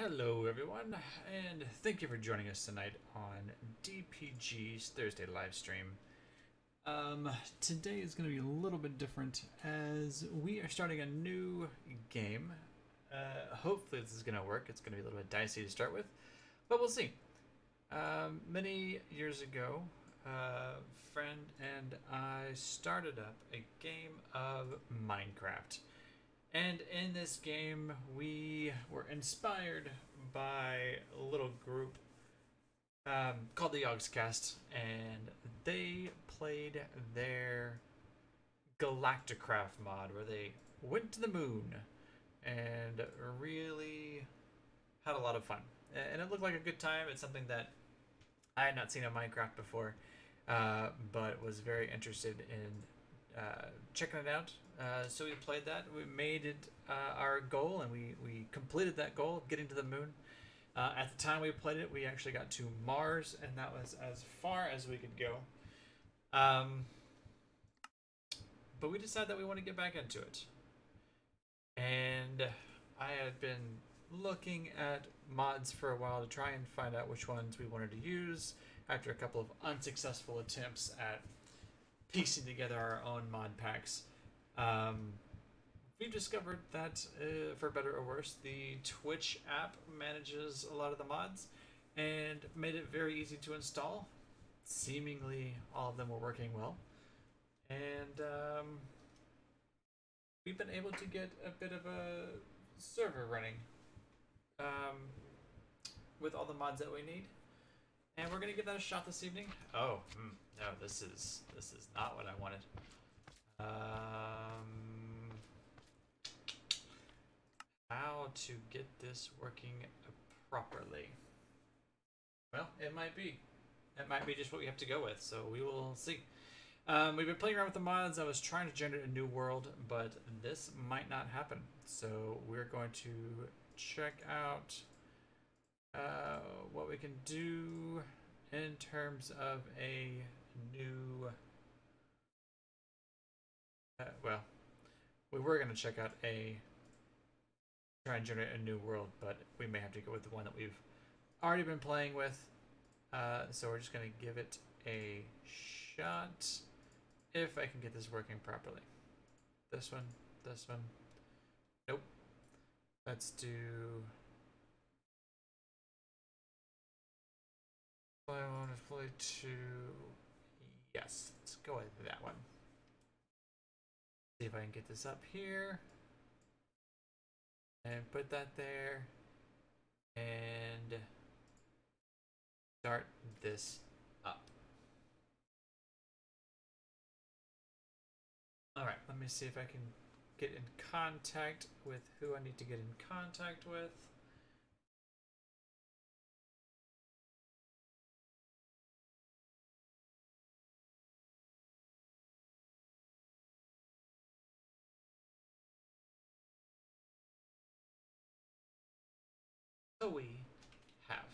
Hello everyone, and thank you for joining us tonight on DPG's Thursday live stream. Today is going to be a little bit different as we are starting a new game. Hopefully this is going to work. It's going to be a little bit dicey to start with, but we'll see. Many years ago, a friend and I started up a game of Minecraft. And in this game, we were inspired by a little group called the Yogscast, and they played their Galacticraft mod, where they went to the moon and really had a lot of fun. And it looked like a good time. It's something that I had not seen on Minecraft before, but was very interested in checking it out. So we played that. We made it our goal, and we completed that goal of getting to the moon. At the time we played it, we actually got to Mars, and that was as far as we could go. But we decided that we want to get back into it. And I had been looking at mods for a while to try and find out which ones we wanted to use after a couple of unsuccessful attempts at piecing together our own mod packs. We've discovered that, for better or worse, the Twitch app manages a lot of the mods and made it very easy to install. Seemingly all of them were working well. And we've been able to get a bit of a server running with all the mods that we need. And we're going to give that a shot this evening. Oh, no, this is not what I wanted. How to get this working properly? Well, it might be. It might be just what we have to go with, so we will see. We've been playing around with the mods. I was trying to generate a new world, but this might not happen. So we're going to check out what we can do in terms of a new... well, we were going to check out try and generate a new world, but we may have to go with the one that we've already been playing with. So we're just going to give it a shot, if I can get this working properly. This one. Nope. Let's do... play 1, play 2. Yes, let's go with that one. See if I can get this up here. And put that there. And start this up. Alright, let me see if I can get in contact with who I need to get in contact with. So we have.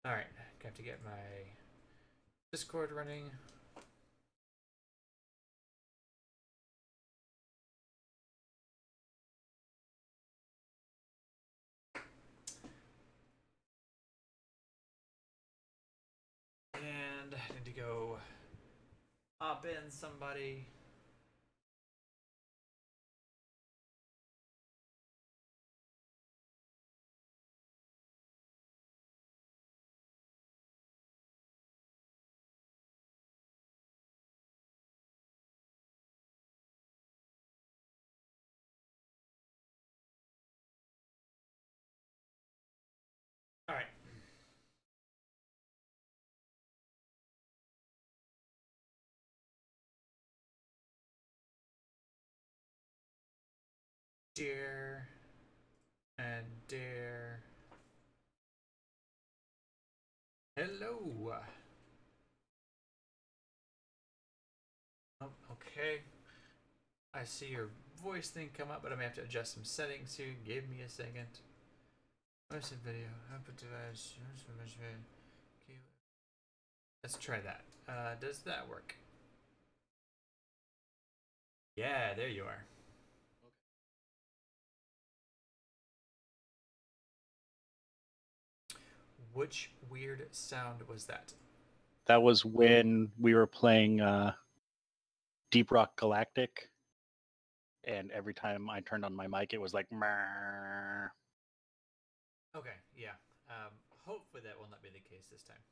Alright, got to get my Discord running. And I need to go hop in somebody. All right. Dare and dare. Hello. Oh, okay. I see your voice thing come up, but I may have to adjust some settings here. Give me a second. Where's the video? Output device. Let's try that. Does that work? Yeah, there you are. Which weird sound was that? That was when we were playing Deep Rock Galactic, and every time I turned on my mic, it was like, "Mrrr." Okay, yeah. Hopefully that will not be the case this time.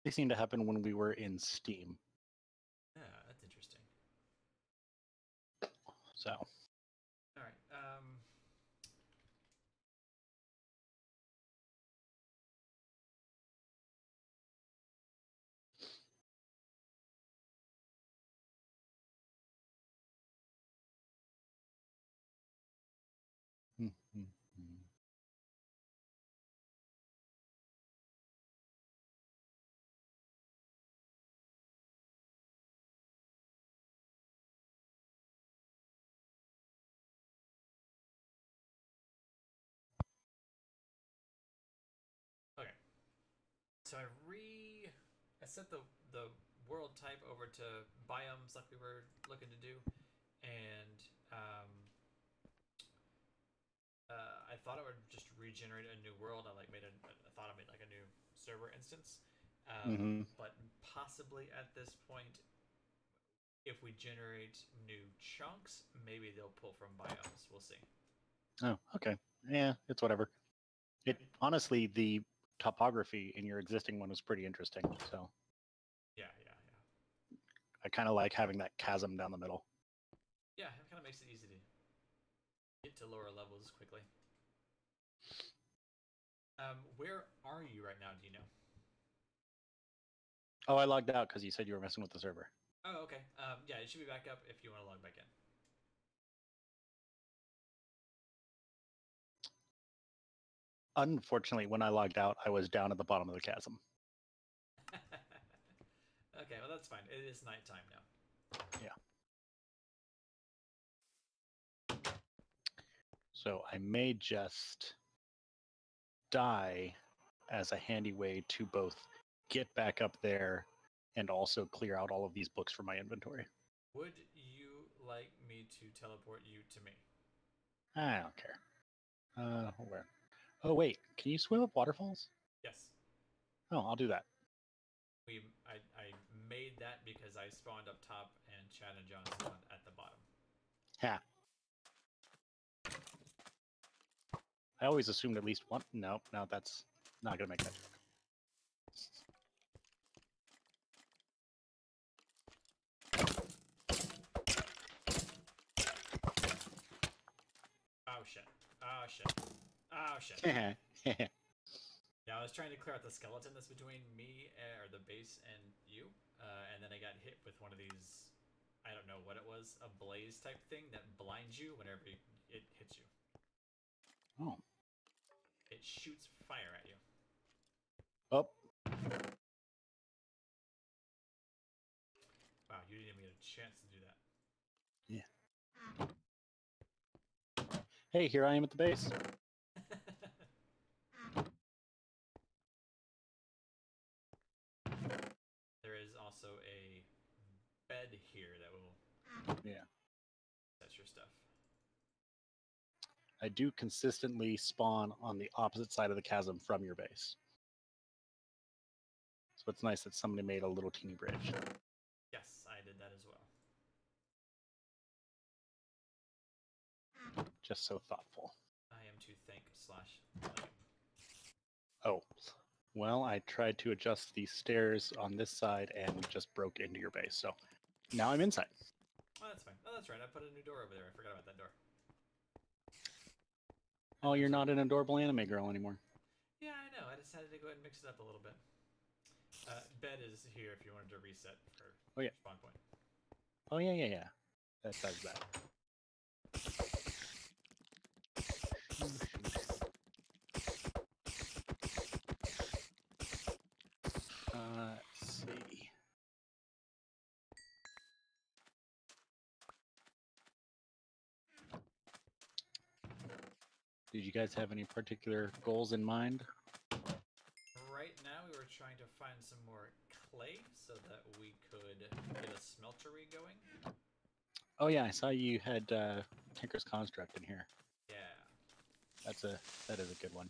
They seemed to happen when we were in Steam. Yeah, that's interesting. So. All right. Okay. So I set the world type over to biomes like we were looking to do, and I thought it would just regenerate a new world. I thought I made like a new server instance, but possibly at this point, if we generate new chunks, maybe they'll pull from biomes. We'll see. Oh, okay. Yeah, it's whatever. It honestly, the topography in your existing one was pretty interesting. So Yeah. I kind of like having that chasm down the middle. Yeah, it kind of makes it easy to get to lower levels quickly. Where are you right now? Do you know? Oh, I logged out because you said you were messing with the server. Oh, okay. Yeah, it should be back up if you want to log back in. Unfortunately, when I logged out, I was down at the bottom of the chasm. Okay, well that's fine. It is nighttime now. Yeah. So I may just die as a handy way to both get back up there and also clear out all of these books from my inventory. Would you like me to teleport you to me? I don't care. Where? Oh, wait. Can you swim up waterfalls? Yes. Oh, I'll do that. I made that because I spawned up top and Chad and John spawned at the bottom. Ha. I always assumed at least one. No, that's not going to make that joke. Oh shit. Oh shit. Oh shit. Yeah, I was trying to clear out the skeleton that's between me or the base and you, and then I got hit with one of these. I don't know what it was, a blaze type thing that blinds you whenever it hits you. Oh. It shoots fire at you. Oh. Wow, you didn't even get a chance to do that. Yeah. Hey, here I am at the base. There is also a bed here that will set your stuff. I do consistently spawn on the opposite side of the chasm from your base. So it's nice that somebody made a little teeny bridge. Yes, I did that as well. Just so thoughtful. I am to thank/blame. Oh, well, I tried to adjust the stairs on this side and just broke into your base. So now I'm inside. Oh, that's fine. Oh, that's right. I put a new door over there. I forgot about that door. Oh, you're not an adorable anime girl anymore. Yeah, I know. I decided to go ahead and mix it up a little bit. Bed is here if you wanted to reset for spawn point. Oh, yeah. That does that. Let's see. Did you guys have any particular goals in mind? Right now, we were trying to find some more clay so that we could get a smeltery going. Oh yeah, I saw you had Tinker's Construct in here. Yeah. That is a good one.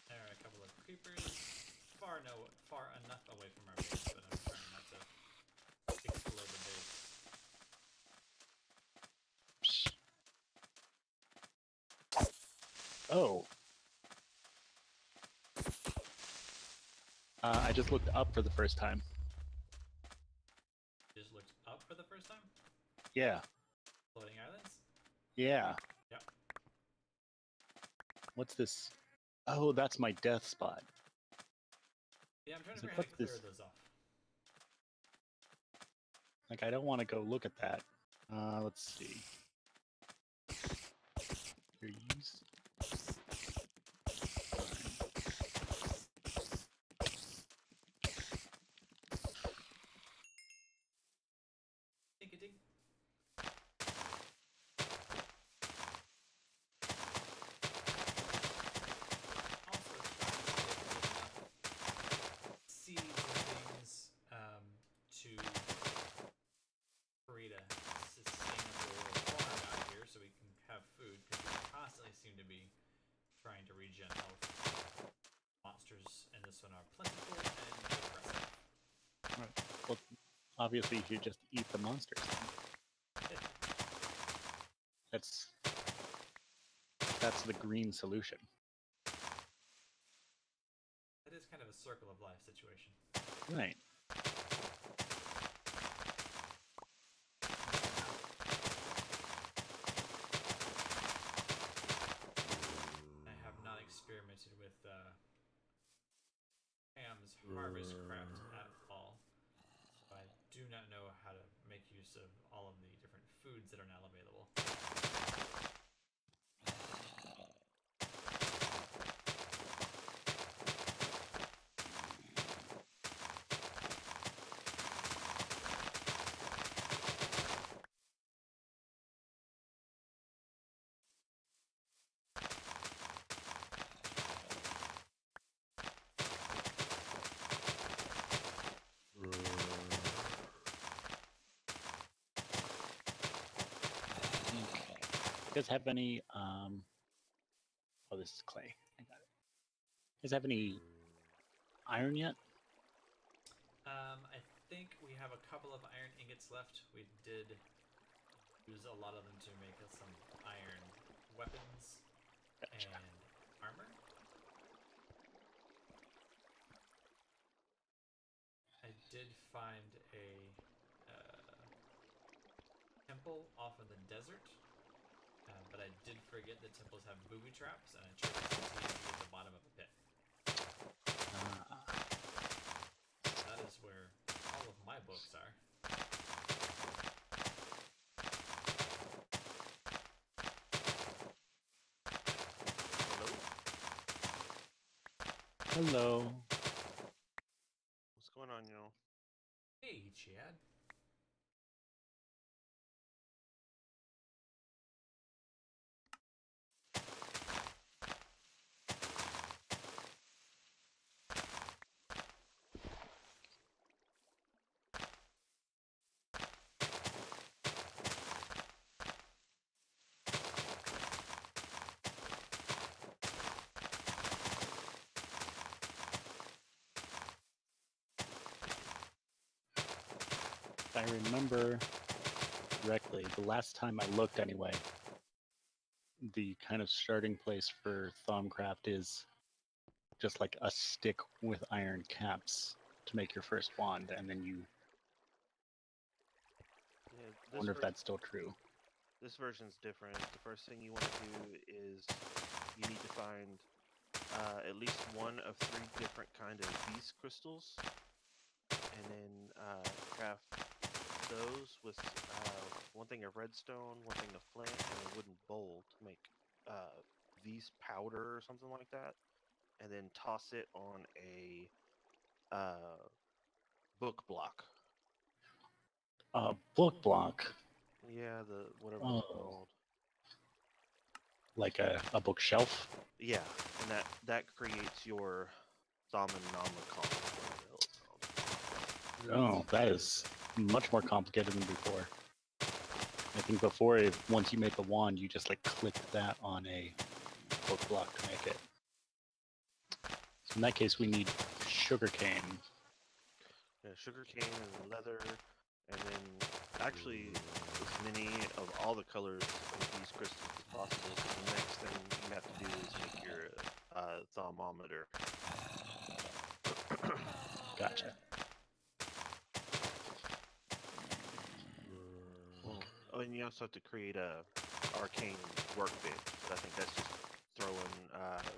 There are a couple of creepers far enough away from our base, but I'm trying not to explode the base. Oh. I just looked up for the first time. You just looked up for the first time? Yeah. Floating islands? Yeah. Yep. What's this? Oh, that's my death spot. Yeah, I'm trying to So figure out how to clear what's those off. Like, I don't want to go look at that. Let's see. Here, use. Dink a dink. Also trying to get enough seeds and things to create a sustainable farm out here so we can have food, because we constantly seem to be trying to regen health. Monsters in this one are plentiful and aggressive. Right. Well, obviously, you should just eat the monsters. That's the green solution. That is kind of a circle of life situation. Right. I have not experimented with Ham's harvest craft at all, so I do not know how to make use of all of the different foods that are now available. You guys have any? Oh, this is clay. I got it. You guys have any iron yet? I think we have a couple of iron ingots left. We did use a lot of them to make us some iron weapons Gotcha. and armor. I did find a temple off in the desert, but I did forget that temples have booby traps, and I tried to TNT at the bottom of the pit. That is where all of my books are. Hello. What's going on, you know? Hey, Chad. If I remember correctly, the last time I looked anyway, the kind of starting place for Thaumcraft is just like a stick with iron caps to make your first wand, and then you Yeah, wonder if that's still true. this version's different. The first thing you want to do is you need to find at least one of 3 different kind of beast crystals, and then craft those with one thing of redstone, one thing of flint, and a wooden bowl to make V's powder or something like that, and then toss it on a book block. Book block, Yeah, the whatever Oh. it's called. like a bookshelf. Yeah, and that creates your Thaumonomicon. Oh, that is much more complicated than before. I think before, once you made the wand, you just like clicked that on a book block to make it. So in that case, we need sugarcane. Yeah, sugarcane and leather, and then actually as many of all the colors of these crystals as possible. So the next thing you have to do is make your thermometer. Gotcha. Oh, and you also have to create a arcane workbench. But I think that's just throwing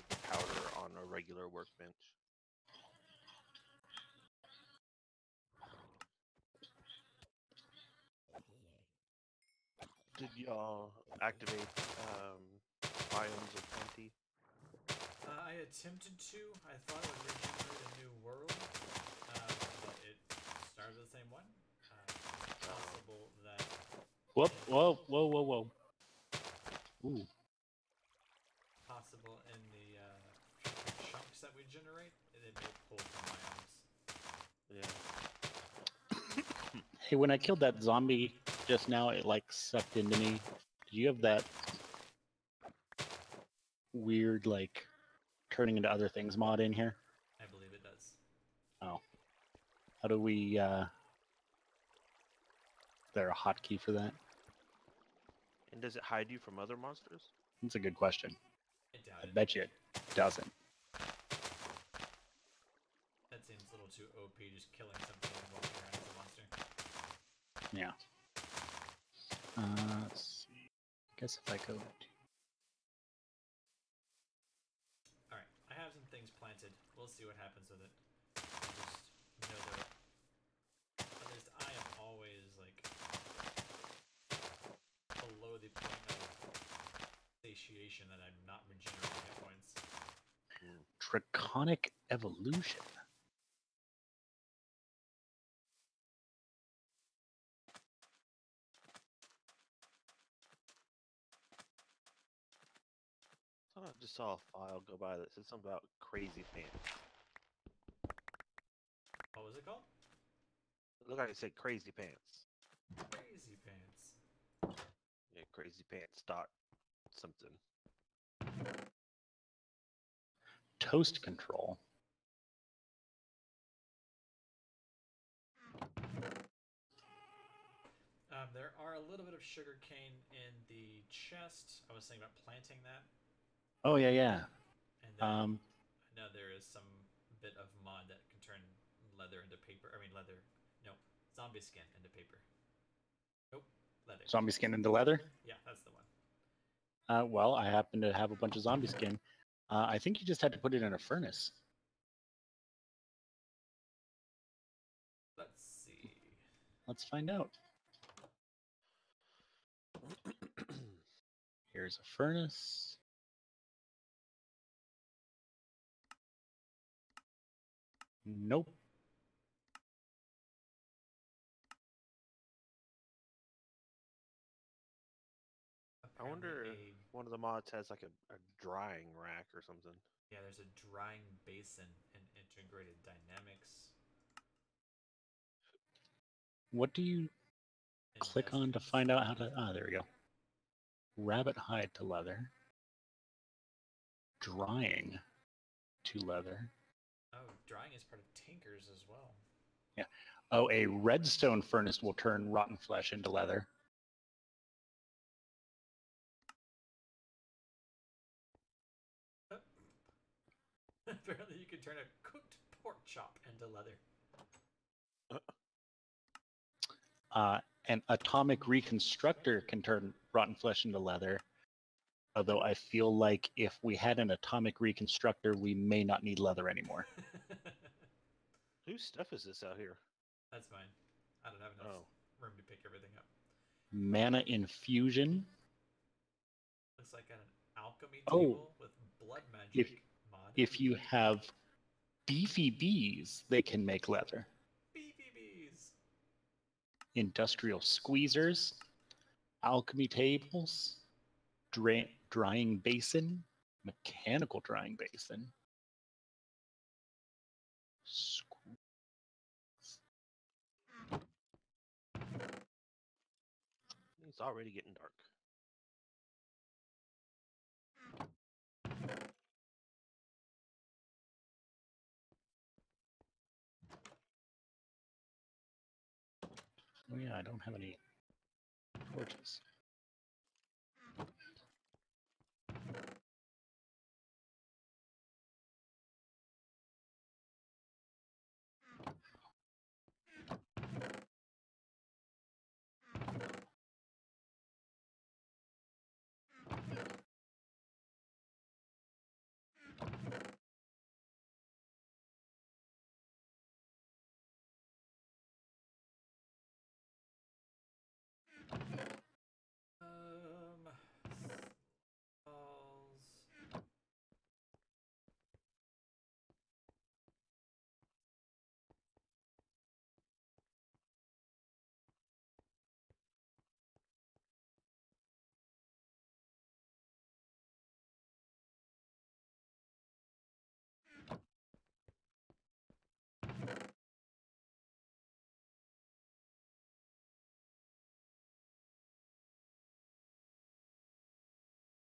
the powder on a regular workbench. Did y'all activate biomes of plenty? I attempted to. I thought it would regenerate a new world, but it started the same one. It's possible that. Whoop! Whoa! Whoa! Whoa! Whoa! Ooh. Possible in the future chunks that we generate, it may pull from biomes. Yeah. Hey, when I killed that zombie just now, it like sucked into me. Do you have that weird like turning into other things mod in here? I believe it does. Oh. How do we is there a hotkey for that? And does it hide you from other monsters? That's a good question. I doubt I it. bet you it doesn't. That seems a little too OP, just killing something and walking around as a monster. Yeah. Let's see. I guess if I go to... Alright, I have some things planted. We'll see what happens with it. I just know that at least I am always like below the point of satiation that I'm not regenerating hit points. Draconic evolution. I thought I just saw a file go by that said something about crazy pants. What was it called? It looked like it said crazy pants. Crazy pants. Yeah, crazy pants dot something. Toast control. There are a little bit of sugar cane in the chest. I was thinking about planting that. Oh yeah, yeah. And then I know there is some bit of mod that can turn leather into paper. I mean leather. No, zombie skin into paper. Nope, leather. Zombie skin into leather. Yeah, that's the one. Well, I happen to have a bunch of zombie skin. I think you just had to put it in a furnace. Let's see. Let's find out. Here's a furnace. Nope. I wonder if one of the mods has like a drying rack or something. Yeah, there's a drying basin in integrated dynamics. What do you click on to find out how to... Ah, there we go. Rabbit hide to leather. Drying to leather. Oh, drying is part of Tinkers as well. Yeah. Oh, a redstone furnace will turn rotten flesh into leather. Apparently you can turn a cooked pork chop into leather. An atomic reconstructor can turn rotten flesh into leather. Although I feel like if we had an atomic reconstructor, we may not need leather anymore. Whose stuff is this out here? That's mine. I don't have enough room to pick everything up. Mana infusion. Looks like an alchemy Oh, table with blood magic mod. if you have beefy bees, they can make leather. BBBs. Industrial squeezers, alchemy tables, drying basin, mechanical drying basin. It's already getting dark. Oh yeah, I don't have any torches. Skulls.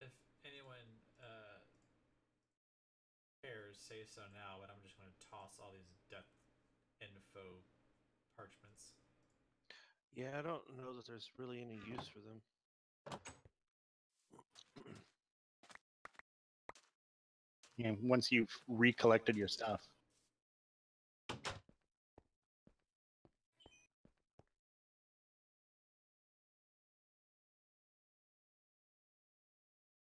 If anyone cares, say so now, but I'm just going to toss all these death info parchments. Yeah, I don't know that there's really any use for them. Yeah, once you've recollected your stuff.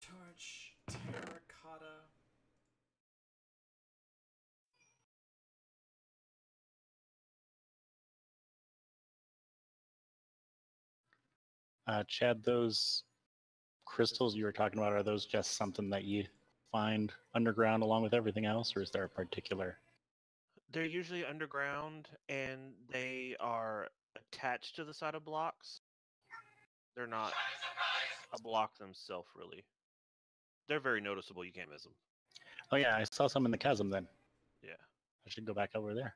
Torch, terracotta. Chad, those crystals you were talking about, are those just something that you find underground along with everything else, or is there a particular? They're usually underground and they are attached to the side of blocks. They're not a block themselves, really. They're very noticeable. You can't miss them. Oh yeah, I saw some in the chasm then. Yeah. I should go back over there.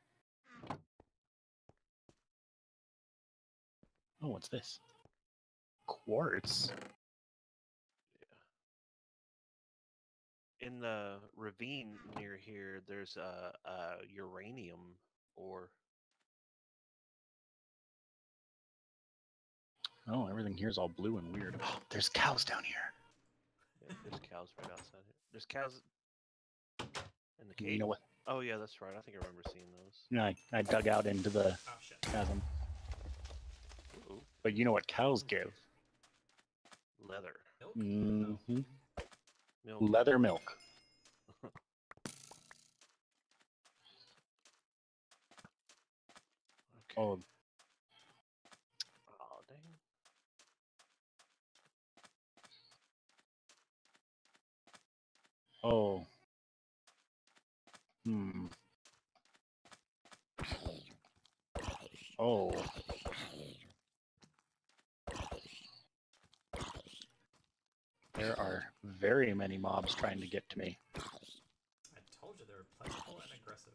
Oh, what's this? Quartz. In the ravine near here, there's a uranium ore. Oh, everything here's all blue and weird. Oh, there's cows down here. Yeah, there's cows right outside here. There's cows in the cave. You know what? Oh yeah, that's right. I think I remember seeing those. You know, I dug out into the Oh shit. chasm. Ooh, But you know what cows give? leather. Milk? Mm-hmm. Milk. Leather milk. Okay. Oh, Oh dang. oh. Hmm. Oh. There are very many mobs trying to get to me. I told you they were plentiful and aggressive.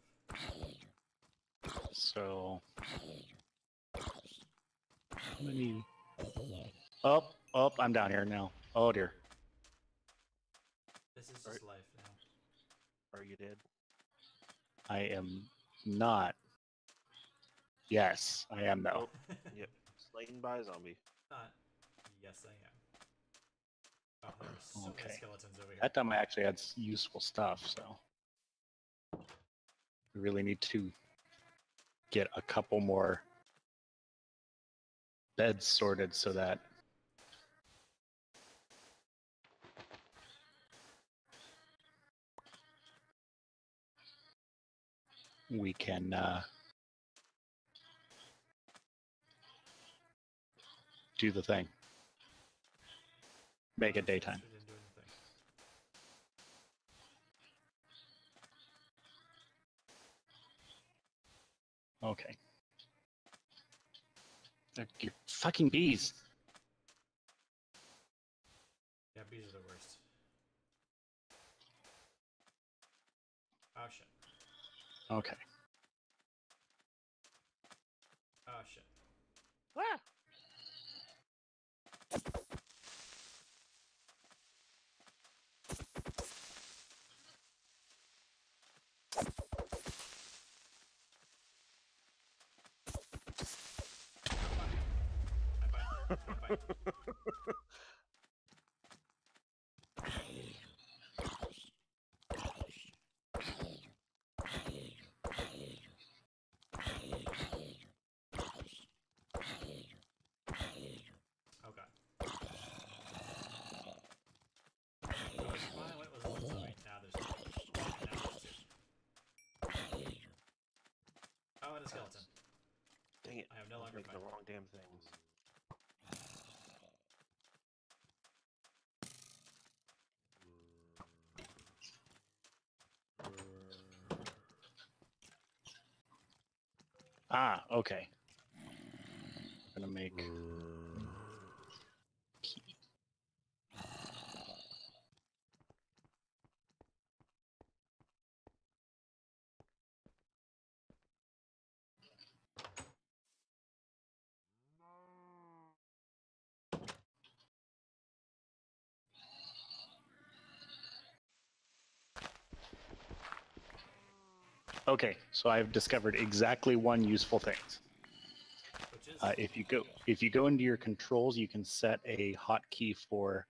So, how many? Up, up! I'm down here now. Oh dear. This is just Alright. life now. Are you dead? I am not. Yes, I am though. Oh, yep. Slain by a zombie. Not. Yes, I am. Oh, there are so many Okay. skeletons over here. That time I actually had useful stuff, so we really need to get a couple more beds sorted so that we can do the thing. Make it daytime. She didn't do anything. Okay. You fucking bees. Yeah, bees are the worst. Oh shit. Okay. Oh shit. Ah! High five. High five. Oh god. That was fine when it was one zombie. Now there's two. Now there's two. Oh, and a skeleton. Dang it. I have no I was longer making fight. the wrong damn things. Ah, okay. I'm gonna make key. Okay, so I've discovered exactly one useful thing. Which is If you go into your controls, you can set a hotkey for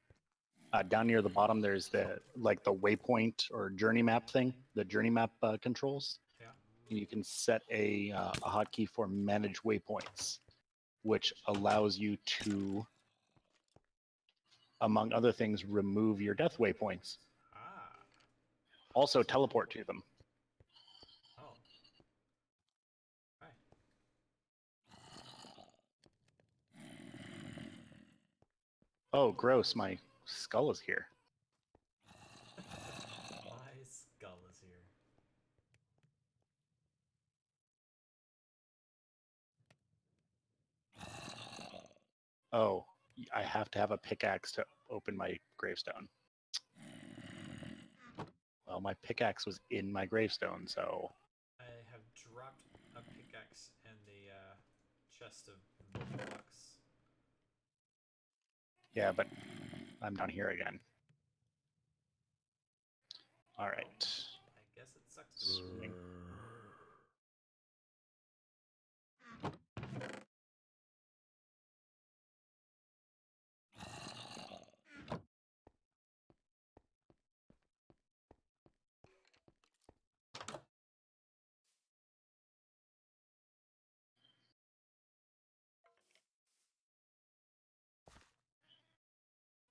down near the bottom. There's the waypoint or journey map thing, the journey map controls. yeah. And you can set a hotkey for manage waypoints, which allows you to, among other things, remove your death waypoints. Ah. Also teleport to them. Oh. Right. Oh, gross! My skull is here. My skull is here. Oh, I have to have a pickaxe to open my gravestone. Well, my pickaxe was in my gravestone, so... I have dropped a pickaxe in the chest of blocks. Yeah, but I'm down here again. All right. I guess it sucks to be Swing.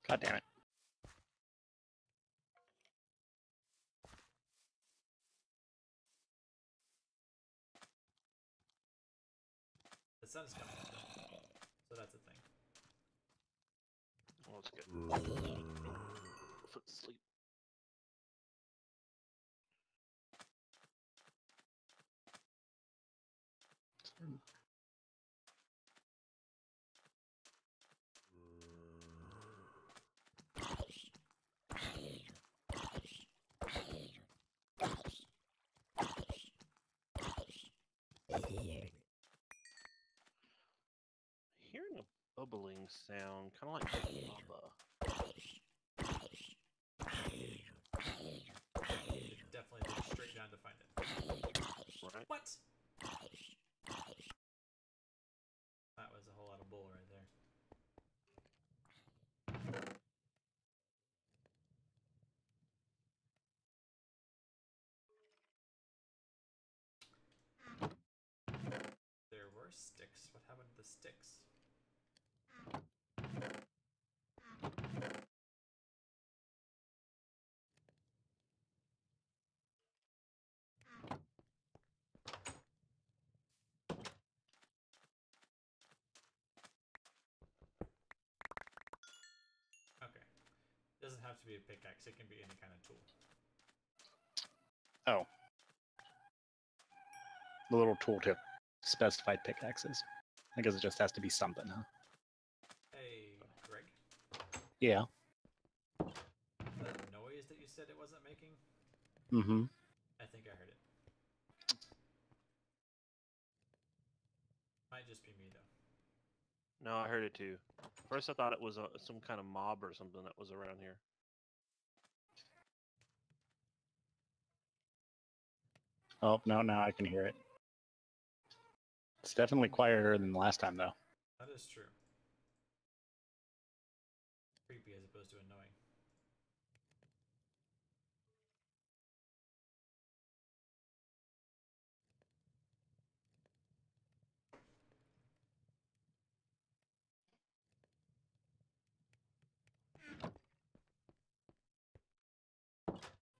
God damn it. The sun is coming up, though. So that's a thing. Well, it's good. Foot to sleep. Hearing a bubbling sound, kind of like lava. You definitely dig straight down to find it. Right? What? That was a whole lot of bull right there. There were sticks. What happened to the sticks? Okay. Doesn't have to be a pickaxe. It can be any kind of tool. Oh. The little tooltip. specified pickaxes. I guess it just has to be something, huh? Hey, Greg. Yeah. The noise that you said it wasn't making? Mm-hmm. I think I heard it. Might just be me, though. No, I heard it too. First, I thought it was some kind of mob or something that was around here. Oh, no, now I can hear it. It's definitely quieter than last time, though. That is true. Creepy as opposed to annoying.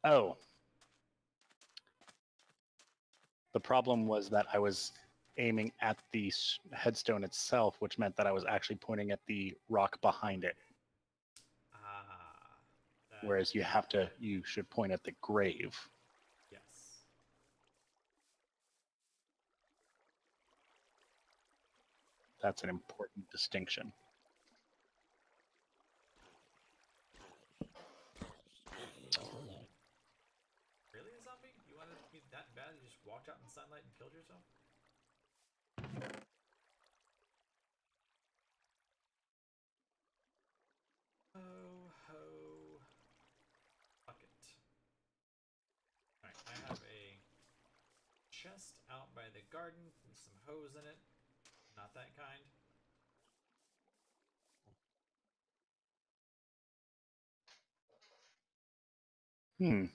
Oh. The problem was that I was aiming at the headstone itself, which meant that I was actually pointing at the rock behind it. Ah. Whereas you should point at the grave. Yes. That's an important distinction. Really, a zombie? You wanted it to be that bad? You just walked out in sunlight and killed yourself? Ho, ho. Fuck it. Alright, I have a chest out by the garden with some hose in it. Not that kind. Hmm.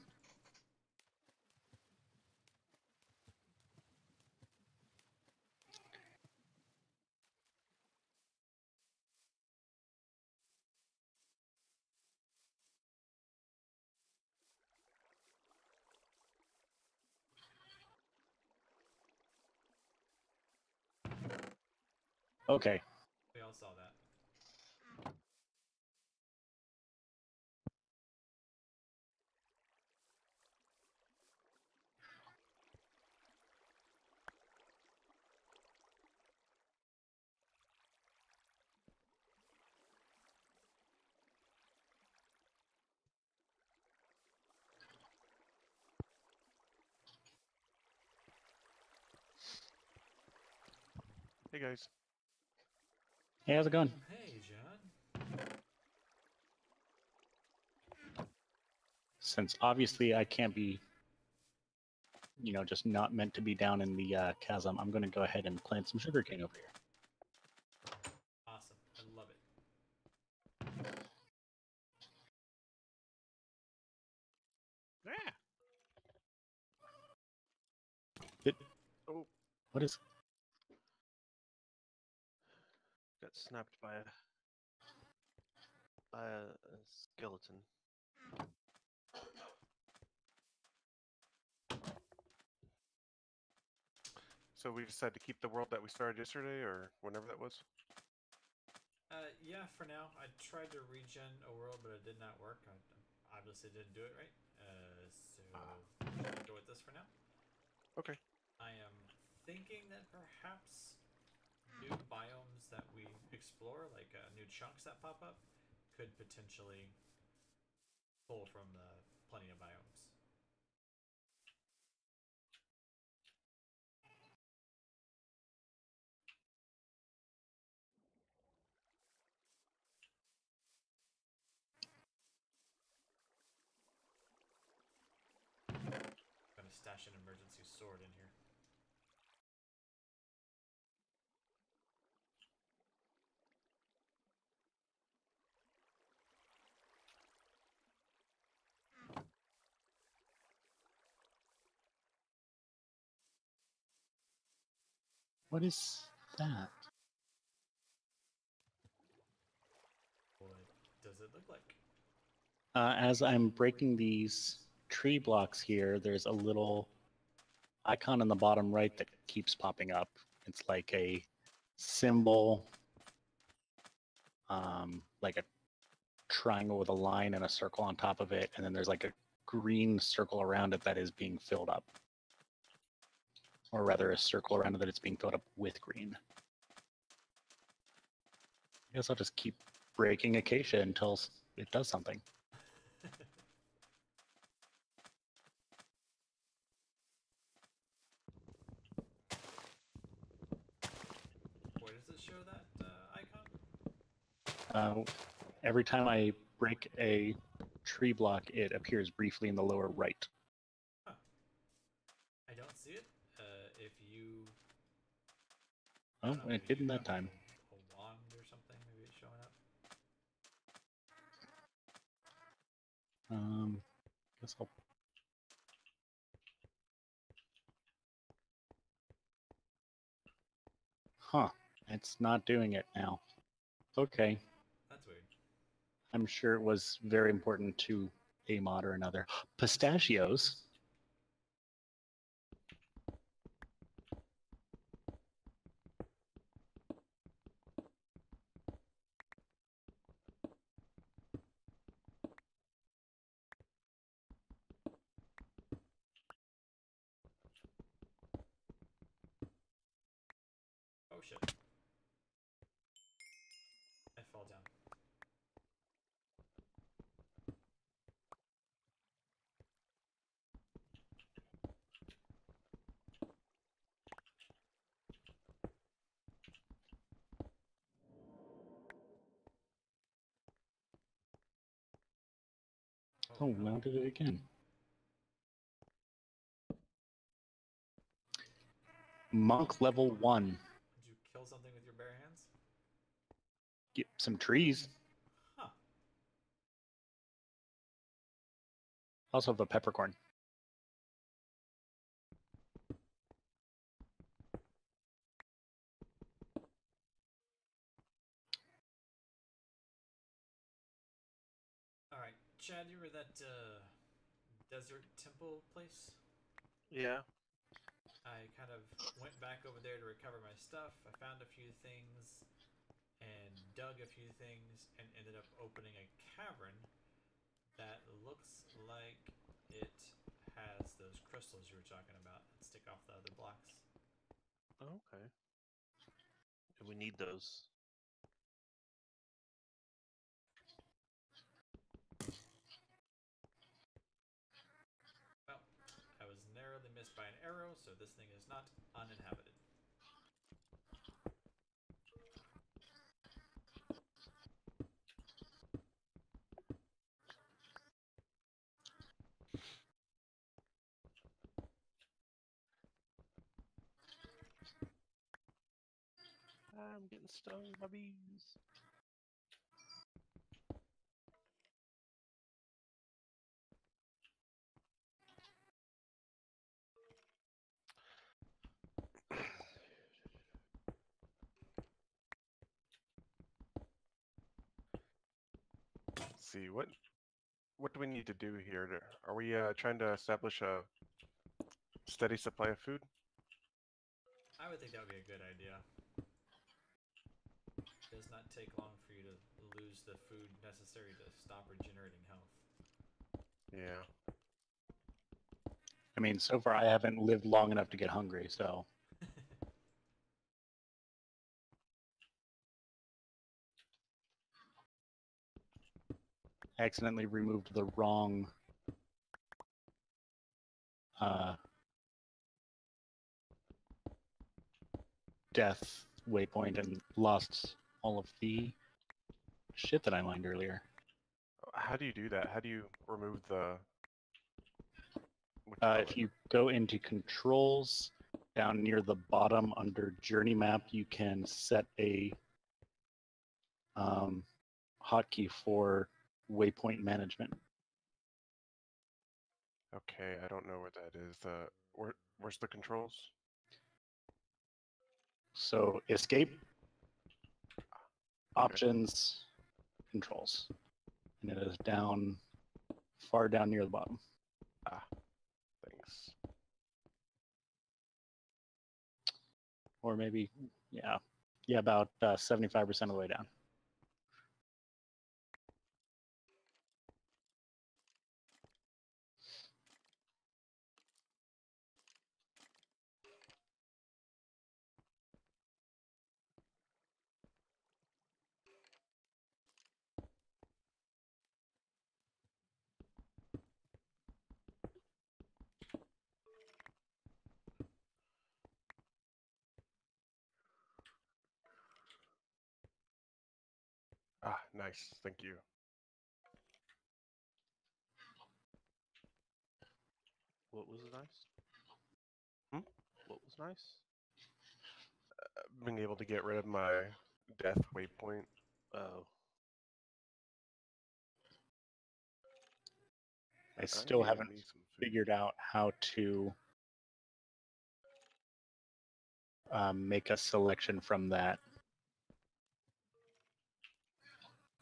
Okay. We all saw that. Hey guys. Hey, how's it going? Hey, John. Since obviously I can't be, just not meant to be down in the chasm, I'm going to go ahead and plant some sugarcane over here. Awesome. I love it. Yeah. Oh, What is... Got snapped by a skeleton. so we decided to keep the world that we started yesterday, or whenever that was. Yeah, for now. I tried to regen a world, but it did not work. I obviously didn't do it right. So we'll go with this for now. Okay. I am thinking that perhaps new biomes that we explore, like new chunks that pop up, could potentially pull from plenty of biomes. I'm gonna stash an emergency sword in here. What is that? What does it look like? As I'm breaking these tree blocks here, there's a little icon in the bottom right that keeps popping up. It's like a symbol, like a triangle with a line and a circle on top of it, and then there's like a green circle around it that is being filled up. or rather a circle around it that it's being filled up with green. I guess I'll just keep breaking acacia until it does something. Where does it show that icon? Every time I break a tree block, it appears briefly in the lower right. Huh. I don't see it. If you... I Oh, don't know, it maybe didn't you that have time. A wand or something, maybe it's showing up. Guess I'll... Huh, it's not doing it now. Okay, That's weird. I'm sure it was very important to a mod or another. Pistachios? Oh shit. I fall down. Oh, no. now did it again. Monk level 1. Did you kill something with your bare hands? Get some trees. Huh. Also have a peppercorn. Alright, Chad, you were at that desert temple place? Yeah. I kind of went back over there to recover my stuff. I found a few things and dug a few things and ended up opening a cavern that looks like it has those crystals you were talking about that stick off the other blocks. Oh, okay. And we need those. Well, I was narrowly missed by an arrow, so this thing is not uninhabited. I'm getting stung by bees. Let's see, what do we need to do here? Are we trying to establish a steady supply of food? I would think that would be a good idea. It does not take long for you to lose the food necessary to stop regenerating health. Yeah. I mean, so far I haven't lived long enough to get hungry, so... I accidentally removed the wrong death waypoint and lost all of the shit that I mined earlier. How do you do that? How do you remove the... If you go into controls, down near the bottom under journey map, you can set a hotkey for waypoint management. Okay, I don't know where that is. Where's the controls? So escape, Okay. options, controls. And it is down, far down near the bottom. Ah, thanks. Or maybe, yeah, about 75% of the way down. Ah, nice. Thank you. What was nice? Hmm? What was nice? Being able to get rid of my death waypoint. Oh, I still haven't need some food. figured out how to make a selection from that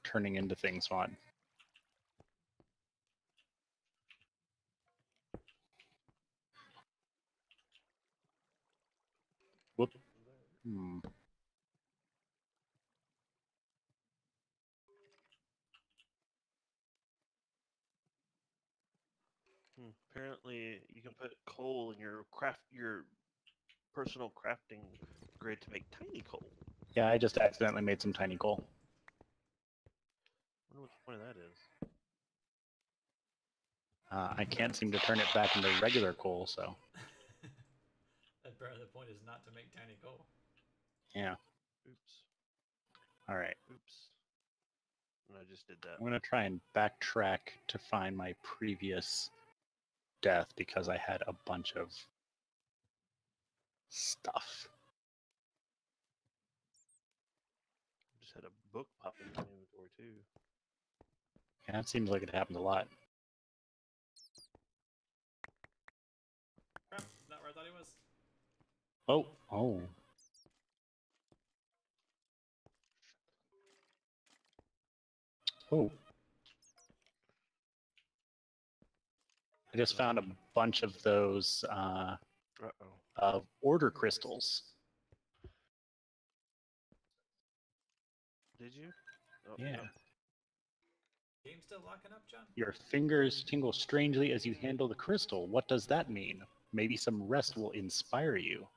turning into things mod. Whoop. Hmm. apparently you can put coal in your personal crafting grid to make tiny coal. Yeah, I just accidentally made some tiny coal. I wonder what the point of that is. I can't seem to turn it back into regular coal, so The point is not to make tiny coal. yeah. Oops. All right. Oops. And I just did that. I'm gonna try and backtrack to find my previous death because I had a bunch of stuff. Just had a book pop in my inventory too. Yeah, it seems like it happens a lot. Crap, not where I thought he was. Oh. Oh. I just found a bunch of those Uh-oh. order crystals. Did you? Oh, Yeah. no. Game still locking up, John? Your fingers tingle strangely as you handle the crystal. What does that mean? Maybe some rest will inspire you.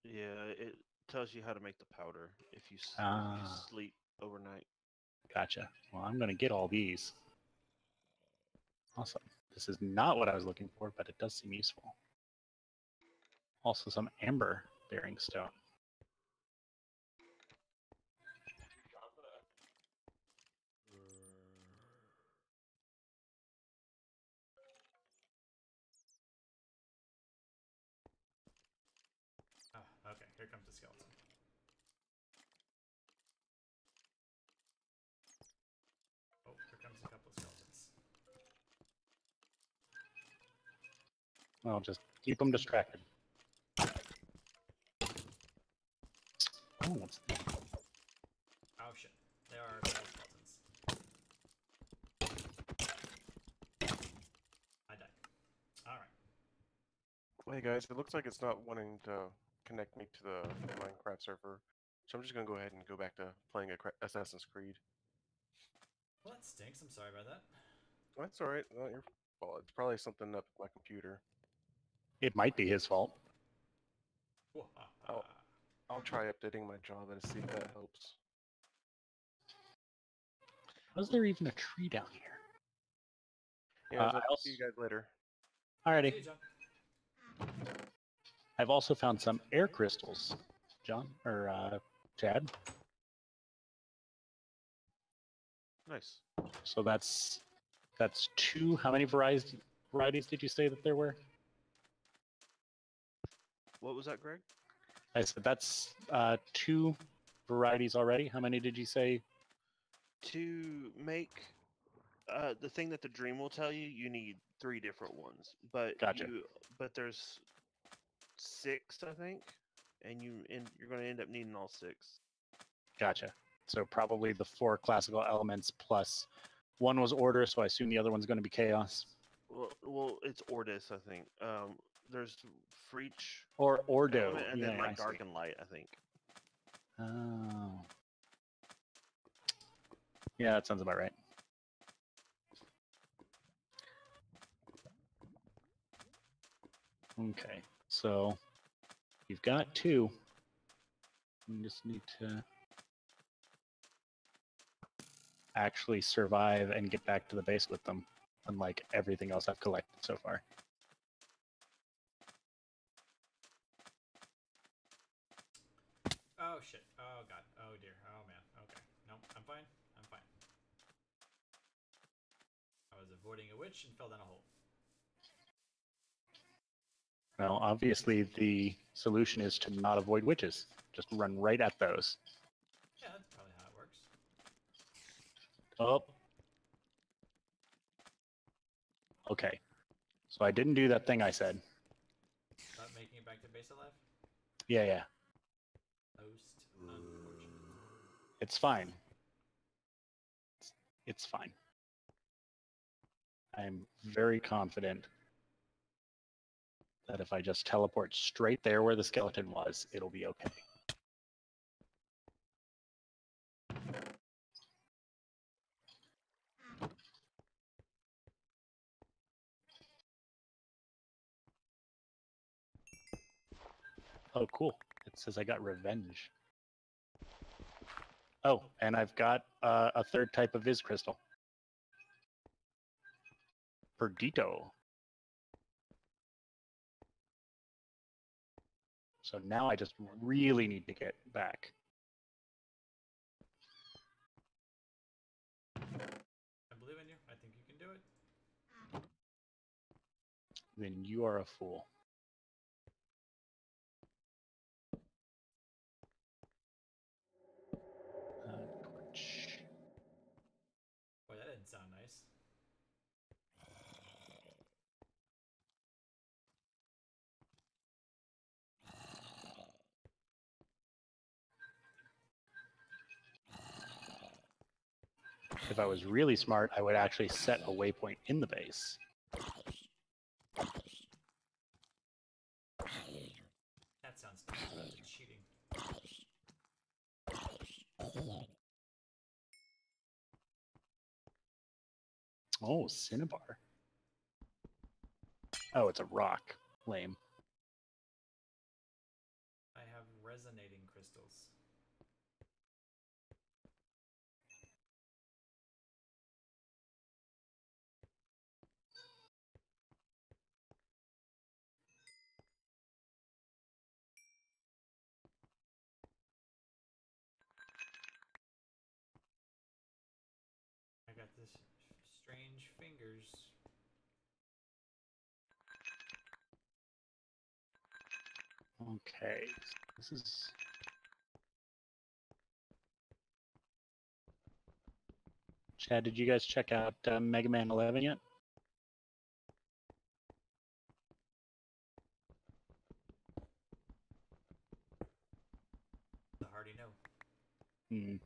Yeah, it tells you how to make the powder if you Ah. sleep overnight. Gotcha. Well, I'm going to get all these. Awesome. This is not what I was looking for, but it does seem useful. Also, some amber bearing stone. Oh, okay, here comes the skeleton. Oh, here comes a couple of skeletons. Well, just keep them distracted. Oh, what's that? Oh shit, they are double skeletons. I died. Alright. Hey guys, it looks like it's not wanting to connect me to the Minecraft server, so I'm just gonna go ahead and go back to playing Assassin's Creed. Well, that stinks. I'm sorry about that. That's alright, not your fault. It's probably something up with my computer. It might be his fault. I'll try updating my Java to see if that helps. Was there even a tree down here? Yeah, I I'll see you guys later. See Alrighty. you, John. I've also found some air crystals, John, or Chad. Nice. So that's two. How many varieties did you say that there were? What was that, Greg? I said that's two varieties already. How many did you say? To make the thing that the dream will tell you, you need 3 different ones. But Gotcha. there's 6, I think, and you're going to end up needing all 6. Gotcha. So probably the 4 classical elements plus one was order, so I assume the other one's going to be chaos. Well, it's Ordis, I think. There's Freach Or Ordo. element, and yeah, then like I Dark see. and Light, I think. Oh. Yeah, that sounds about right. Okay, so you've got 2. You just need to actually survive and get back to the base with them, unlike everything else I've collected so far. Oh shit. Oh god. Oh dear. Oh man. Okay. Nope. I'm fine. I'm avoiding a witch and fell down a hole. Well, obviously the solution is to not avoid witches. Just run right at those. Yeah, that's probably how it works. Oh. Okay. So I didn't do that thing I said. About making it back to base alive? Yeah. Most unfortunate. It's fine. It's fine. I'm very confident that if I just teleport straight there where the skeleton was, it'll be okay. Oh, cool. It says I got revenge. Oh, and I've got a third type of Viz crystal. Perdito. So now I just really need to get back. I believe in you. I think you can do it. Then you are a fool. Twitch. Boy, that didn't sound nice. If I was really smart, I would actually set a waypoint in the base. That sounds cheating. Oh, Cinnabar. Oh, it's a rock. Lame. I have resonating crystals. I got this strange fingers. Okay. This is... Chad, did you guys check out Mega Man 11 yet? The hearty no. Hmm.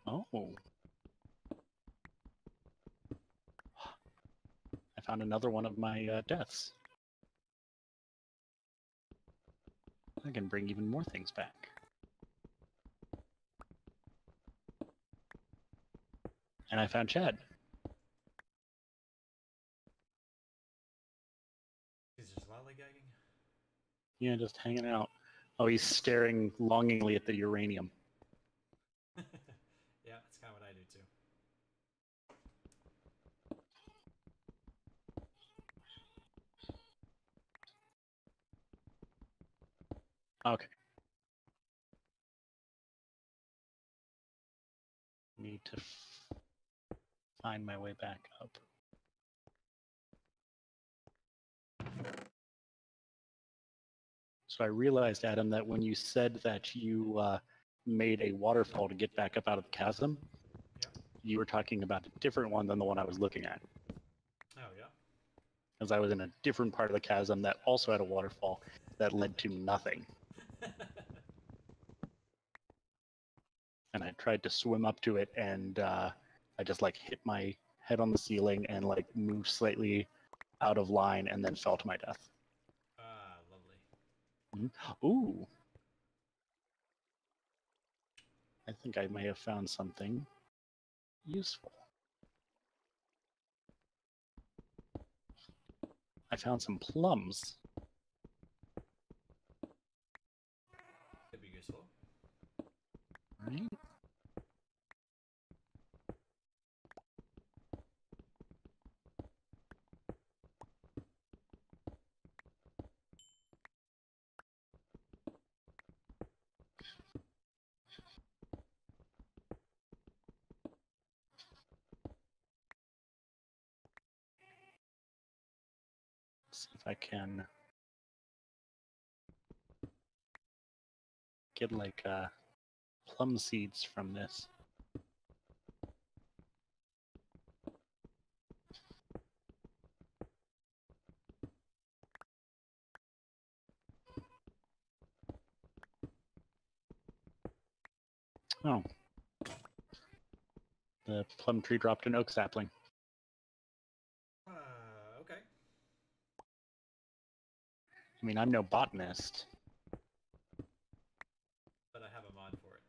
Oh. Oh. I found another one of my deaths. I can bring even more things back. And I found Chad. He's just lollygagging. Yeah, just hanging out. Oh, he's staring longingly at the uranium. Yeah, that's kind of what I do too. Okay. Need to find my way back up. So I realized, Adam, that when you said that you made a waterfall to get back up out of the chasm, Yeah. you were talking about a different one than the one I was looking at. Oh, yeah? Because I was in a different part of the chasm that also had a waterfall that led to nothing. And I tried to swim up to it, and I just like hit my head on the ceiling and like moved slightly out of line and then fell to my death. Ah, lovely. Ooh. I think I may have found something useful. I found some plums. Could be useful. Right? if I can get like plum seeds from this. Oh. The plum tree dropped an oak sapling. Okay. I mean, I'm no botanist. But I have a mod for it.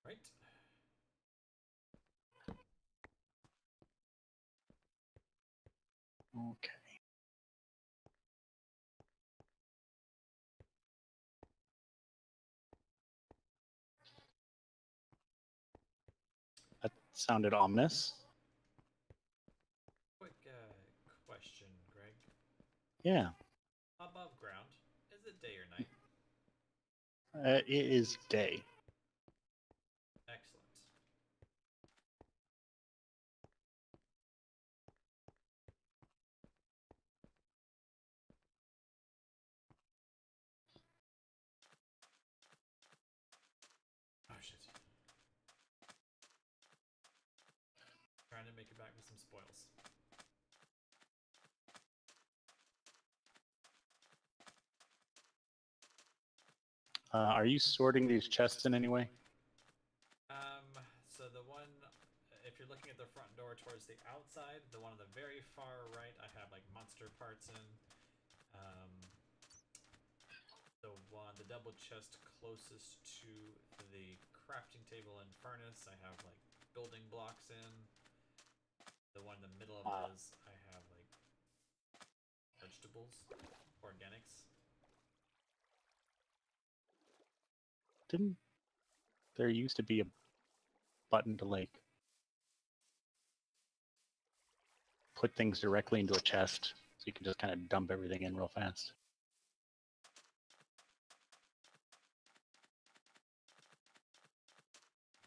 Right. Okay. That sounded ominous. Quick question, Greg. Yeah. Above ground, is it day or night? It is day. Excellent. Oh shit. Trying to make it back with some spoils. Are you sorting these chests in any way? So the one, if you're looking at the front door towards the outside, the one on the very far right, I have like monster parts in. The double chest closest to the crafting table and furnace, I have like building blocks in. The one in the middle of those, I have like vegetables, organics. Didn't there used to be a button to like put things directly into a chest so you can just kind of dump everything in real fast?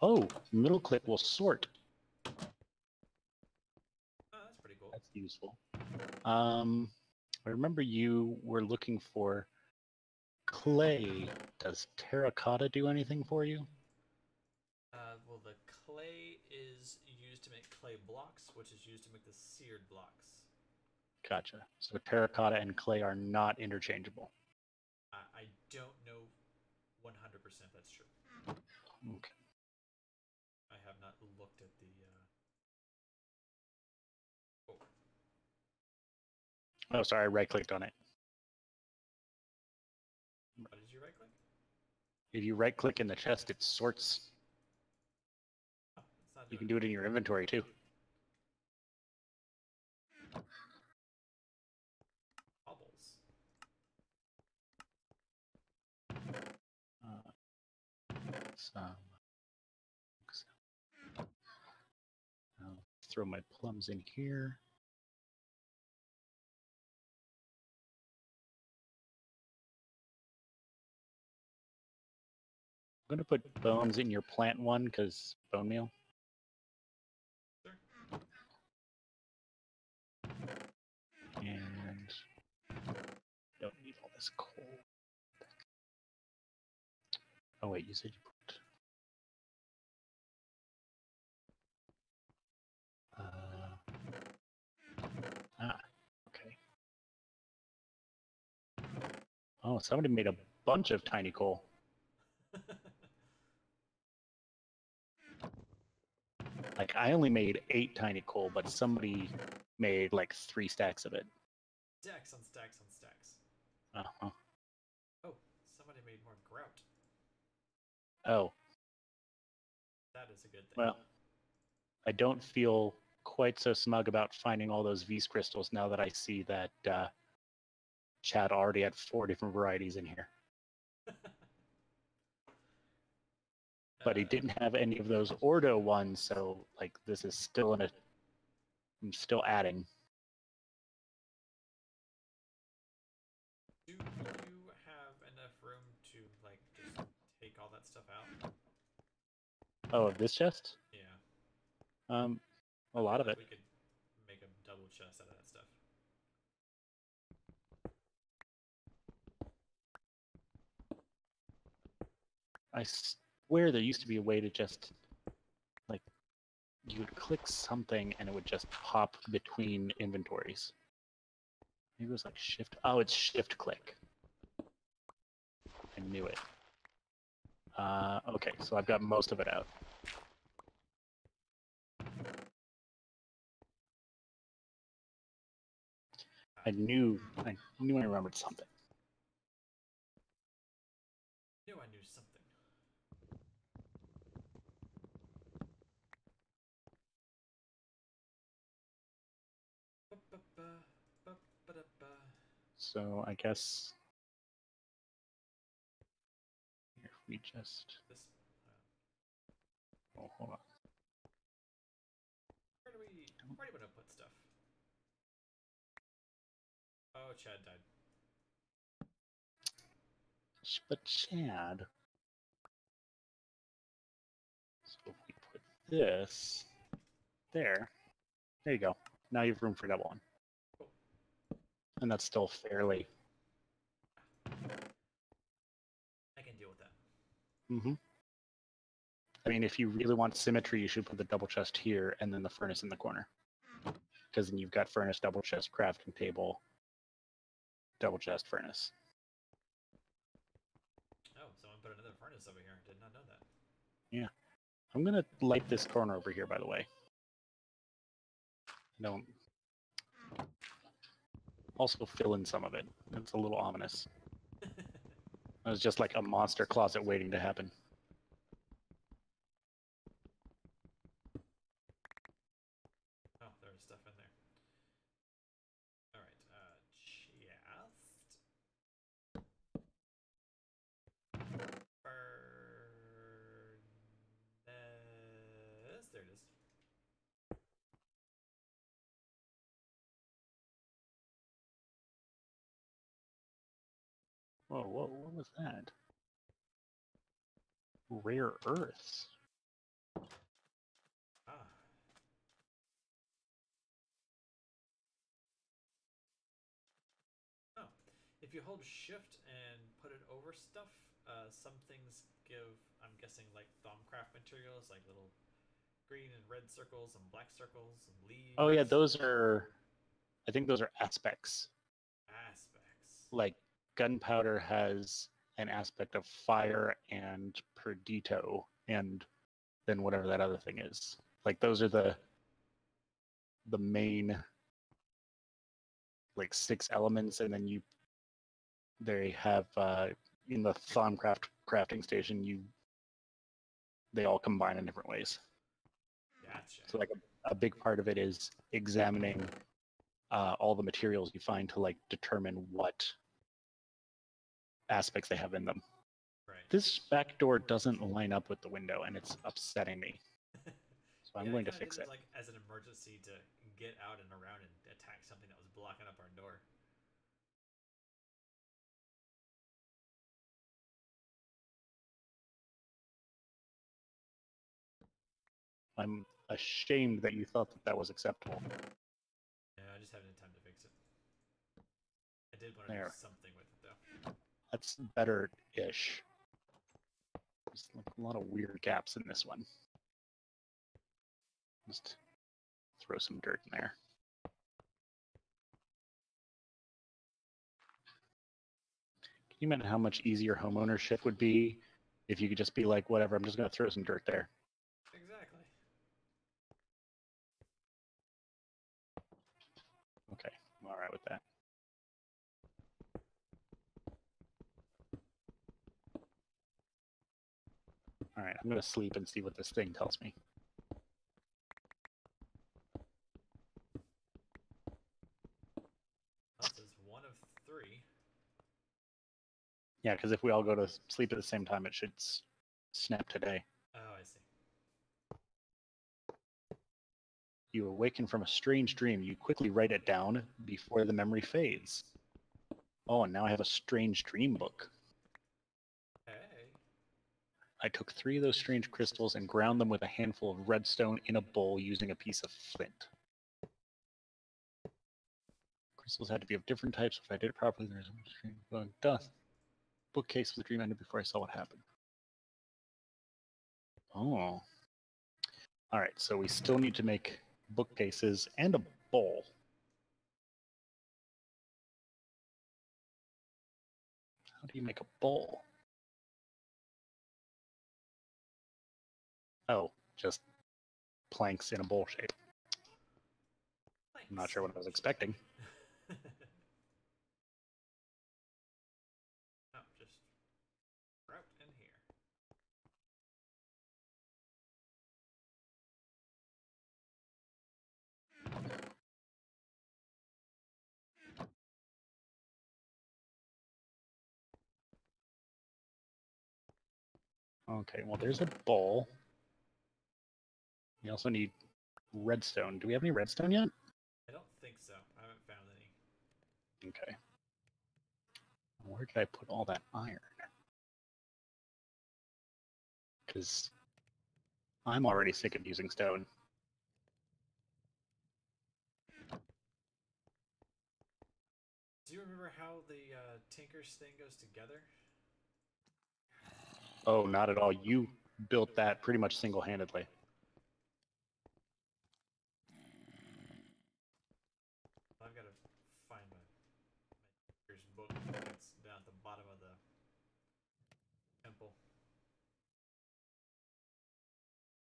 Oh, middle click will sort. Oh, that's pretty cool. That's useful. I remember you were looking for clay. Does terracotta do anything for you? Well, the clay is used to make clay blocks, which is used to make the seared blocks. Gotcha. So terracotta and clay are not interchangeable. I don't know 100% that's true. Okay. I have not looked at the... Oh, sorry, I right-clicked on it. What did you right-click? If you right-click in the chest, it sorts. Oh, it's not You doing can do it in your inventory, too. bubbles. I'll throw my plums in here. I'm going to put bones in your plant one because bone meal. Sure. And don't need all this coal. Oh wait, you said you put. Okay. Oh, somebody made a bunch of tiny coal. Like I only made 8 tiny coal, but somebody made like 3 stacks of it. Stacks on stacks on stacks. Uh-huh. Oh, somebody made more grout. Oh. That is a good thing. Well, I don't feel quite so smug about finding all those V's crystals now that I see that Chad already had 4 different varieties in here. But he didn't have any of those Ordo ones, so like this is still in a. I'm still adding. Do you have enough room to like just take all that stuff out? Oh, of this chest? Yeah. A lot of it. We could make a double chest out of that stuff. I swear there used to be a way to just, like, you would click something and it would just pop between inventories. Maybe it was like shift. Oh, it's shift click. I knew it. Okay, so I've got most of it out. I knew I remembered something. Knew I knew something. So I guess if we just This. oh, hold on. Where do we want to put stuff? Oh, Chad died. But Chad. So if we put this there you go. Now you have room for double one. Cool. And that's still fairly. I can deal with that. Mm-hmm. I mean, if you really want symmetry, you should put the double chest here and then the furnace in the corner. Because then you've got furnace, double chest, crafting table, double chest, furnace. Oh, someone put another furnace over here. Did not know that. Yeah. I'm going to light this corner over here, by the way. No. Also fill in some of it. It's a little ominous. It was just like a monster closet waiting to happen. Oh, there was stuff in there. All right, chest. Furnace. There it is. Whoa, what was that? Rare earths. Ah. Oh, if you hold shift and put it over stuff, some things give, I'm guessing, like Thaumcraft materials, like little green and red circles and black circles and leaves. Oh yeah, those are, I think those are aspects. Aspects. Like gunpowder has an aspect of fire and perdito, and then whatever that other thing is. Like those are the main like 6 elements, and then they have in the Thaumcraft crafting station they all combine in different ways. Gotcha. So like a big part of it is examining all the materials you find to like determine what aspects they have in them. Right. This back door doesn't line up with the window, and it's upsetting me. So I'm going to fix it. Like as an emergency to get out and around and attack something that was blocking up our door. I'm ashamed that you thought that that was acceptable. Yeah, I just haven't had time to fix it. I did want to do something with it though. That's better-ish. There's like a lot of weird gaps in this one. Just throw some dirt in there. Can you imagine how much easier home ownership would be if you could just be like, whatever, I'm just going to throw some dirt there. Exactly. Okay, I'm all right with that. All right, I'm going to sleep and see what this thing tells me. Well, it says 1 of 3. Yeah, because if we all go to sleep at the same time, it should snap today. Oh, I see. You awaken from a strange dream. You quickly write it down before the memory fades. Oh, and now I have a strange dream book. Hey. I took 3 of those strange crystals and ground them with a handful of redstone in a bowl using a piece of flint. Crystals had to be of different types. If I did it properly, there's a strange bug. Dust. Bookcase with the dream ended before I saw what happened. Oh. Alright, so we still need to make bookcases and a bowl. How do you make a bowl? Oh, just planks in a bowl shape. I'm not sure what I was expecting. Oh, just route in here. Okay, well, there's a bowl. We also need redstone. Do we have any redstone yet? I don't think so. I haven't found any. Okay. Where did I put all that iron? Because I'm already sick of using stone. Do you remember how the Tinker's thing goes together? Oh, not at all. You built that pretty much single-handedly. I've got to find my Tinker's book. It's down at the bottom of the temple.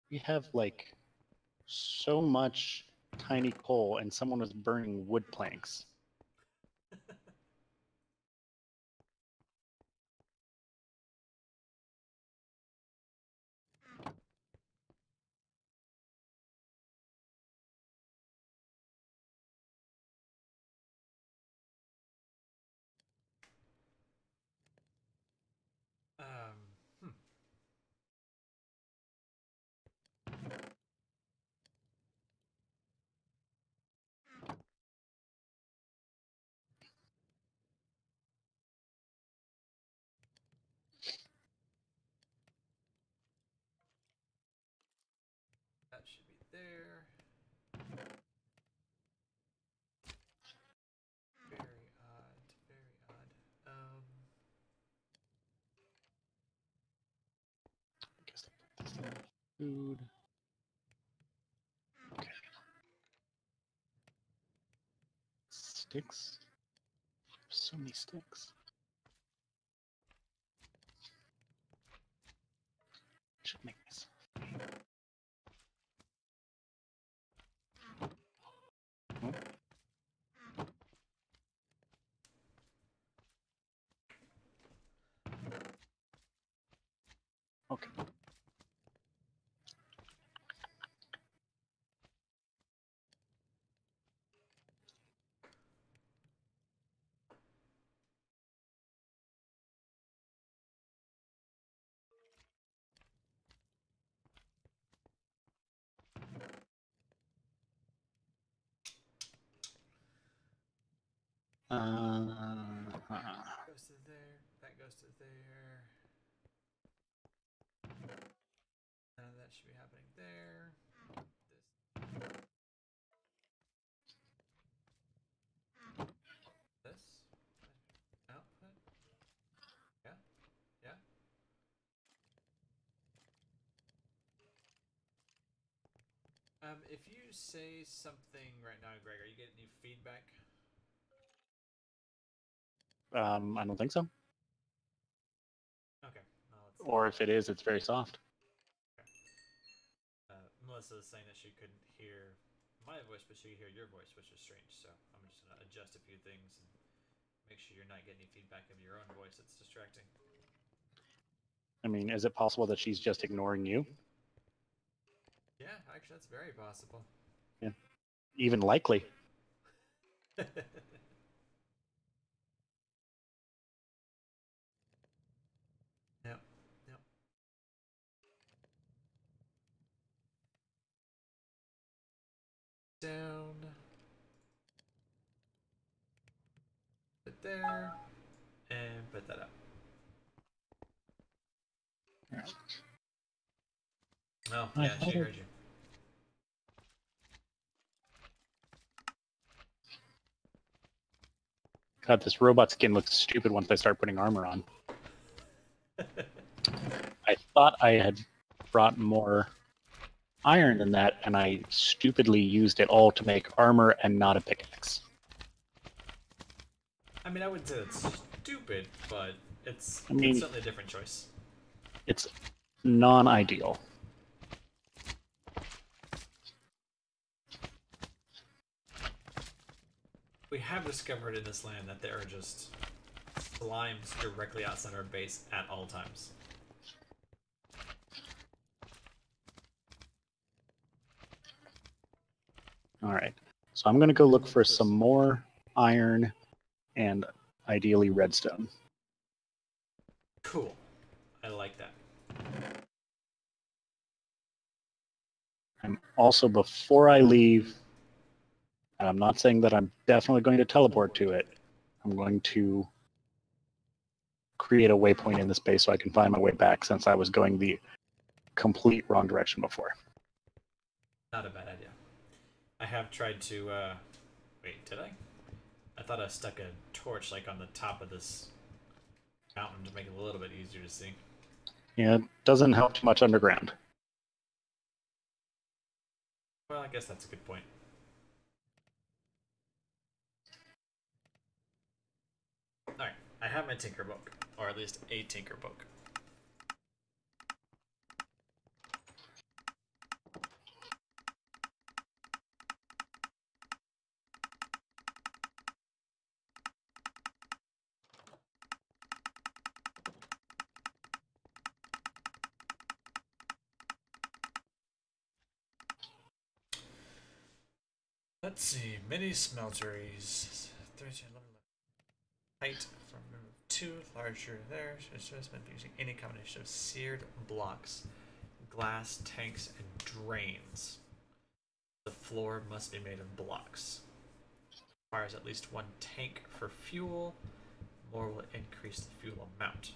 We have, like, so much tiny coal, and someone was burning wood planks. Hmm. That should be there. Very odd. Very odd. I guess I'll put this in food. Okay. Sticks. So many sticks. Should make this. Oh. Okay. Goes to there. That goes to there. That should be happening there. This. Output. Yeah. Yeah. If you say something right now, Greg, are you getting any feedback? I don't think so. Okay. Or if it is, it's very soft. Melissa is saying that she couldn't hear my voice, but she could hear your voice, which is strange. So I'm just going to adjust a few things and make sure you're not getting any feedback of your own voice. It's distracting. I mean, is it possible that she's just ignoring you? Yeah, actually, that's very possible. Yeah. Even likely. there, and put that up. Oh, yeah, she heard you. God, this robot skin looks stupid once I start putting armor on. I thought I had brought more iron than that, and I stupidly used it all to make armor and not a pickaxe. I mean, I wouldn't say that's stupid, but it's I mean, certainly a different choice. It's non-ideal. We have discovered in this land that there are just slimes directly outside our base at all times. Alright, so I'm going to go look for some more iron and ideally redstone. Cool. I like that. I'm also, before I leave, and I'm not saying that I'm definitely going to teleport to it, I'm going to create a waypoint in this base so I can find my way back, since I was going the complete wrong direction before. Not a bad idea. I have tried to, wait, did I? I thought I stuck a torch, like, on the top of this mountain to make it a little bit easier to see. Yeah, it doesn't help too much underground. Well, I guess that's a good point. Alright, I have my tinker book, or at least a tinker book. Let's see, mini smelteries. 13, height from 2, larger there. It's just been using any combination of seared blocks, glass tanks, and drains. The floor must be made of blocks. Requires at least 1 tank for fuel. More will increase the fuel amount.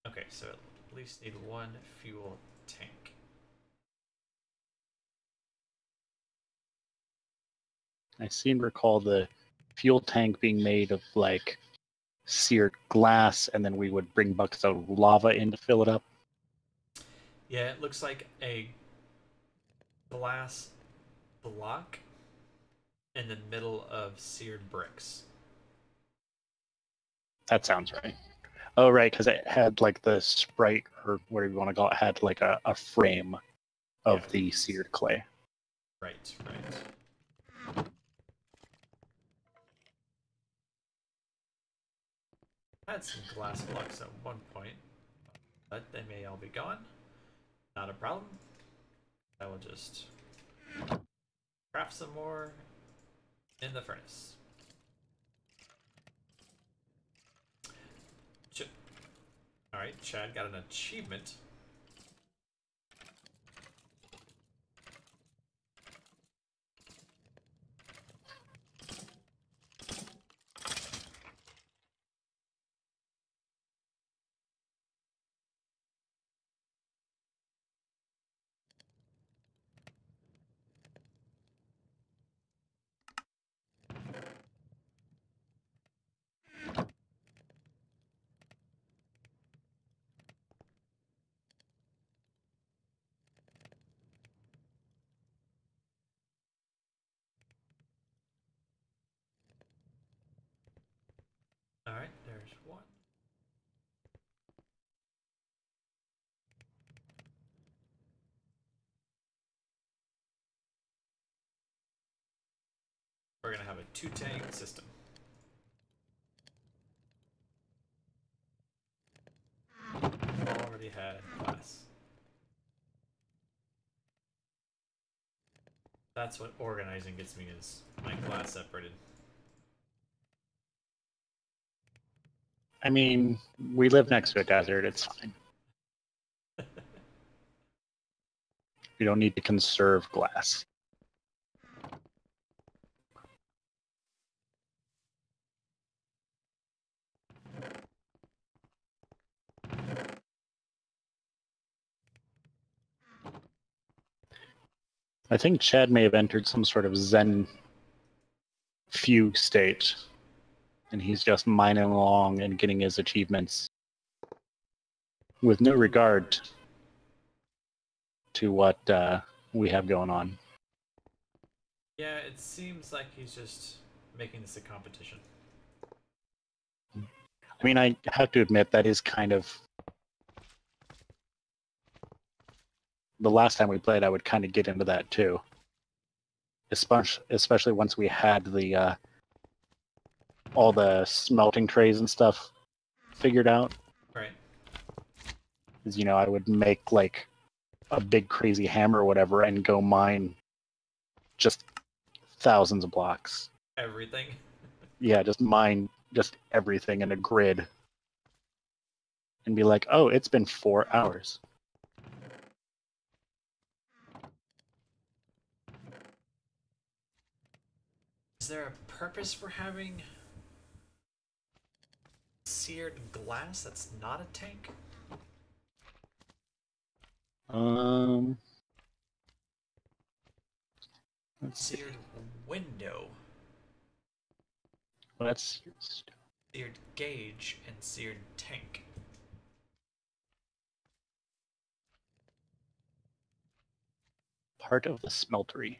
Okay, so at least need 1 fuel tank. I seem to recall the fuel tank being made of, like, seared glass, and then we would bring buckets of lava in to fill it up. Yeah, it looks like a glass block in the middle of seared bricks. That sounds right. Oh, right, because it had, like, the sprite, or whatever you want to call it, had, like, a frame of Yeah. the seared clay. Right, right. I had some glass blocks at one point, but they may all be gone. Not a problem. I will just craft some more in the furnace. Alright, Chad got an achievement. Alright, there's 1. We're gonna have a 2-tank system. Already had glass. That's what organizing gets me, is my glass separated. I mean, we live next to a desert, it's fine. We don't need to conserve glass. I think Chad may have entered some sort of Zen fugue state, and he's just mining along and getting his achievements with no regard to what we have going on. Yeah, it seems like he's just making this a competition. I mean, I have to admit that is kind of... The last time we played, I would kind of get into that too. Especially once we had the all the smelting trays and stuff figured out. Right. Because, you know, I would make like a big crazy hammer or whatever and go mine just thousands of blocks. Everything. Yeah, just mine just everything in a grid. And be like, oh, it's been 4 hours. Is there a purpose for having seared glass that's not a tank? Let's see. Seared window, Well, that's seared gauge, and seared tank. part of the smeltery.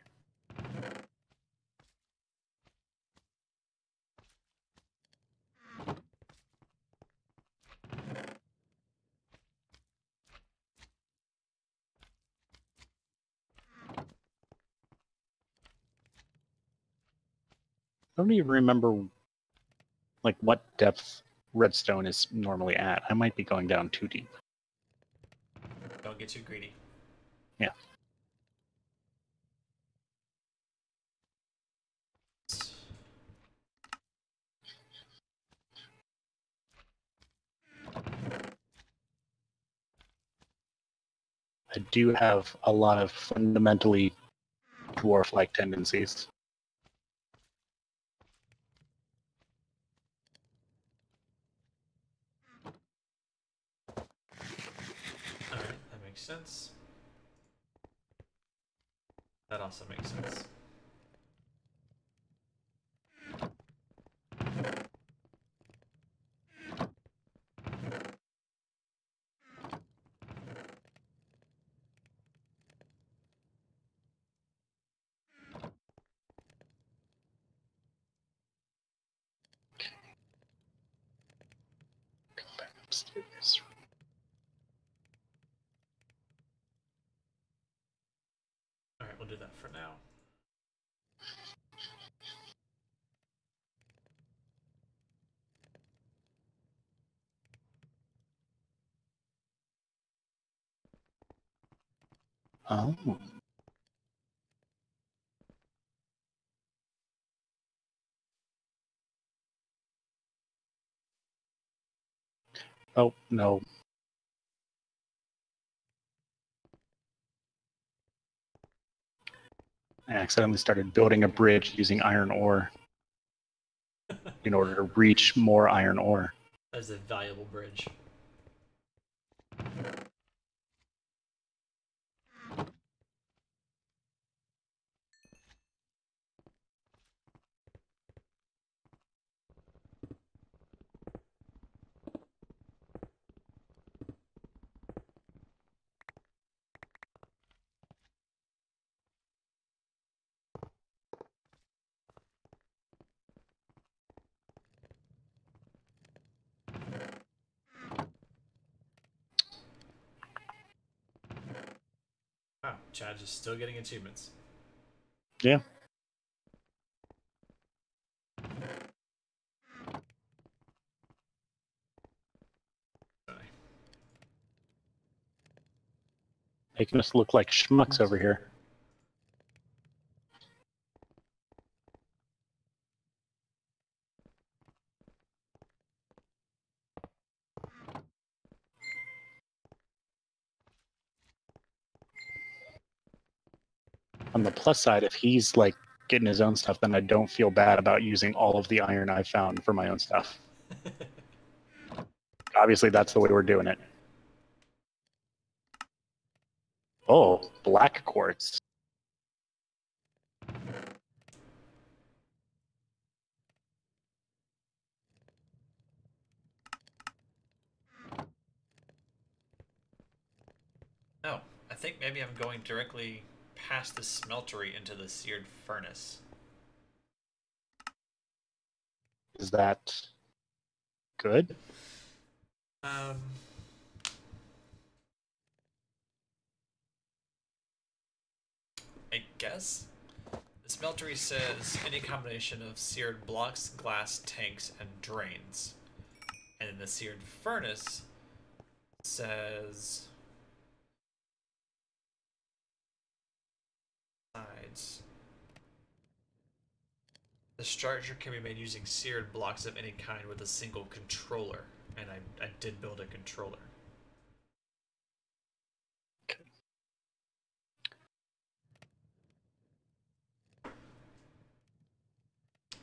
I don't even remember like what depth redstone is normally at. I might be going down too deep. Don't get too greedy. Yeah. I do have a lot of fundamentally dwarf-like tendencies. Alright, that makes sense. That also makes sense. Come back upstairs. Alright, we'll do that for now. Oh. Oh, no. I accidentally started building a bridge using iron ore in order to reach more iron ore. That is a valuable bridge. Wow, Chad is still getting achievements. Yeah. Sorry. Making us look like schmucks over here. On the plus side, if he's like getting his own stuff, then I don't feel bad about using all of the iron I found for my own stuff. Obviously, that's the way we're doing it. Oh, black quartz. think maybe I'm going directly past the smeltery into the seared furnace. Is that good? Um, I guess. The smeltery says any combination of seared blocks, glass, tanks, and drains. And then the seared furnace says sides. The structure can be made using seared blocks of any kind with a single controller. And I did build a controller.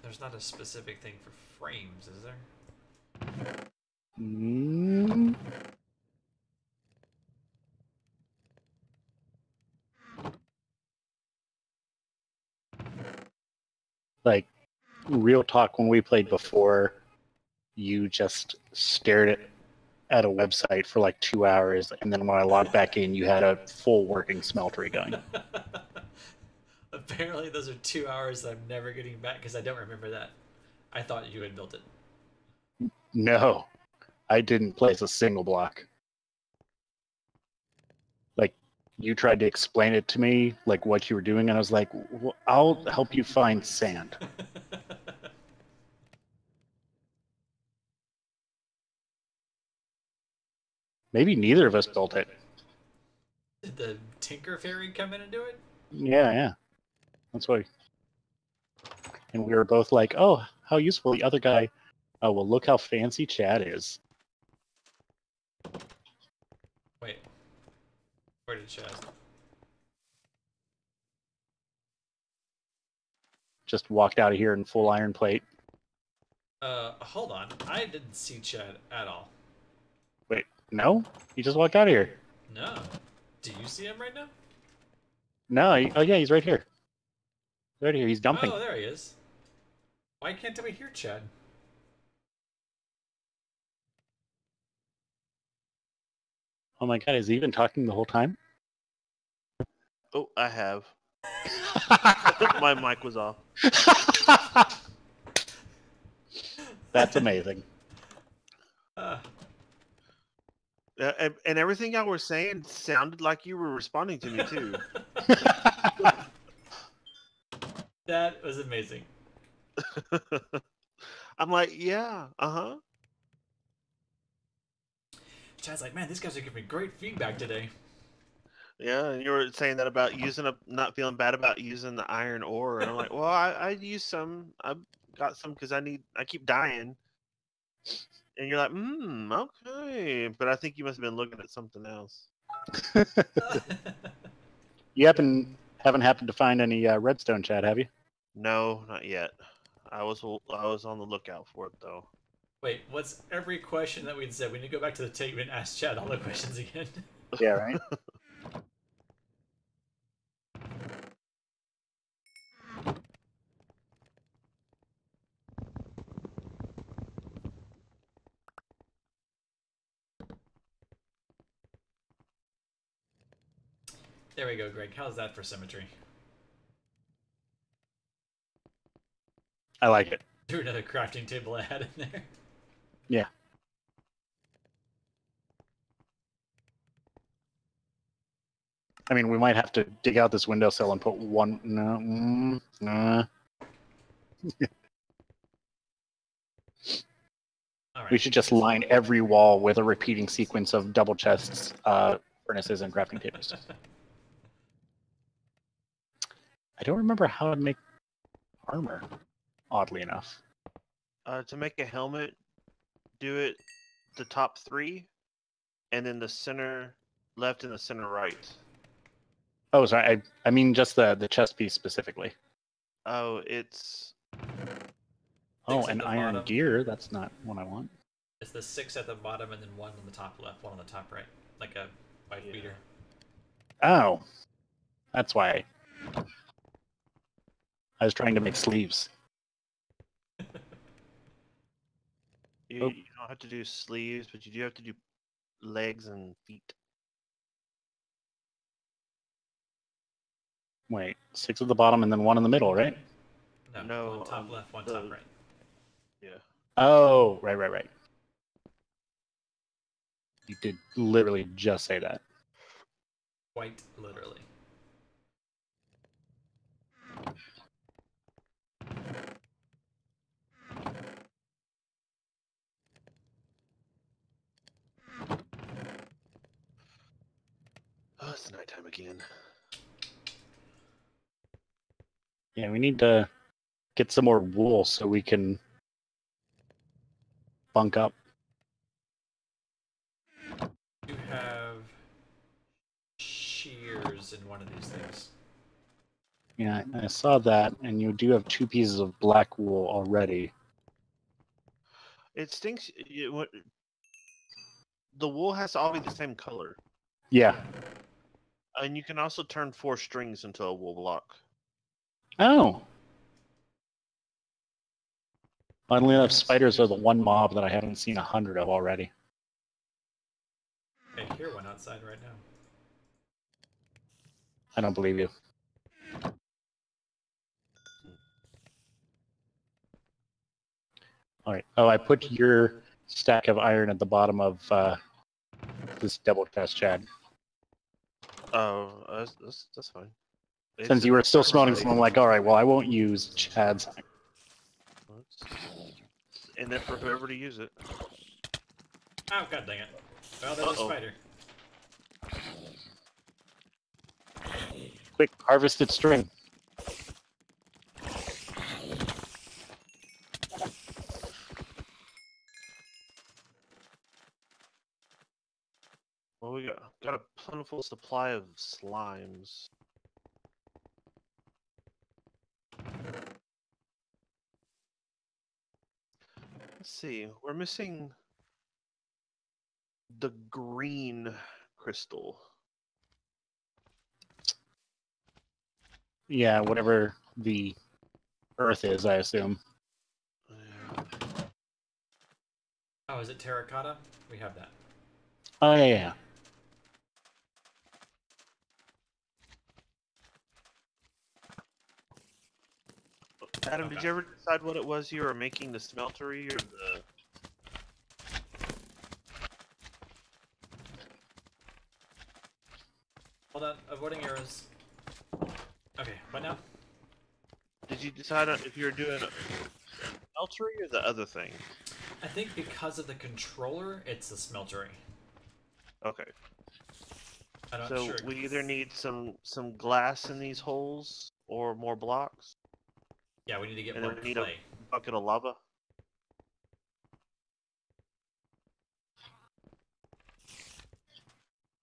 There's not a specific thing for frames, is there? Mm. Like, real talk, when we played before, you just stared at a website for like 2 hours, and then when I logged back in, you had a full working smeltery going. Apparently those are 2 hours that I'm never getting back because I don't remember that. I thought you had built it. No, I didn't place a single block. Like, you tried to explain it to me, like what you were doing, and I was like, well, I'll help you find sand. Maybe neither of us built it. Did the Tinker Fairy come in and do it? Yeah. That's why. And we were both like, oh, how useful. The other guy, oh, well, look how fancy Chad is. Wait. Where did Chaz? Just walked out of here in full iron plate. Hold on. I didn't see Chad at all. Wait, no? He just walked out of here. No. Do you see him right now? No, oh yeah, he's right here. Right here, he's dumping. Oh, there he is. Why can't we hear Chad? Oh my god, is he even talking the whole time? Oh, I have. My mic was off. That's amazing. And everything y'all were saying sounded like you were responding to me too. That was amazing. I'm like, yeah, uh-huh. Chad's like, man, these guys are giving me great feedback today. Yeah, and you were saying that about not feeling bad about using the iron ore, and I'm like, well, I use some. I got some because I keep dying. And you're like, okay, but I think you must have been looking at something else. You haven't happened to find any redstone, Chad, have you? No, not yet. I was on the lookout for it though. Wait, what's every question that we'd said? We need to go back to the tape and ask Chad all the questions again. Yeah, right? There we go, Greg. How's that for symmetry? I like it. Do another crafting table I had in there. Yeah. I mean, we might have to dig out this windowsill and put one. No. All right. We should just line every wall with a repeating sequence of double chests, furnaces, and crafting tables. I don't remember how to make armor, oddly enough. To make a helmet, do it the top 3, and then the center left and the center right. Oh, sorry. I mean just the chest piece specifically. Oh, it's. Oh, Six at and the iron bottom. gear. That's not what I want. It's the 6 at the bottom and then 1 on the top left, 1 on the top right. Like a white beater. Oh, that's why I was trying to make sleeves. You don't have to do sleeves, but you do have to do legs and feet. Wait, 6 at the bottom and then 1 in the middle, right? No, one top left, one top right. Yeah. Oh, right. You did literally just say that. Quite literally. Oh, it's nighttime again. Yeah, we need to get some more wool so we can bunk up. You have shears in one of these things. Yeah, I saw that, and you do have 2 pieces of black wool already. It stinks. The wool has to all be the same color. Yeah. And you can also turn 4 strings into a wool block. Oh. Funnily enough, spiders are the one mob that I haven't seen 100 of already. I hear one outside right now. I don't believe you. All right. Oh, I put your stack of iron at the bottom of this double chest, Chad. Oh, that's fine. Since you were still smelling some, I'm like, all right, well, I won't use Chad's. And then for whoever to use it. Oh, god dang it. Well, there's a spider. Quick, harvested string. Well, we got a plentiful supply of slimes. Let's see. We're missing the green crystal. Yeah, whatever the earth is, I assume. Yeah. Oh, is it terracotta? We have that. Oh, yeah. Adam, Okay. did you ever decide what it was you were making, the smeltery or the... Hold on, avoiding arrows. Okay, what now? Did you decide on if you were doing a smeltery or the other thing? I think because of the controller, it's a smeltery. Okay. I'm not So sure. we either need some glass in these holes or more blocks. Yeah, we need to get And more then we need clay. a bucket of lava.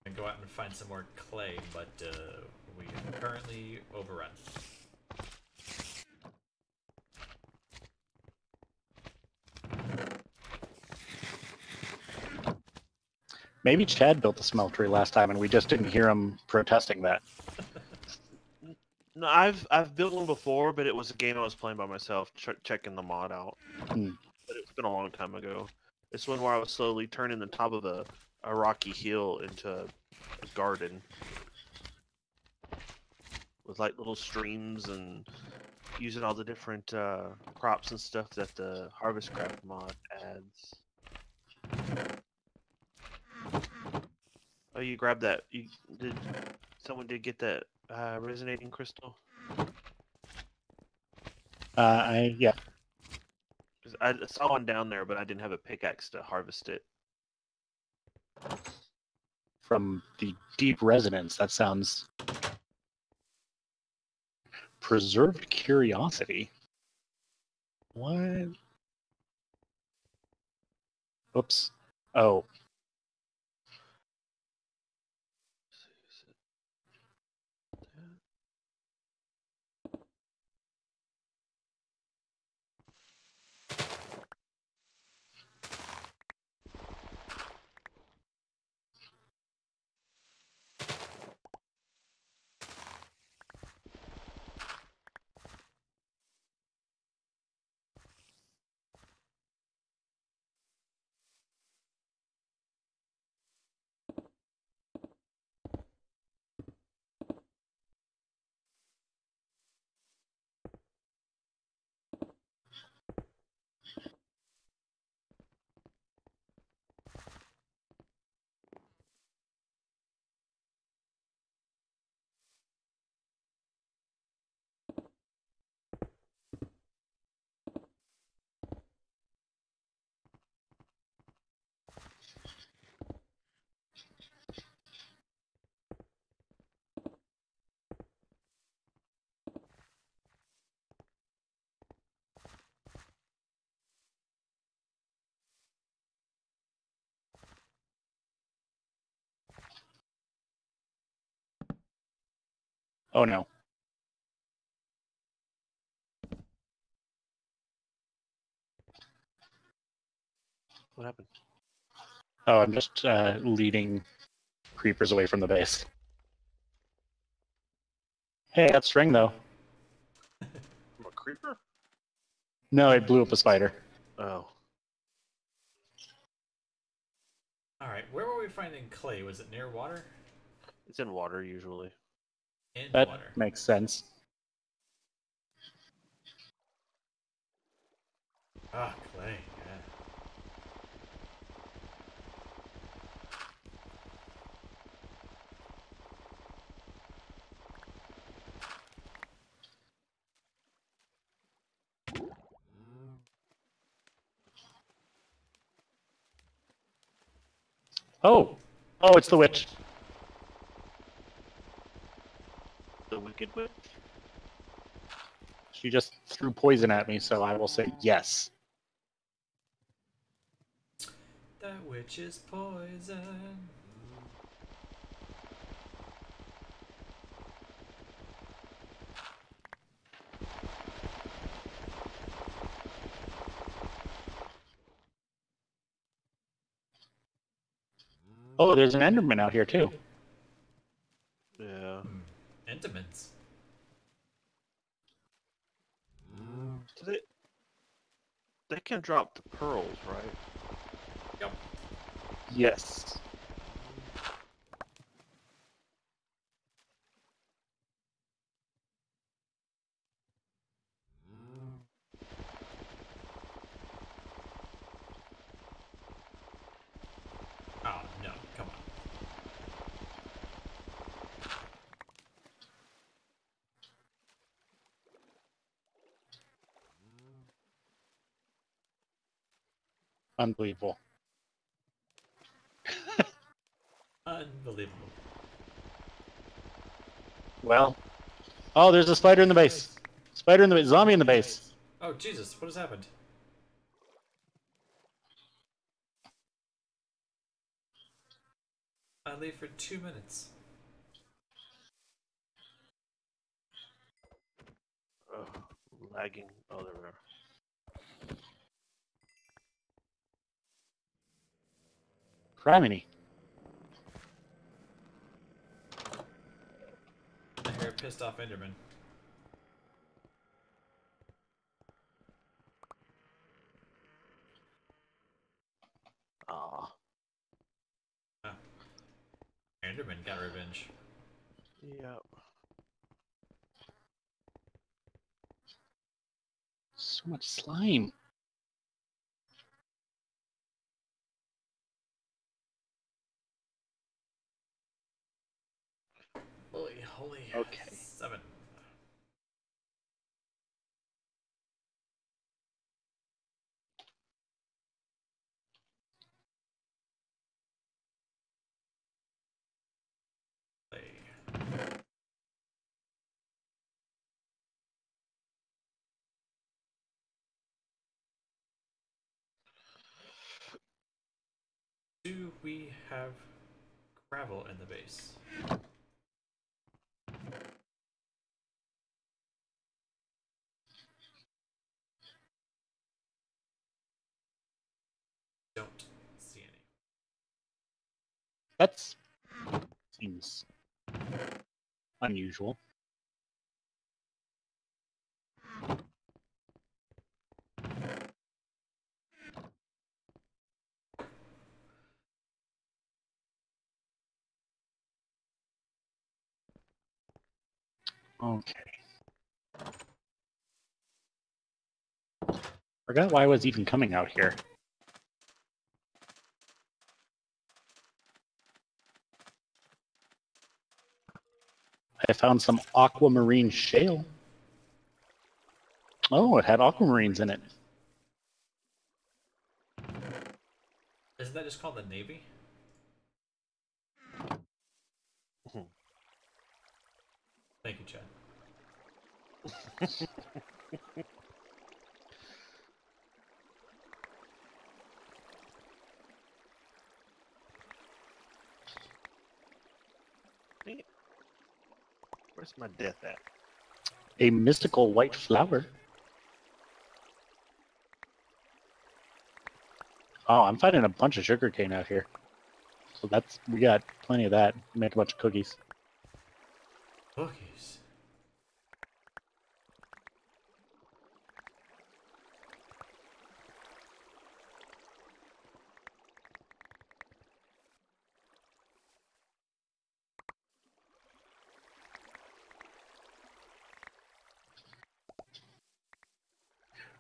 And go out and find some more clay, but we are currently overrun. Maybe Chad built the smeltery last time, and we just didn't hear him protesting that. No, I've built one before, but it was a game I was playing by myself, checking the mod out. Hmm. But it's been a long time ago. It's one where I was slowly turning the top of a rocky hill into a garden with like little streams and using all the different crops and stuff that the Harvest Craft mod adds. Oh, you grabbed that? Someone did get that resonating crystal? Yeah. 'Cause I saw one down there, but I didn't have a pickaxe to harvest it. From the deep resonance, that sounds... Preserved curiosity? What? Oops. Oh. Oh no. What happened? Oh, I'm just leading creepers away from the base. Hey, I got string though. From a creeper? No, it blew up a spider. Oh. Alright, where were we finding clay? Was it near water? It's in water usually. In That water. makes sense. Ah, clay, yeah. Oh! Oh, it's the witch. The Wicked Witch? She just threw poison at me, so I will say yes. That witch is poison. Oh, there's an Enderman out here too. Yeah. Intimates. So they can drop the pearls, right? Yep. Yes. Oh, no, come on. Unbelievable. Unbelievable. Well. Oh, there's a spider in the base. Spider in the base. Zombie in the base. Oh, Jesus, what has happened? I leave for 2 minutes. Oh, lagging. Oh, there we are. Criminy. I hear a pissed off Enderman. Ah. Oh. Enderman got revenge. Yep. So much slime. Holy. Okay. 7. Do we have gravel in the base? Don't see any. That seems unusual. Okay. Forgot why I was even coming out here. I found some aquamarine shale. Oh, it had aquamarines in it. Isn't that just called the Navy? Thank you, Chad. Where's my death at? A mystical white flower. Oh, I'm finding a bunch of sugarcane out here. So we got plenty of that. Make a bunch of cookies. Cookies.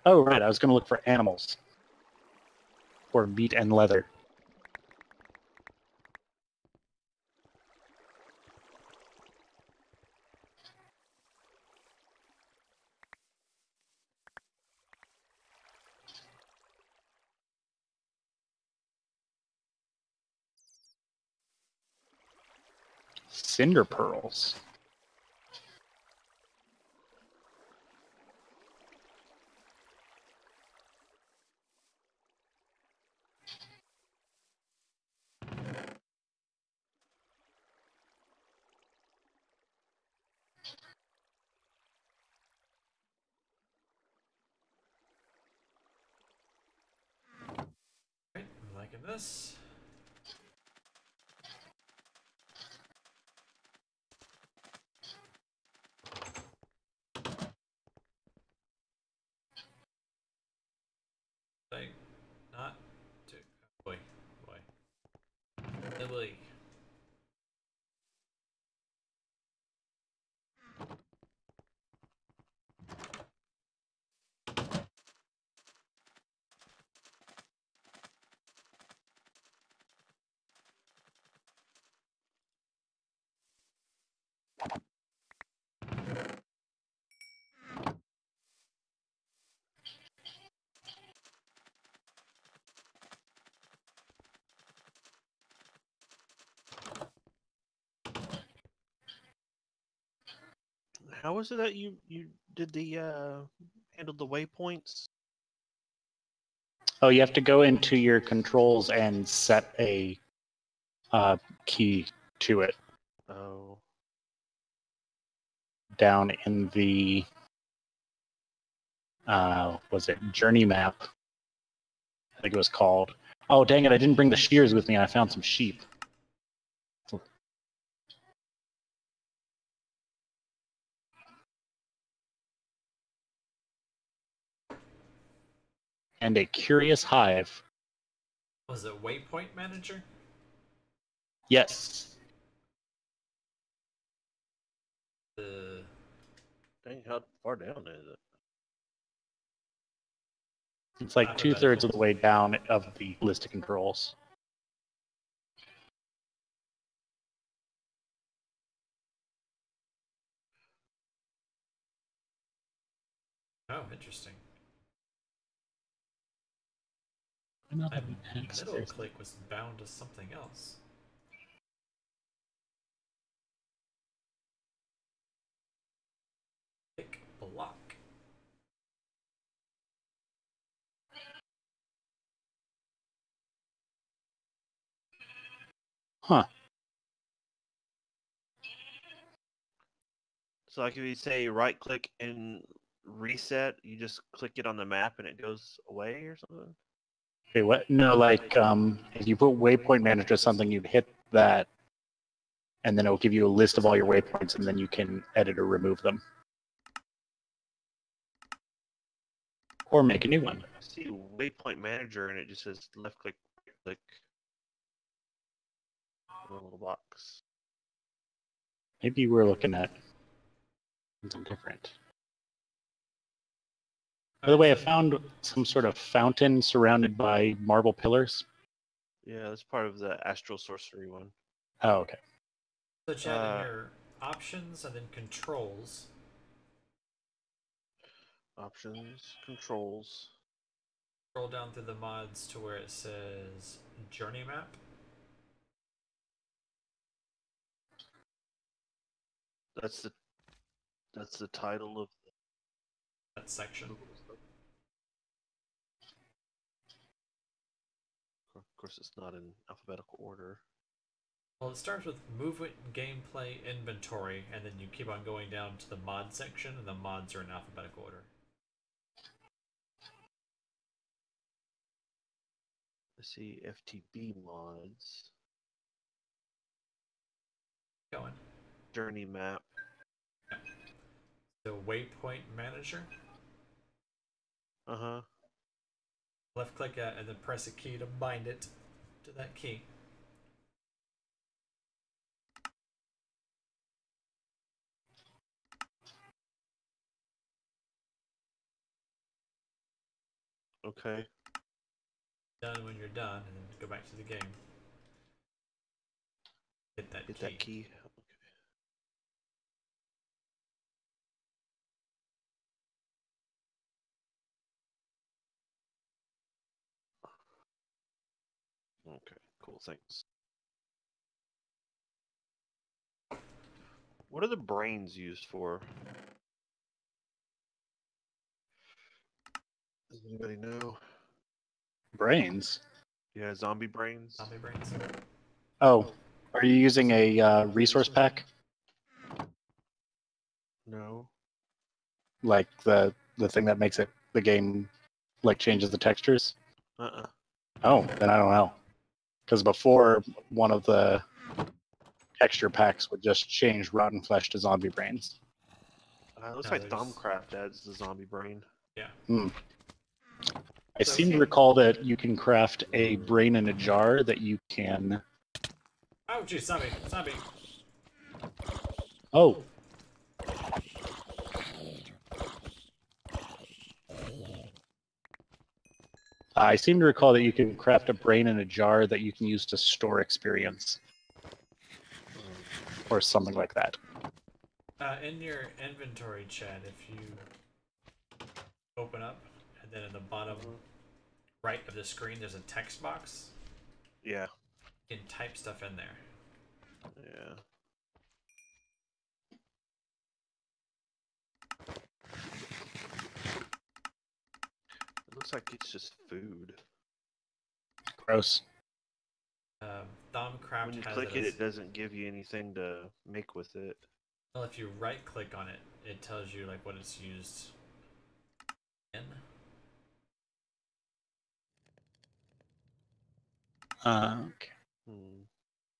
Oh, right. I was going to look for animals. Or meat and leather. Cinder pearls. Right, I'm liking this. Like, not to. Boy, boy. Lily. How was it that you did the handled the waypoints? Oh, you have to go into your controls and set a key to it Oh, down in the was it journey map? I think it was called. Oh, dang it! I didn't bring the shears with me, and I found some sheep. And a curious hive. Was it Waypoint Manager? Yes. dang! How far down is it? It's like 2/3 of the way down of the list of controls. Oh, interesting. I'm not My having access. middle click was bound to something else. Click block. Huh. So like if you say right click and reset, you just click it on the map and it goes away or something? Okay, what? No, like if you put waypoint manager or something, you hit that, and then it will give you a list of all your waypoints, and then you can edit or remove them. Or make a new one. I see waypoint manager and it just says left click, right click. In a little box. Maybe you were looking at something different. By the way, I found some sort of fountain surrounded by marble pillars. Yeah, that's part of the astral sorcery one. Oh, okay. So chat in your options and then controls. Options, controls. Scroll down through the mods to where it says journey map. That's the title of That section. Of course, it's not in alphabetical order. Well, it starts with movement, gameplay, inventory, and then you keep on going down to the mod section, and the mods are in alphabetical order. Let's see, FTB mods. Going. Journey map. The waypoint manager. Uh-huh. Left click it and then press a key to bind it to that key. Okay. Done when you're done, and then go back to the game. Hit that Hit key. that key. Okay, cool, thanks. What are the brains used for? Does anybody know? Brains. Yeah, zombie brains. Zombie brains. Oh, are you using a resource pack? No. Like the thing that makes it the game like changes the textures? Uh-uh. Oh, then I don't know. Because before, one of the texture packs would just change rotten flesh to zombie brains. Looks No, like there's- Thumbcraft adds the zombie brain. Yeah. I So- seem to recall that you can craft a brain in a jar that you can. Oh, geez, zombie! Zombie! Oh, I seem to recall that you can craft a brain in a jar that you can use to store experience or something like that. In your inventory, Chad, if you open up, and then in the bottom right of the screen, there's a text box. Yeah. You can type stuff in there. Yeah. It looks like it's just food. Gross. Thumbcraft When you has click it, it, as, it doesn't give you anything to make with it. well, if you right click on it, it tells you like what it's used in. Okay. Hmm.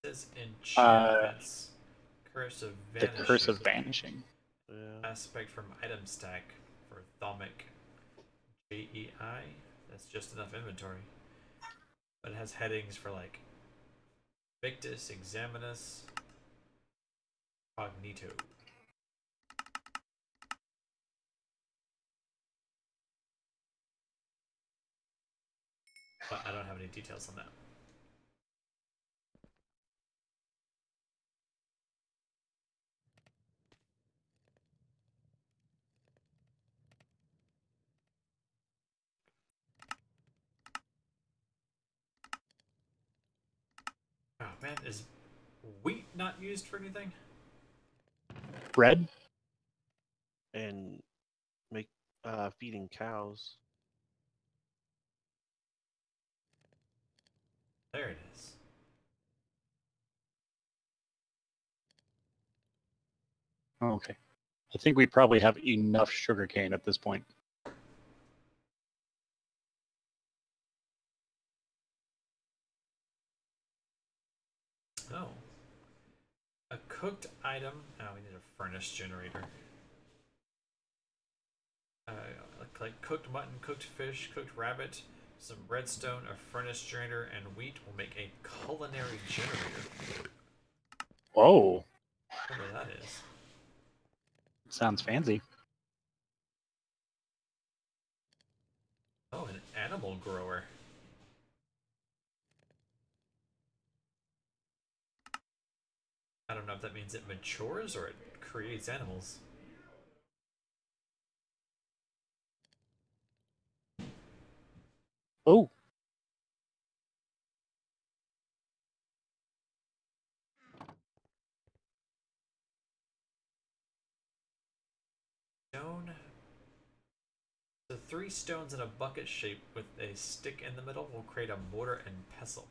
It says enchantments, curse of The vanishing, curse of vanishing. Yeah. aspect from item stack for Thaumic JEI. That's just enough inventory. But it has headings for like Victus, Examinus, Cognito. But I don't have any details on that. Oh man, is wheat not used for anything? Bread? And make feeding cows. There it is. Oh, okay. I think we probably have enough sugarcane at this point. Oh. A cooked item. Oh, we need a furnace generator. Like cooked mutton, cooked fish, cooked rabbit, some redstone, a furnace generator, and wheat will make a culinary generator. Whoa. Whatever that is. Sounds fancy. Oh, an animal grower. I don't know if that means it matures or it creates animals. Oh. Stone. The 3 stones in a bucket shape with a stick in the middle will create a mortar and pestle.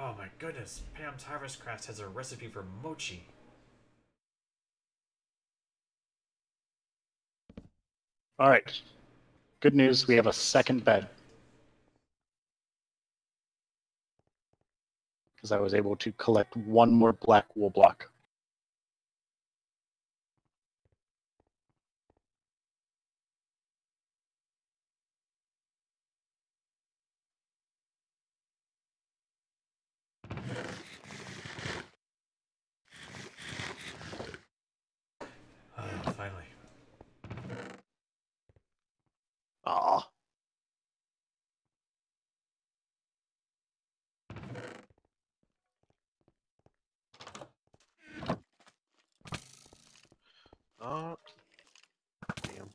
Oh my goodness, Pam's Harvest Craft has a recipe for mochi. All right. Good news, we have a second bed. Because I was able to collect one more black wool block. Finally. Aw. Oh, damn.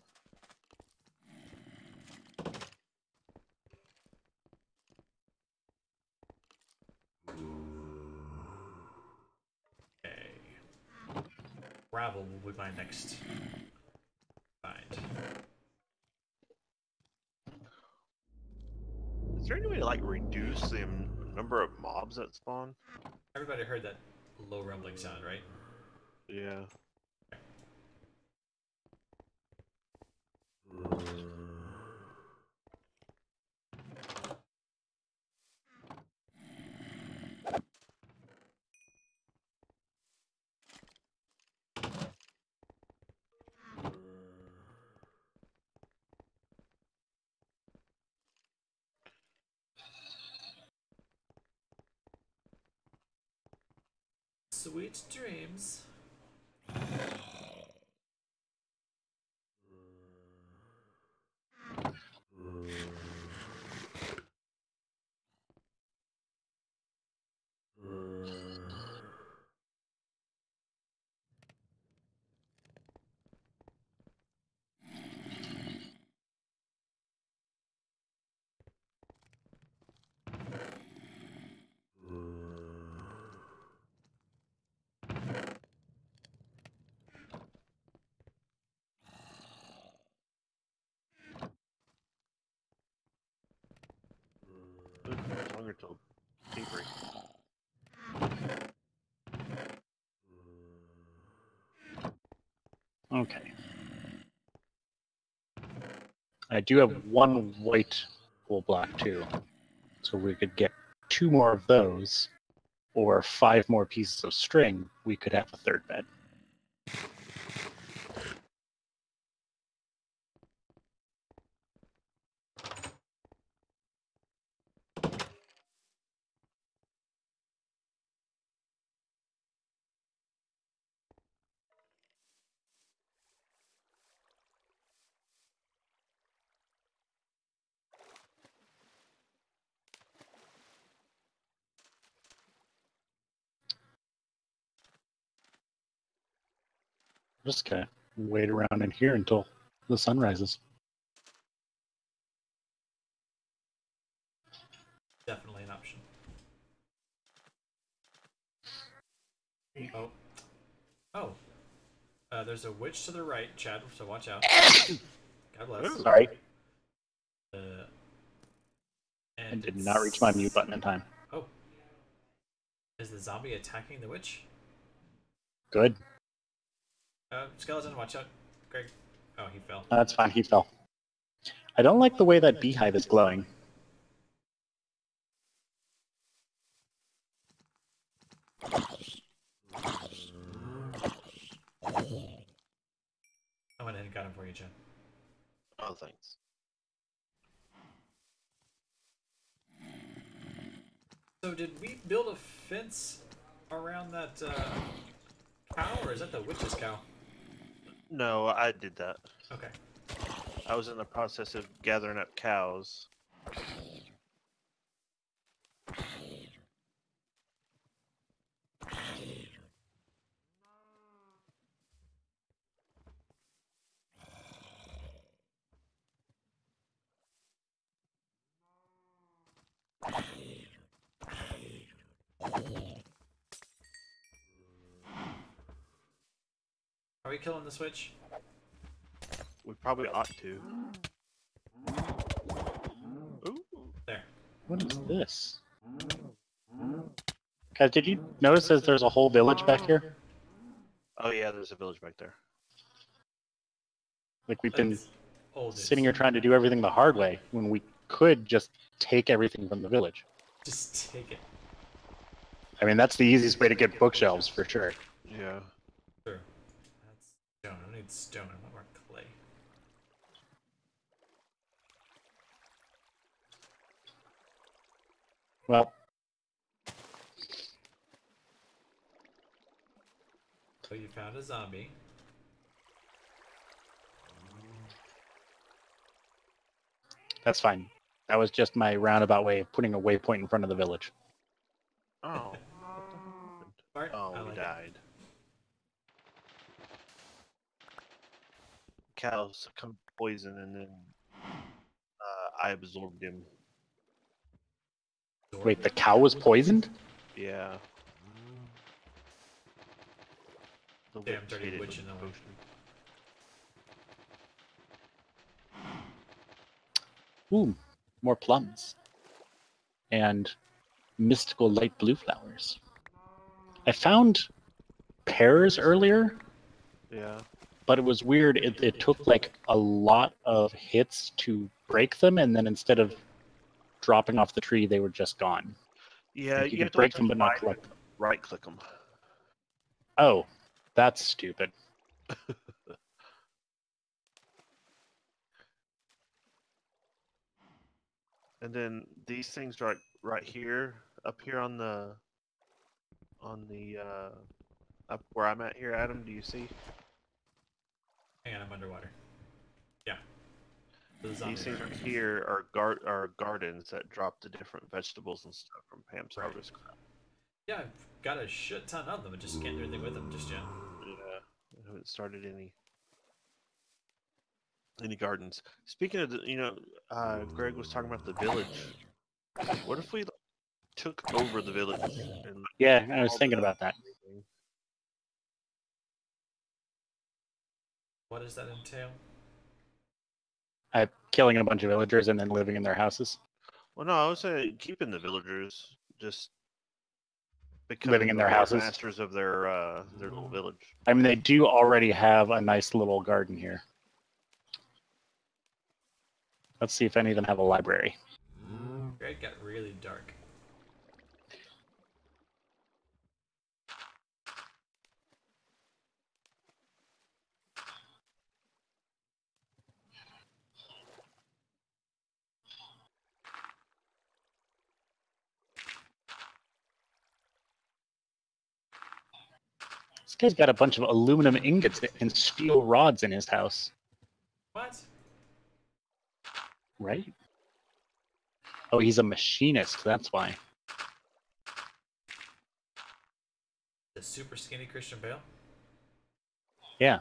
Okay. Gravel will be my next find. Is there any way to like reduce the number of mobs that spawn? Everybody heard that low rumbling sound, right? Yeah. Sweet dreams. Longer till daybreak. Okay. I do have one white wool block too. So we could get 2 more of those, or 5 more pieces of string, we could have a third bed. Just gonna wait around in here until the sun rises. Definitely an option. Oh. Oh. There's a witch to the right, Chad, so watch out. God bless. Ooh. Sorry, And I did not reach my mute button in time. Oh. Is the zombie attacking the witch? Good. Skeleton, watch out. Greg. Oh, he fell. That's fine, he fell. I don't like the way that beehive is glowing. I went ahead and got him for you, Chad. Oh, thanks. So did we build a fence around that cow, or is that the witch's cow? No, I did that. Okay. I was in the process of gathering up cows. Are we killing the switch? We probably ought to. Ooh. There. What is this? Guys, did you notice that there's a whole village back here? Oh yeah, there's a village back there. Like we've been That's old. sitting here trying to do everything the hard way when we could just take everything from the village. Just take it. I mean, that's the easiest way to get bookshelves for sure. Yeah. Sure. That's stone. I don't need stone. I want more clay. Well, So you found a zombie. that's fine. That was just my roundabout way of putting a waypoint in front of the village. Oh. Bart, Oh, I he like it. died. Cow succumbed to poison, and then I absorbed him. Wait, the cow was poisoned? Yeah. The Damn witch dirty hated witch the in the way. potion. Ooh, more plums. And mystical light blue flowers. I found pears earlier, Yeah. but it was weird. It took like a lot of hits to break them, and then instead of dropping off the tree, they were just gone. Yeah, Like, you you could have to break them but not collect them. right click them. Oh, that's stupid. And then these things right here, up here on the up where I'm at here, Adam, do you see? Hang on, I'm underwater. Yeah. So the These zombie things bird. right here are gardens that drop the different vegetables and stuff from Pam's Right. harvest crop. Yeah, I've got a shit ton of them. I just can't do anything with them just yet. Yeah, I haven't started any gardens. Speaking of Greg was talking about the village. What if we took over the village and Yeah, I was all thinking the- about that. What does that entail? Killing a bunch of villagers and then living in their houses. Well, no, I was saying keeping the villagers, just becoming Living in the their Lord houses? masters of their little village. I mean, they do already have a nice little garden here. Let's see if any of them have a library. It got really dark. This guy's got a bunch of aluminum ingots and steel rods in his house, What? right? Oh, he's a machinist, that's why. The super skinny Christian Bale? Yeah.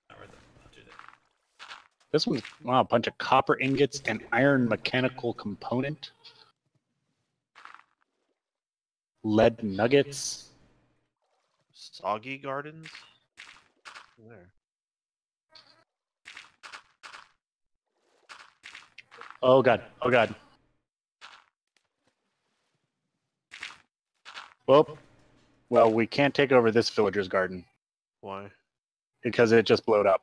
Not worth it. I'll do that. This one's, wow, a bunch of copper ingots and iron mechanical component. Lead nuggets. Soggy gardens. There. Oh god, oh god. Well, we can't take over this villager's garden Why? because it just blowed up.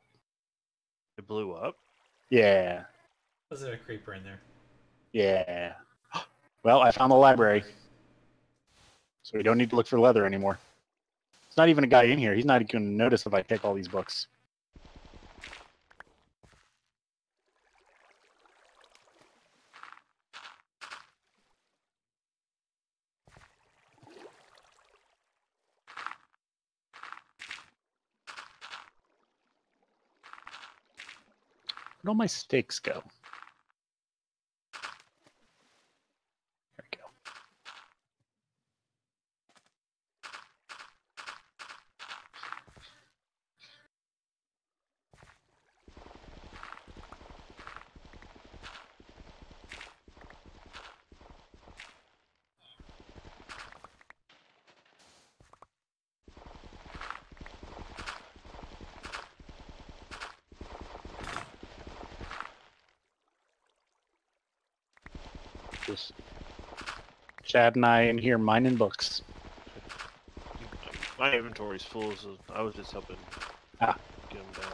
It blew up. Yeah, Was there a creeper in there? yeah. Well, I found the library. So we don't need to look for leather anymore. There's not even a guy in here. He's not even going to notice if I take all these books. Where'd all my stakes go? There we go. just Chad and I in here mining books. My inventory's full, so I was just helping Ah. get them down.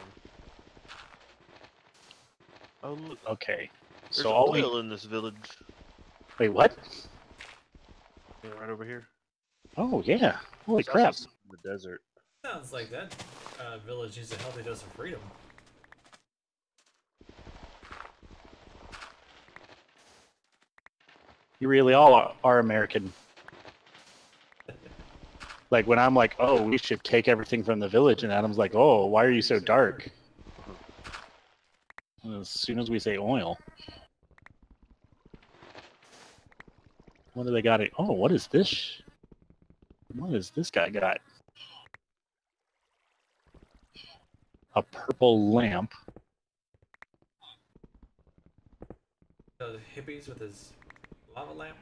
Oh look, Okay. there's So all oil in this village. wait, what? Yeah, right over here. Oh yeah! Holy There's also crap! some in the desert. Sounds like that village needs a healthy dose of freedom. You really all are American. Like when I'm like, oh, we should take everything from the village, and Adam's like, oh, why are you so dark? And as soon as we say oil, what do they got? Oh, what is this? What does this guy got? A purple lamp. The hippies with his lava lamp.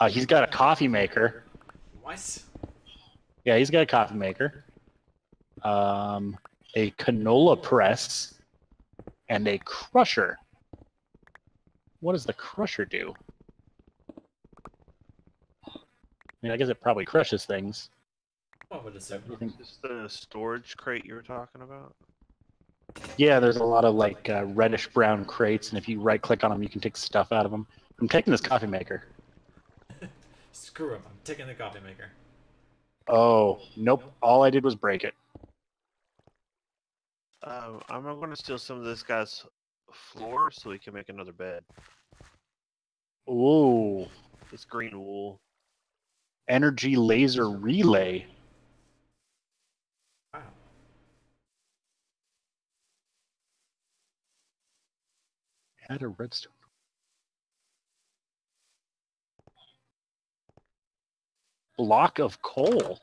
He's got a coffee maker. What? Yeah, he's got a coffee maker. A canola press, and a crusher. What does the crusher do? I mean, I guess it probably crushes things. What would assume? Everything. Is this the storage crate you were talking about? Yeah, there's a lot of like reddish brown crates, and if you right click on them, you can take stuff out of them. I'm taking this coffee maker. Screw him. I'm taking the coffee maker. Oh, nope. All I did was break it. I'm going to steal some of this guy's floor so he can make another bed. Ooh. It's green wool. Energy laser relay. Wow. Add a redstone. Block of coal.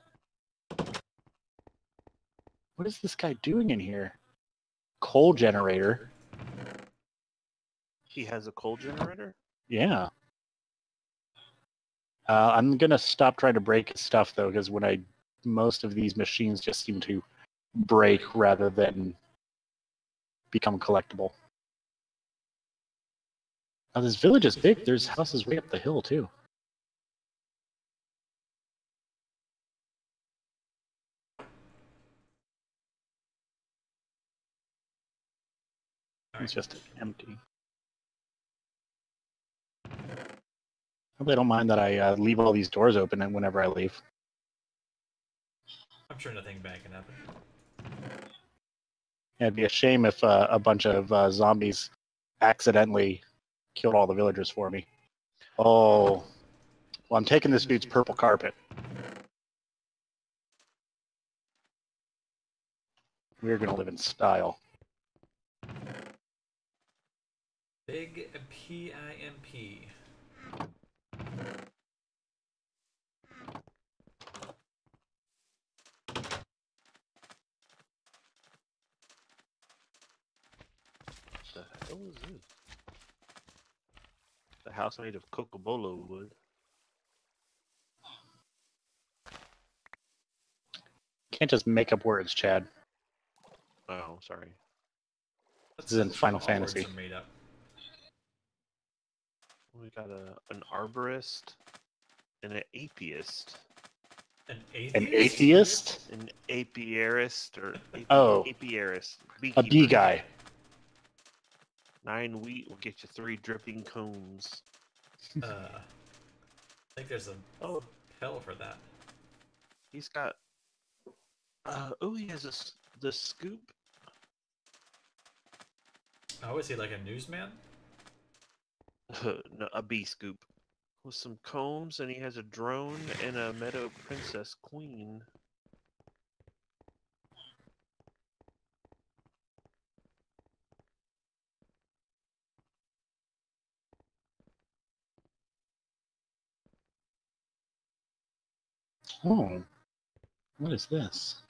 What is this guy doing in here? Coal generator. He has a coal generator? Yeah. I'm gonna stop trying to break his stuff though, because most of these machines just seem to break rather than become collectible. Now this village is big. There's houses way up the hill too. It's just empty. Hope they don't mind that I leave all these doors open and whenever I leave. I'm sure nothing bad can happen. Yeah, it'd be a shame if a bunch of zombies accidentally killed all the villagers for me. Oh, well, I'm taking this dude's purple carpet. We're gonna live in style. Big PIMP. What the hell is this? The house made of Cocobolo wood. Can't just make up words, Chad. Oh, sorry. This is in Final All words Fantasy. are made up. We got an arborist and an apiist. An atheist? An atheist? An apiarist or Oh. apiarist. A Beekeeper. bee guy. 9 wheat will get you 3 dripping combs. I think there's a pill for that. He's got. He has the scoop. Oh, is he like a newsman? No, a bee scoop with some combs, and he has a drone and a meadow princess queen. Oh. What is this?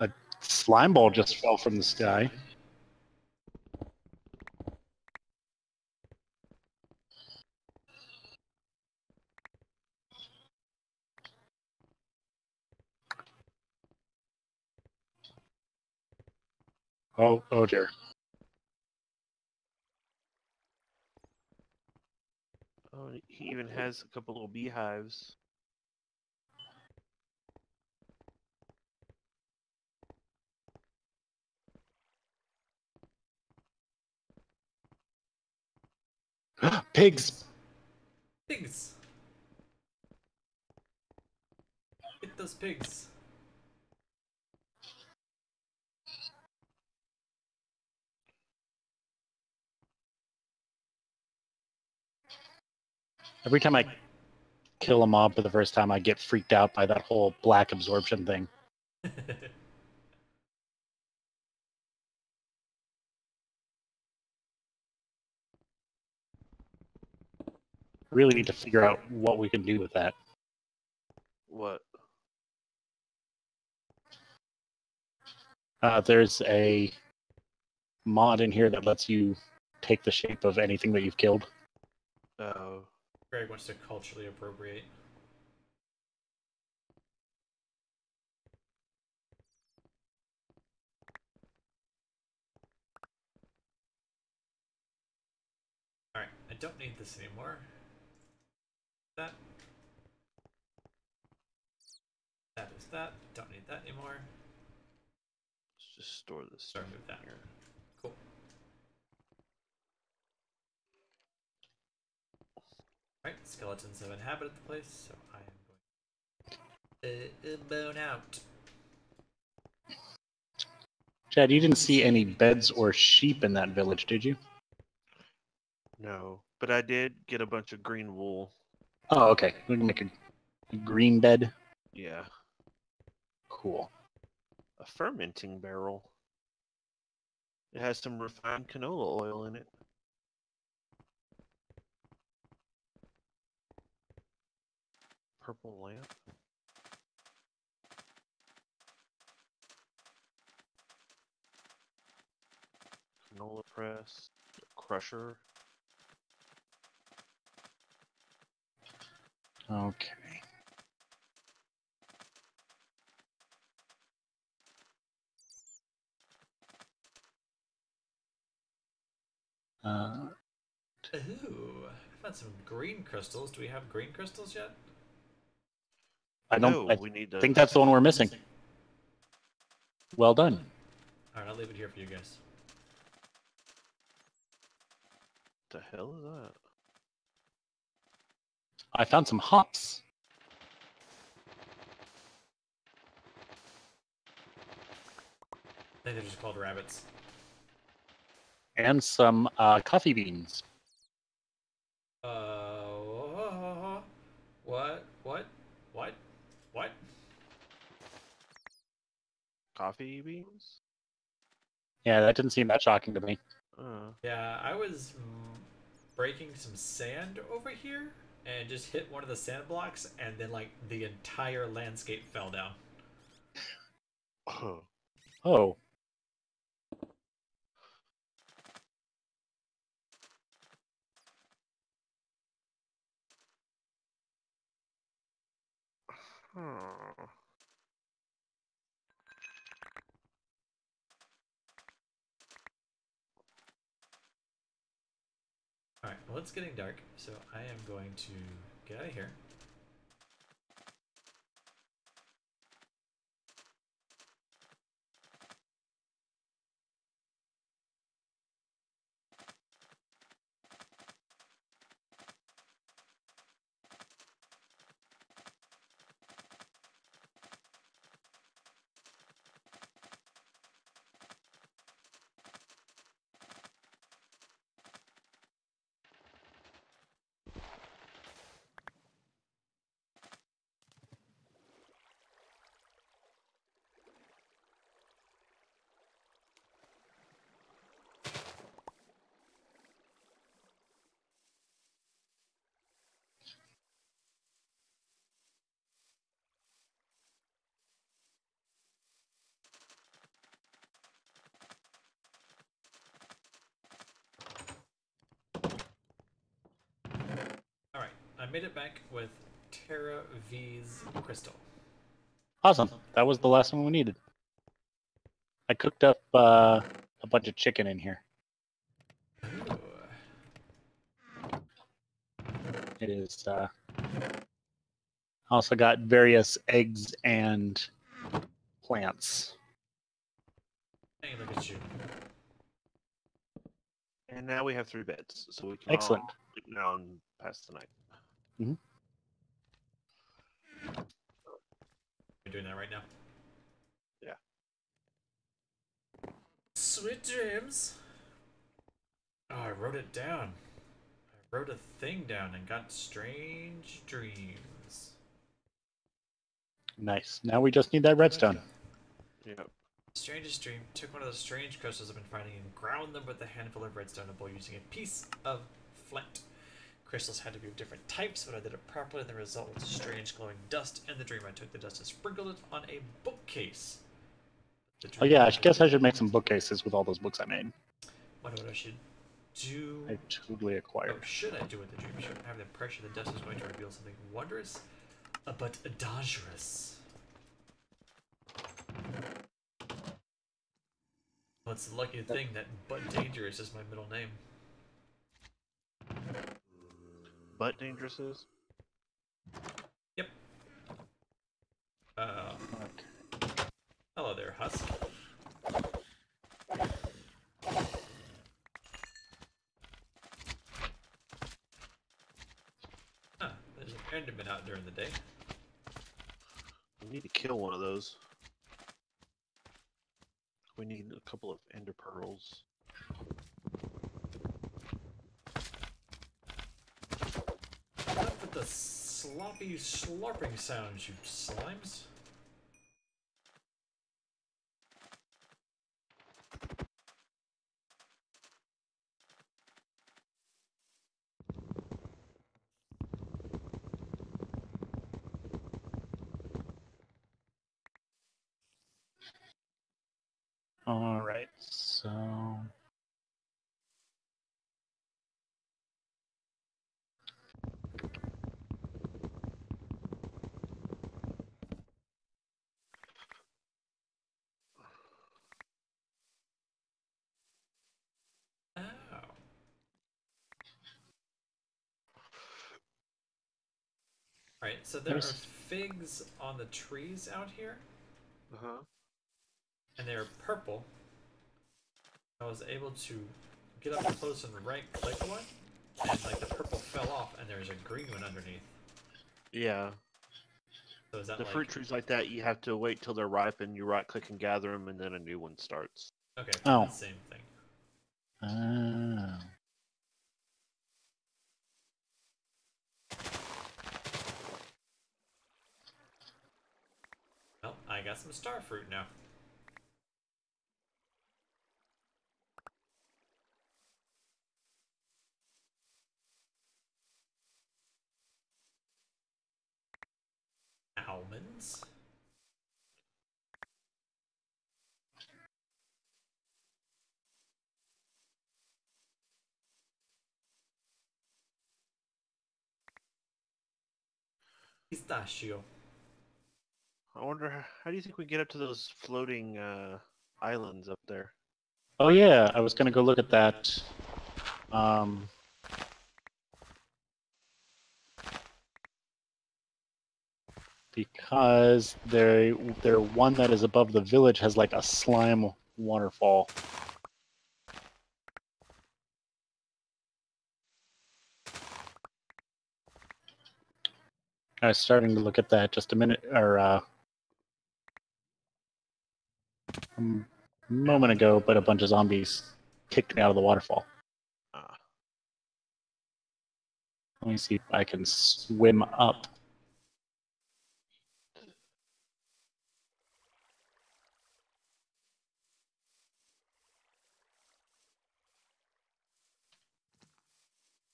A slime ball just fell from the sky. Oh dear. Oh, he even has a couple little beehives. Pigs! Pigs! Get those pigs. Every time I kill a mob for the first time, I get freaked out by that whole black absorption thing. Really need to figure out what we can do with that. What? There's a mod in here that lets you take the shape of anything that you've killed. Oh. Greg wants to culturally appropriate. Alright, I don't need this anymore. That. That is that. Don't need that anymore. Let's just store this Start stuff with that. here. Cool. Alright, skeletons have inhabited the place, so I am going to bone out. Chad, you didn't see any beds or sheep in that village, did you? No, but I did get a bunch of green wool. Oh, okay. We can make a green bed. Yeah. Cool. A fermenting barrel. It has some refined canola oil in it. Purple lamp. Canola press. Crusher. Okay. Ooh, I found some green crystals. Do we have green crystals yet? I don't. No, I we need to. think that's the one we're missing. Well done. Alright, I'll leave it here for you guys. What the hell is that? I found some hops I think they're just called rabbits. and some coffee beans. What? What? What? What? Coffee beans? Yeah, that didn't seem that shocking to me. Yeah, I was breaking some sand over here and just hit one of the sand blocks, and then like the entire landscape fell down. Oh. Huh. Alright, well, it's getting dark, so I am going to get out of here. Alright, I made it back with Terra V's crystal. Awesome. That was the last one we needed. I cooked up a bunch of chicken in here. Ooh. It is. Also got various eggs and plants. Hey, look at you. And now we have 3 beds, so we can Excellent. all sleep now and pass the night. You're doing that right now? Yeah. Sweet dreams. Oh, I wrote it down. I wrote a thing down and got strange dreams. Nice. Now we just need that redstone. Yep. Strangest dream. Took one of those strange crystals I've been finding and ground them with a handful of redstone bowl using a piece of flint. Crystals had to be of different types, but I did it properly, and the result was a strange glowing dust. In the dream, I took the dust and sprinkled it on a bookcase. Oh yeah, I guess I should make some bookcases with all those books I made. Wonder what I should do. I totally acquired. Or should I do with the dream? Should I have the impression the dust is going to reveal something wondrous, but dangerous? What's the lucky thing that but dangerous is my middle name? But dangerous is? Yep. Okay. Hello there, Husk. Huh, there's an Enderman out during the day. We need to kill one of those. We need a couple of ender pearls. Enough with the sloppy slurping sounds, you slimes. All right. So. Oh. Alright, so there are figs on the trees out here, Uh-huh. and they're purple. I was able to get up close and right-click one, and like the purple fell off, and there's a green one underneath. Yeah. So is that The like... fruit trees like that, you have to wait till they're ripe and you right-click and gather them, and then a new one starts. Okay, Oh. the same thing. Oh. Well, I got some star fruit now. Almonds? Pistachio. I wonder, how do you think we get up to those floating islands up there? Oh yeah, I was gonna go look at that. Because their one that is above the village has like a slime waterfall. I was starting to look at that just a minute or a moment ago, but a bunch of zombies kicked me out of the waterfall. Ah. Let me see if I can swim up.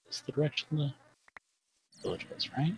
It's the direction the village was, right?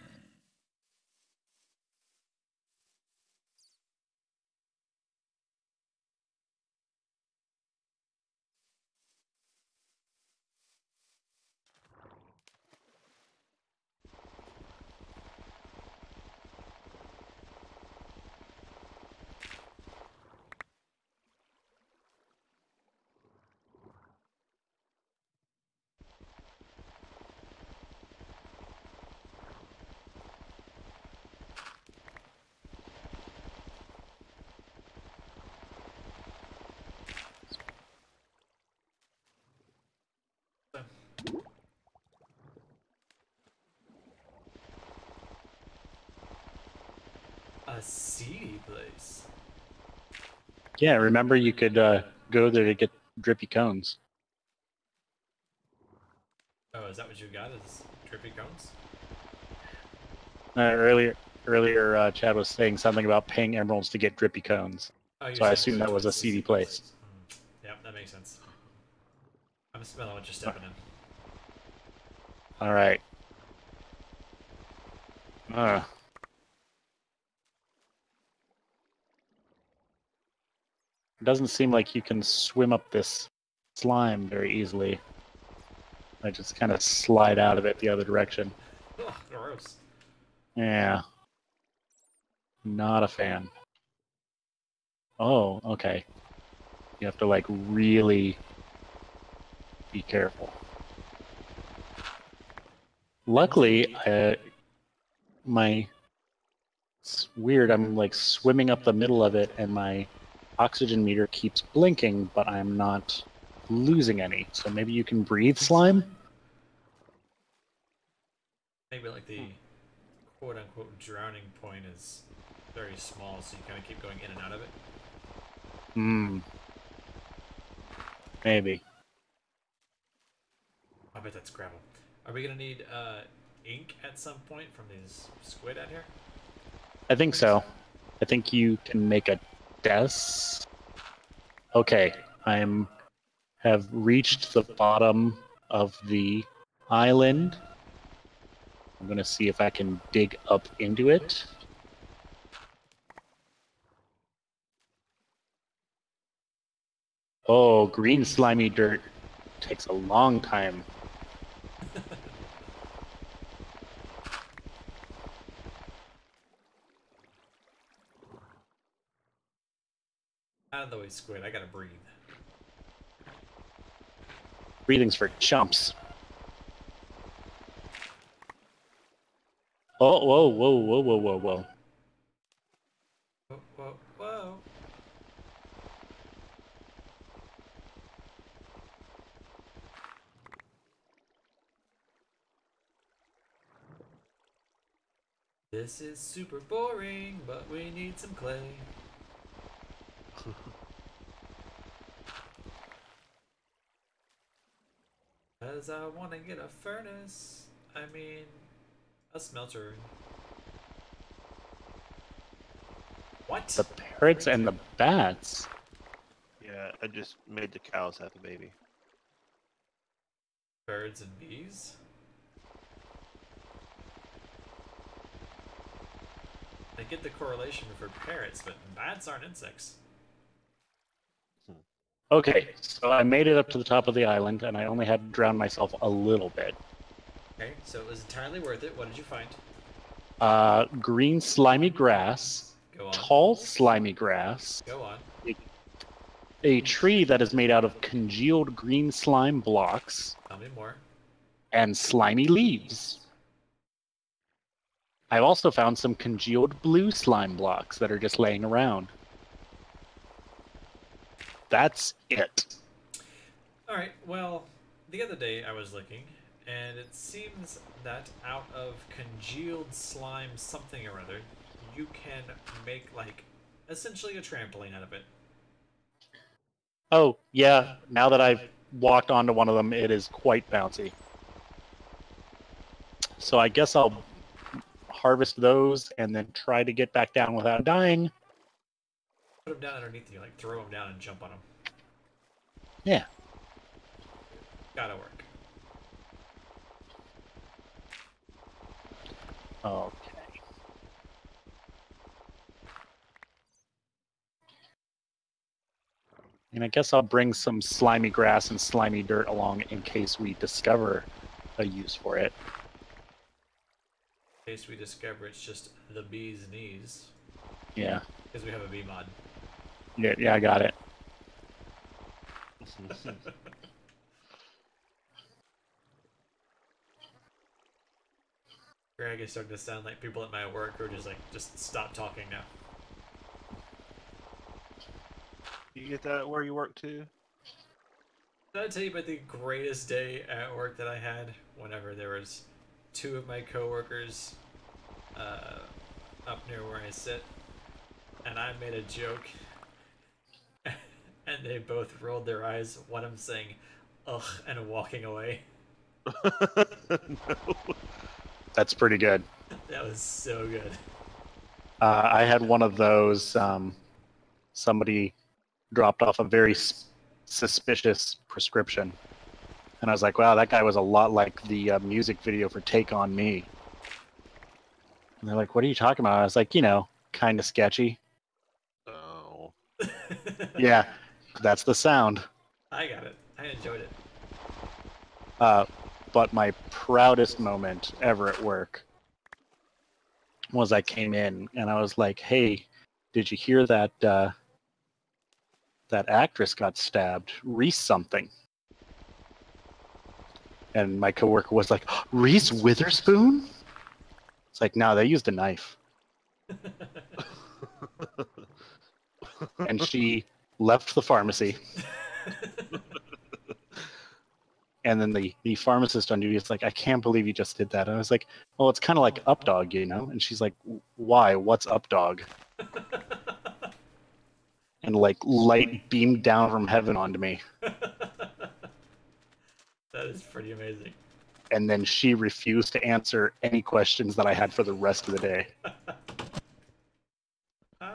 seedy place. Yeah, remember you could go there to get drippy cones. Oh, is that what you got? Is drippy cones? Earlier, Chad was saying something about paying emeralds to get drippy cones. Oh, you're So I saying assume that was a it's seedy place. Yep, that makes sense. I'm smelling what you're stepping in. All right. It doesn't seem like you can swim up this slime very easily. I just kind of slide out of it the other direction. Oh, gross. Yeah. Not a fan. Oh, okay. You have to, like, really be careful. Luckily, it's weird, I'm, like, swimming up the middle of it, and my oxygen meter keeps blinking, but I'm not losing any. So maybe you can breathe slime? Maybe like the quote-unquote drowning point is very small, so you kind of keep going in and out of it. Maybe. I bet that's gravel. Are we gonna need ink at some point from these squid out here? I think so. I think you can make a desk. Okay, have reached the bottom of the island. I'm gonna see if I can dig up into it. Oh, green slimy dirt takes a long time. Out of the way, squid. I gotta breathe. Breathing's for chumps. Oh, whoa, whoa, whoa, whoa, whoa, whoa. Whoa, whoa, whoa. This is super boring, but we need some clay. Cause I wanna get a furnace. I mean, a smelter. What? The parrots and the bats. Yeah, I just made the cows have a baby. Birds and bees? I get the correlation for parrots, but bats aren't insects. Okay, so I made it up to the top of the island, and I only had to drown myself a little bit. Okay, so it was entirely worth it. What did you find? Green slimy grass, Go on. tall slimy grass, Go on. a tree that is made out of congealed green slime blocks, Tell me more. and slimy leaves. I've also found some congealed blue slime blocks that are just laying around. That's it. Alright, well, the other day I was looking, and it seems that out of congealed slime something or other, you can make, like, essentially a trampoline out of it. Oh, yeah, now that I've walked onto one of them, it is quite bouncy. So I guess I'll harvest those and then try to get back down without dying. Put them down underneath you, like throw them down and jump on them. Yeah. Gotta work. Okay. And I guess I'll bring some slimy grass and slimy dirt along in case we discover a use for it. In case we discover it's just the bee's knees. Yeah. Because we have a bee mod. Yeah, I got it. Greg is starting to sound like people at my work who are just like, just stop talking now. You get that where you work too? Did I tell you about the greatest day at work that I had? Whenever there was 2 of my coworkers up near where I sit, and I made a joke, and they both rolled their eyes. One of them saying, "Ugh," and walking away. No. That's pretty good. That was so good. I had one of those. Somebody dropped off a very suspicious prescription, and I was like, "Wow, that guy was a lot like the music video for "Take on Me." And they're like, "What are you talking about?" I was like, kind of sketchy. Oh. Yeah, that's the sound. I got it. I enjoyed it. But my proudest moment ever at work was I came in and I was like, "Hey, did you hear that that actress got stabbed? Reese something." And my coworker was like, "Reese Witherspoon?" It's like, "No, they used a knife." And she left the pharmacy. And then the pharmacist on duty is like, "I can't believe you just did that." And I was like, "Well, it's kind of like Updog, you know?" And she's like, "Why? What's Updog?" And like light beamed down from heaven onto me. That is pretty amazing. And then she refused to answer any questions that I had for the rest of the day,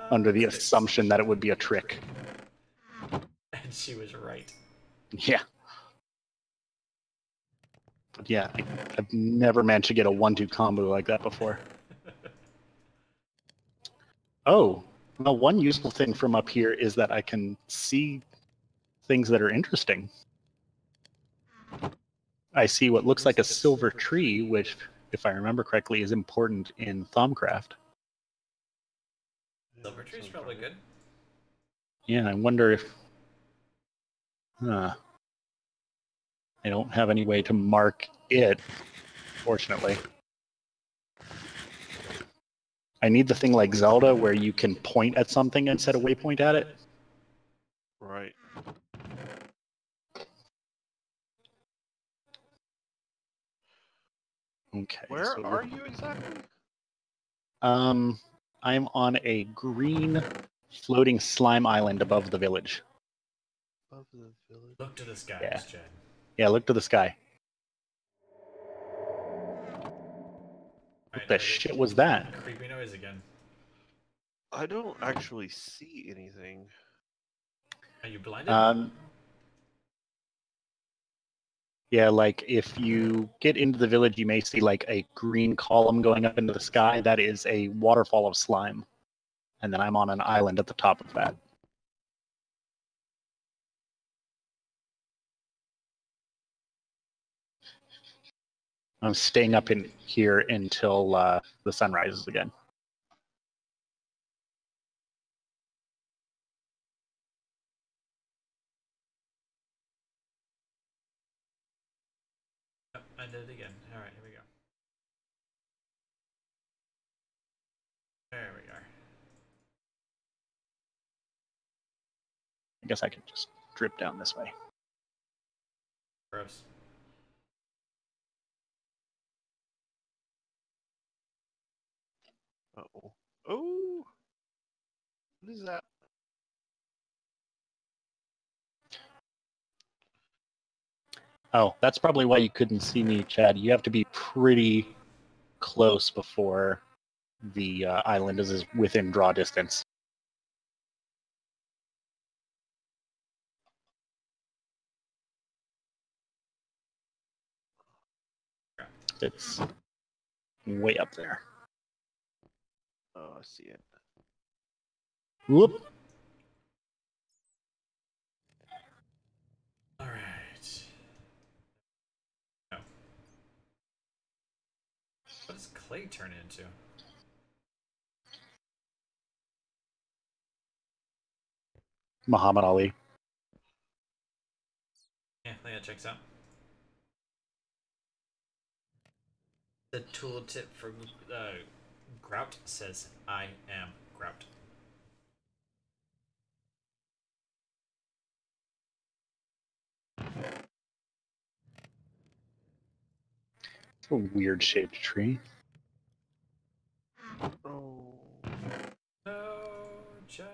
under the assumption that it would be a trick. And she was right. Yeah. But yeah, I've never managed to get a 1-2 combo like that before. Oh, well, one useful thing from up here is that I can see things that are interesting. I see what looks like a silver tree, which, if I remember correctly, is important in Thaumcraft. Silver tree's probably good. Yeah, I wonder if... I don't have any way to mark it, fortunately. I need the thing like Zelda where you can point at something and set a waypoint at it. Right. Okay. Where so are you exactly? I'm on a green floating slime island above the village. Above the village. Look to the skies, Yeah. Chad. Yeah, look to the sky. What Alright, the now shit was that? creepy noise again. I don't actually see anything. Are you blinded? Yeah, like if you get into the village, you may see like a green column going up into the sky. That is a waterfall of slime. And then I'm on an island at the top of that. I'm staying up in here until the sun rises again. Yep, I did it again. Alright, here we go. There we are. I guess I can just drip down this way. Gross. Uh-oh. Oh! What is that? Oh, that's probably why you couldn't see me, Chad. You have to be pretty close before the island is within draw distance. It's way up there. Oh, I see it. Whoop. Alright. Oh. What does clay turn into? Muhammad Ali. Yeah, I think that checks out. The tooltip for Grout says, "I am Grout." It's a weird shaped tree. Oh. No, Gotcha.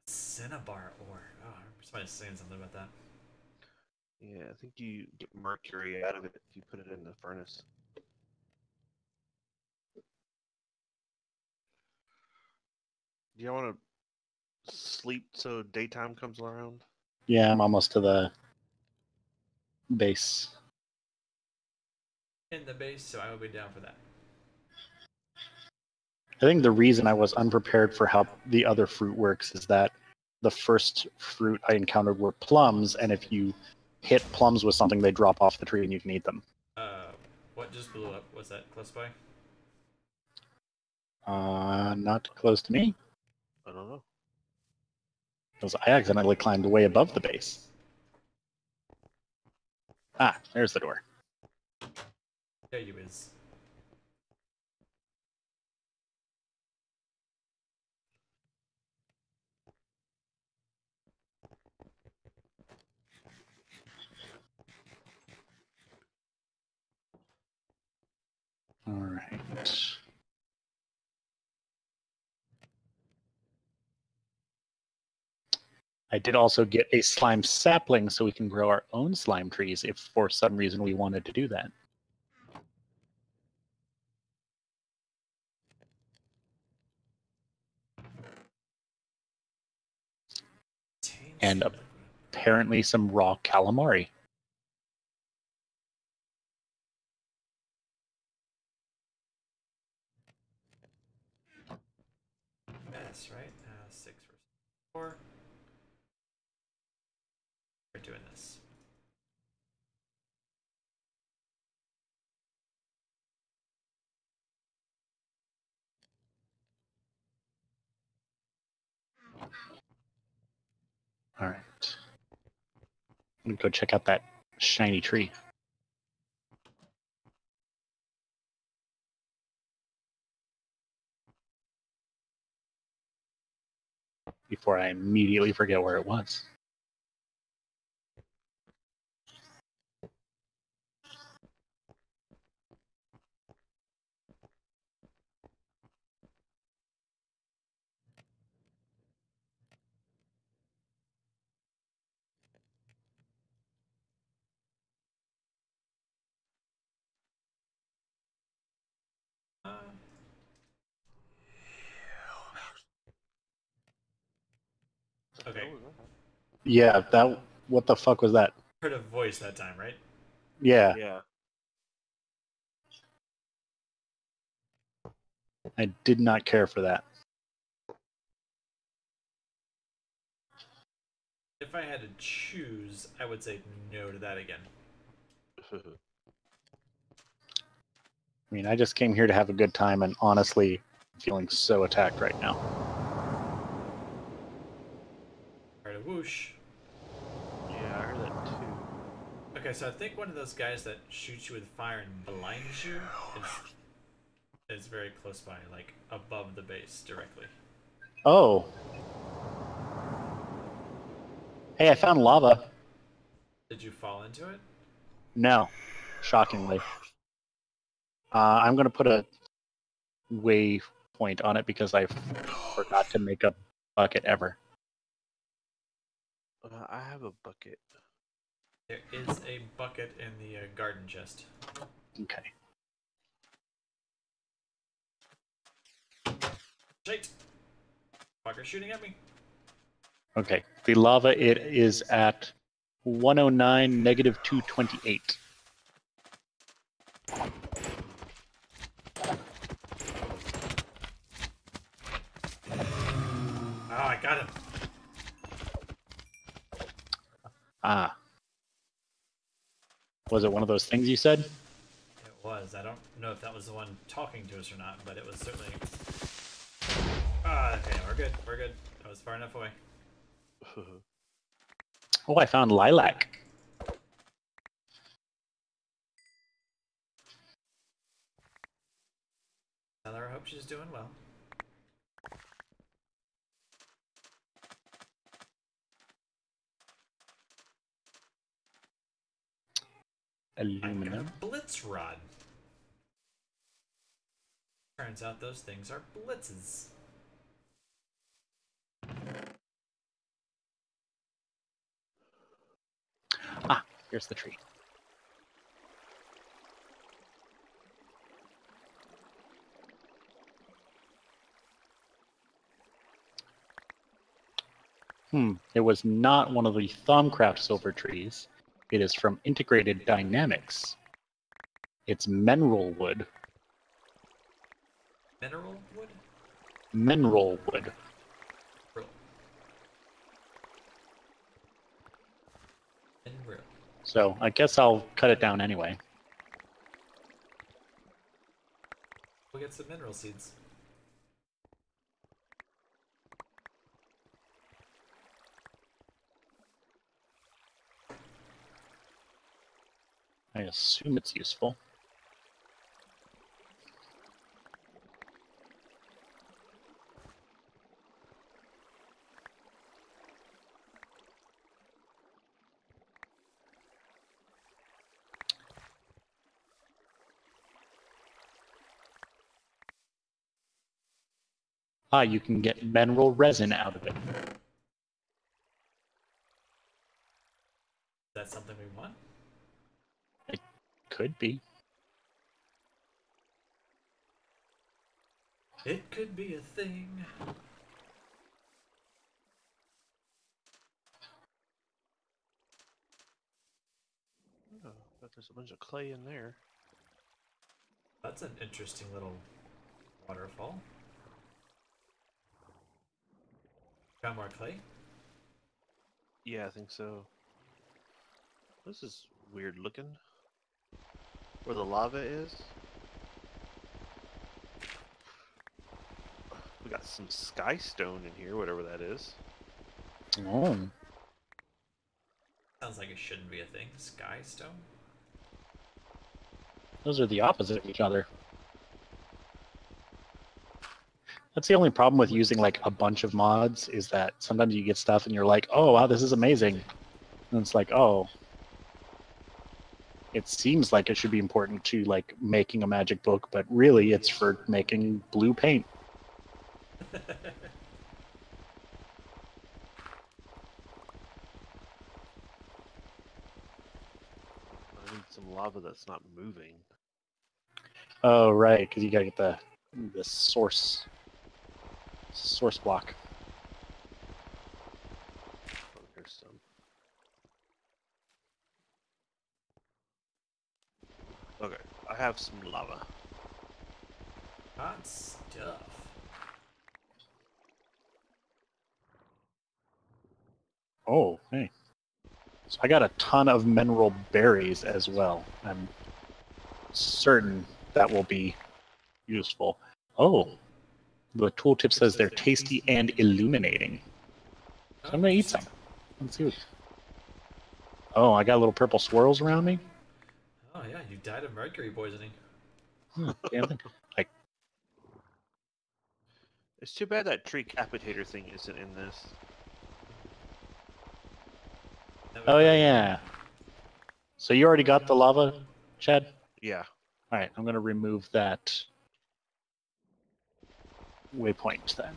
Cinnabar ore. Oh, I remember somebody saying something about that. Yeah, I think you get mercury out of it if you put it in the furnace. Do you want to sleep so daytime comes around? Yeah, I'm almost to the base. In the base, so I will be down for that. I think the reason I was unprepared for how the other fruit works is that the first fruit I encountered were plums, and if you hit plums with something, they drop off the tree and you can eat them. What just blew up? Was that close by? Not close to me, I don't know. because I accidentally climbed way above the base. Ah, there's the door. There you is. All right. I did also get a slime sapling so we can grow our own slime trees if for some reason we wanted to do that. And apparently some raw calamari. That's right. 6 versus 4. We're doing this. All right. I'm gonna go check out that shiny tree. Before I immediately forget where it was. Okay. Yeah, that. What the fuck was that? Heard a voice that time, right? Yeah, Yeah. I did not care for that. If I had to choose, I would say no to that again. I mean, I just came here to have a good time, and honestly, I'm feeling so attacked right now. Heard a whoosh. Yeah, I heard that too. Okay, so I think one of those guys that shoots you with fire and blinds you is very close by, like above the base directly. Oh. Hey, I found lava. Did you fall into it? No, shockingly. I'm going to put a waypoint on it because I forgot to make a bucket ever. I have a bucket. There is a bucket in the garden chest. Okay. Shite! Fucker shooting at me. Okay. The lava, it is at 109, negative 228. Oh, I got him. Ah. Was it one of those things you said? It was. I don't know if that was the one talking to us or not, but it was certainly... Ah, okay, we're good. We're good. That was far enough away. Oh, I found lilac. Tell her I hope she's doing well. I got Aluminum. a blitz rod. Turns out those things are blitzes. Ah, here's the tree. It was not one of the Thumbcraft silver trees. It is from Integrated Dynamics. It's mineral wood. Mineral wood? Mineral wood. Real. Mineral. So I guess I'll cut it down anyway. We'll get some mineral seeds. I assume it's useful. Ah, you can get mineral resin out of it. Is that something we want? Could be. It could be a thing. Oh, but there's a bunch of clay in there. That's an interesting little waterfall. Got more clay? Yeah, I think so. This is weird looking. Where the lava is. We got some sky stone in here, whatever that is. Oh. Sounds like it shouldn't be a thing. Sky stone? Those are the opposite of each other. That's the only problem with using like a bunch of mods is that sometimes you get stuff and you're like, oh wow, this is amazing. And it's like, oh. It seems like it should be important to like making a magic book, but really it's for making blue paint. I need some lava that's not moving. Oh right, because you gotta get the source block. Oh, here's some. Okay, I have some lava. Hot stuff. Oh, hey. So I got a ton of mineral berries as well. I'm certain that will be useful. Oh, the tooltip says they're tasty and illuminating. So I'm gonna eat some. Let's see what... Oh, I got little purple swirls around me. Oh yeah, you died of mercury poisoning. Damn it. Like, It's too bad that tree capitator thing isn't in this. oh yeah. So you already got the lava, Chad? Yeah. All right, I'm gonna remove that waypoint then.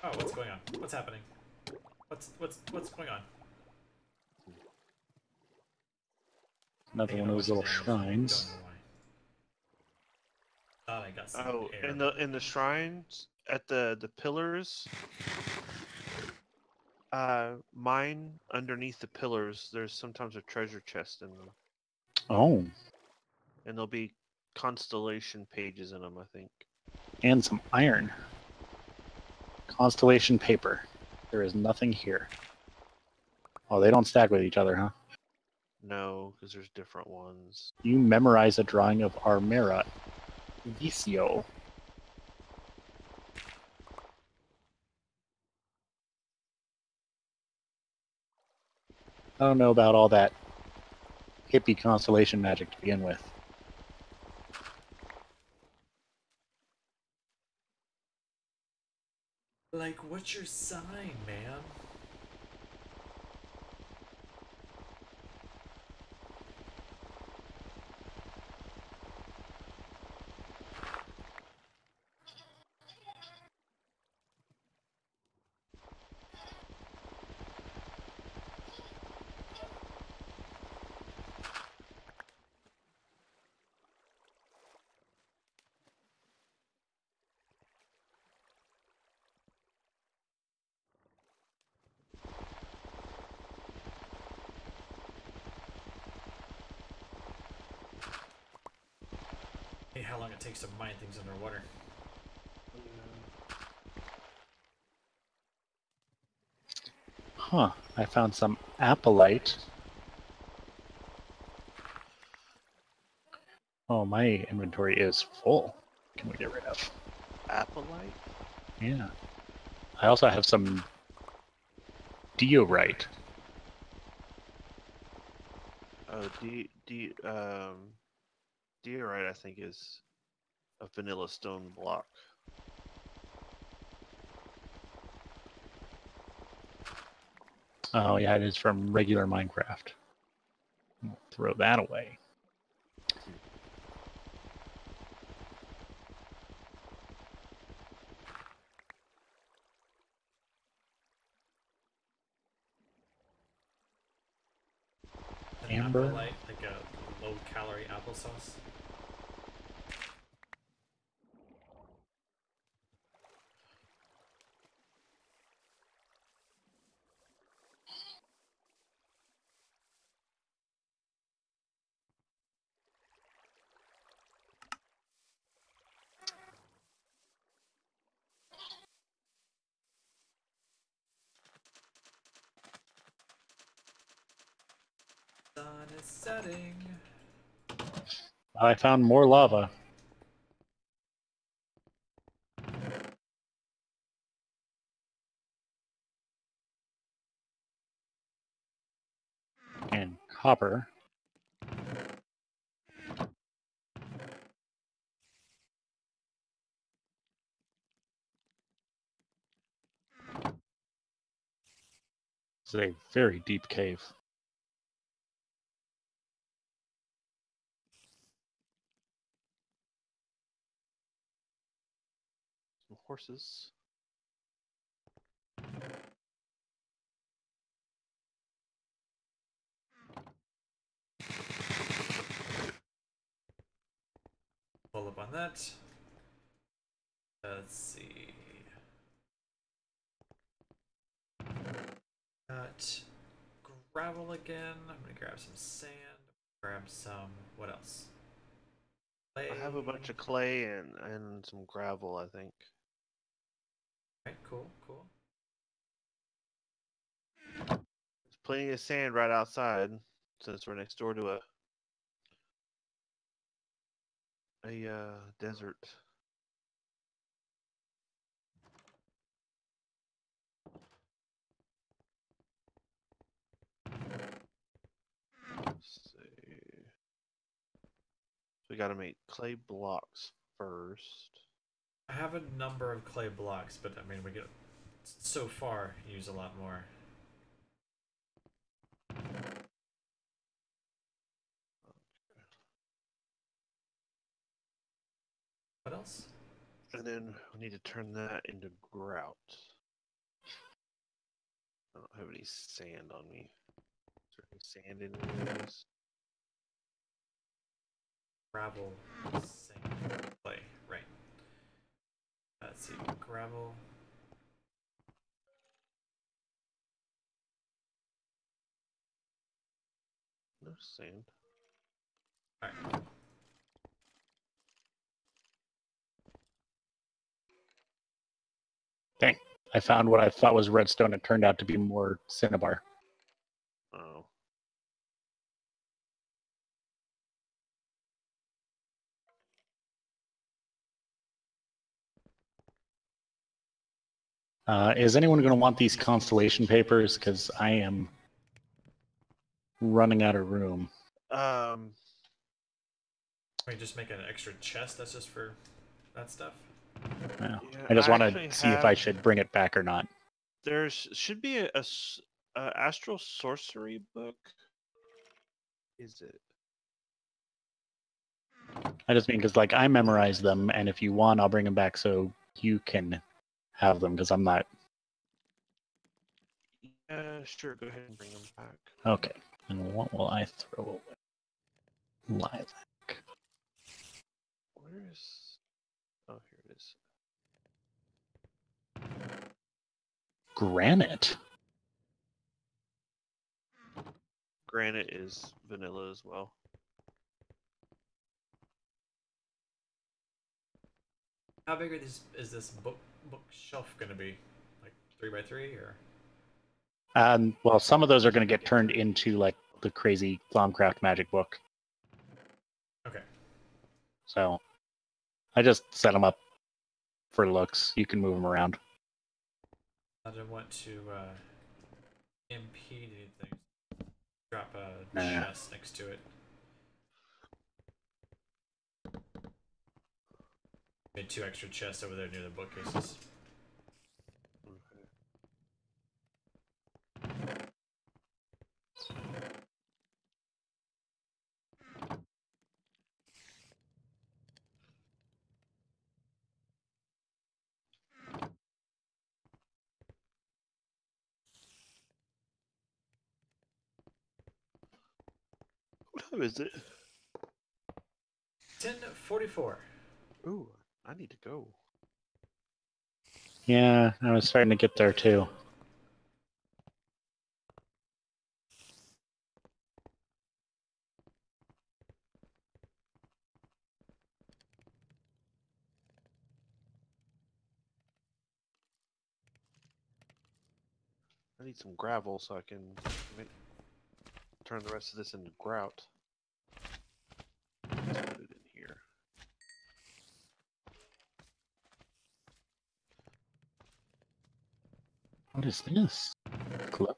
Oh, what's going on? What's happening? What's going on? Another one of those little shrines. Don't know why. Thought I got some Oh, air. in the shrines at the pillars. Mine underneath the pillars. There's sometimes a treasure chest in them, Oh, and there'll be constellation pages in them. I think. and some iron. Constellation paper. There is nothing here. Oh, they don't stack with each other, huh? No, because there's different ones. You memorize a drawing of Armera. Vicio. I don't know about all that hippie constellation magic to begin with. Like, what's your sign, man? Hey, how long it takes to mine things underwater. Huh. I found some apelite. Oh, my inventory is full. Can we get rid of? Apelite? Yeah. I also have some diorite. Oh, diorite, I think, is a vanilla stone block. Oh, yeah, it is from regular Minecraft. We'll throw that away. An Amber. apple light, like a low-calorie applesauce. Sun is setting. I found more lava. And copper. It's a very deep cave. Some horses. Pull up on that. Let's see. Got gravel again. I'm gonna grab some sand. Grab some. What else? Clay. I have a bunch of clay and some gravel, I think. Alright, cool, cool. There's plenty of sand right outside, since we're next door to a desert. Let's see. We gotta make clay blocks first. I have a number of clay blocks, but I mean, we get so far use a lot more. What else? And then we need to turn that into grout. I don't have any sand on me. Is there any sand in these? Gravel, sand, clay. Right. Let's see. Gravel. No sand. Alright. Dang. I found what I thought was redstone. It turned out to be more cinnabar. Oh. Is anyone going to want these constellation papers? Because I am running out of room. Um, We just make an extra chest that's just for that stuff. Yeah. yeah, I just want actually to see if I have- should bring it back or not. There's should be a astral sorcery book. Is it? I just mean because like I memorized them, and if you want, I'll bring them back so you can have them because I'm not. Yeah, sure. Go ahead and bring them back. Okay. And what will I throw away? Live. Where is? Oh, here it is. Granite. Granite is vanilla as well. How big is this bookshelf gonna be? Like 3x3 or? Well, some of those are going to get turned into like the crazy Thaumcraft magic book. Okay. So I just set them up for looks. You can move them around. I didn't want to impede anything. Drop a Nah. chest next to it. Made 2 extra chests over there near the bookcases. What time is it? 10:44. Ooh, I need to go. Yeah, I was starting to get there too. I need some gravel so I can turn the rest of this into grout. Let's put it in here. What is this? Club.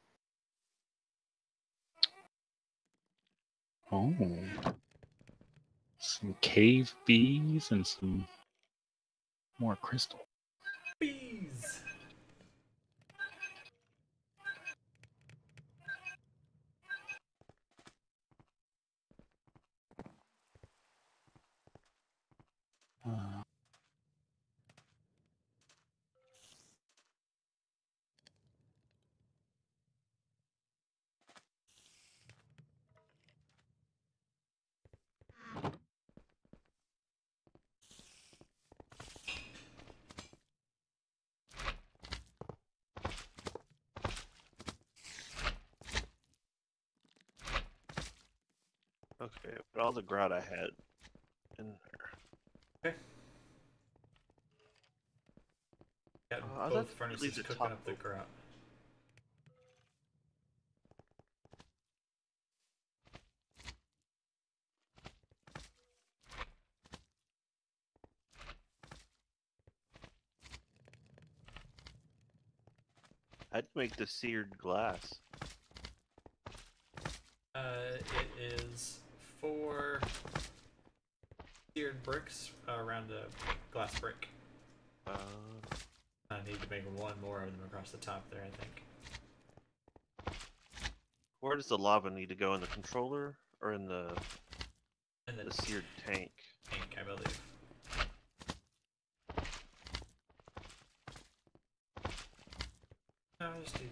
Oh. Some cave bees and some more crystal. Bees! Uh, Okay, but all the grout I had in there. Okay. Got I'd both have to furnaces leave the cooking top up the open. grout. I'd make the seared glass. It is 4 seared bricks around a glass brick. I need to make 1 more of them across the top there, I think. Where does the lava need to go, in the controller or in the And the seared tank? tank, I believe. No, I just do.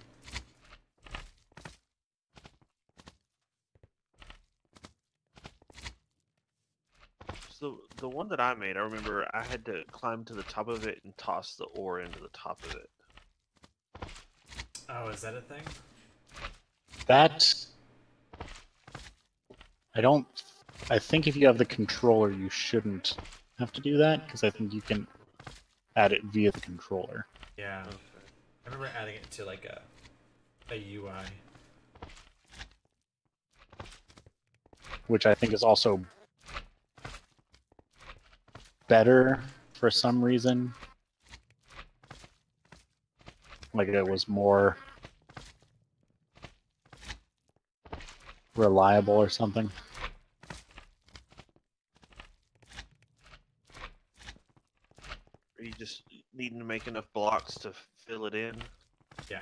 So the one that I made, I remember I had to climb to the top of it and toss the ore into the top of it. Oh, is that a thing? that. I think if you have the controller, you shouldn't have to do that because I think you can add it via the controller. Yeah. Okay. I remember adding it to like a UI. Which I think is also better for some reason. Like it was more reliable or something. Are you just needing to make enough blocks to fill it in? Yeah.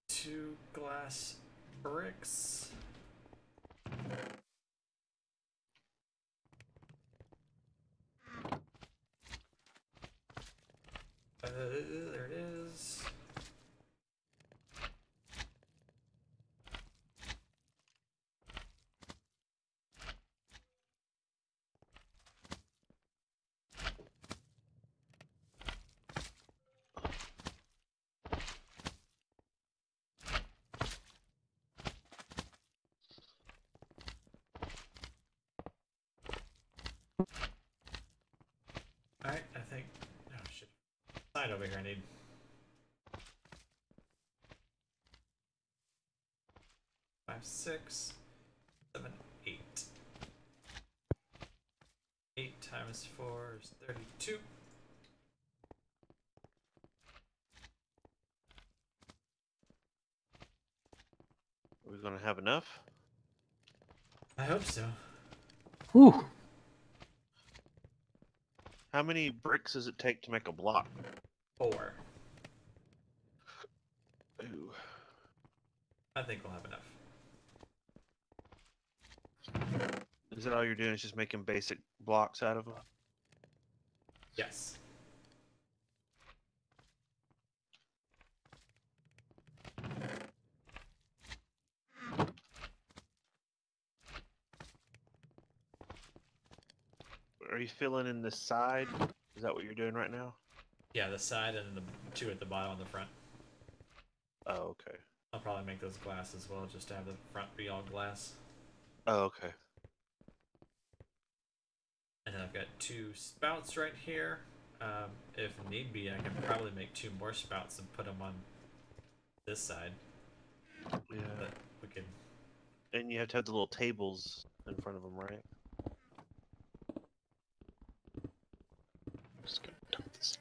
Two glass bricks. There it is. Alright, I think. Oh shit. Sign over here I need. Five, 6, 7, 8. 8 times 4 is 32. Are we gonna have enough? I hope so. Whew. How many bricks does it take to make a block? 4. Ooh. I think we'll have enough. Is that all you're doing? Is just making basic blocks out of them? Yes. Are you filling in this side? Is that what you're doing right now? Yeah, the side and the 2 at the bottom on the front. Oh, okay. I'll probably make those glass as well, just to have the front be all glass. Oh, okay. And then I've got 2 spouts right here. If need be, I can probably make 2 more spouts and put them on this side. Yeah. But we could. And you have to have the little tables in front of them, right? Just gonna dump this.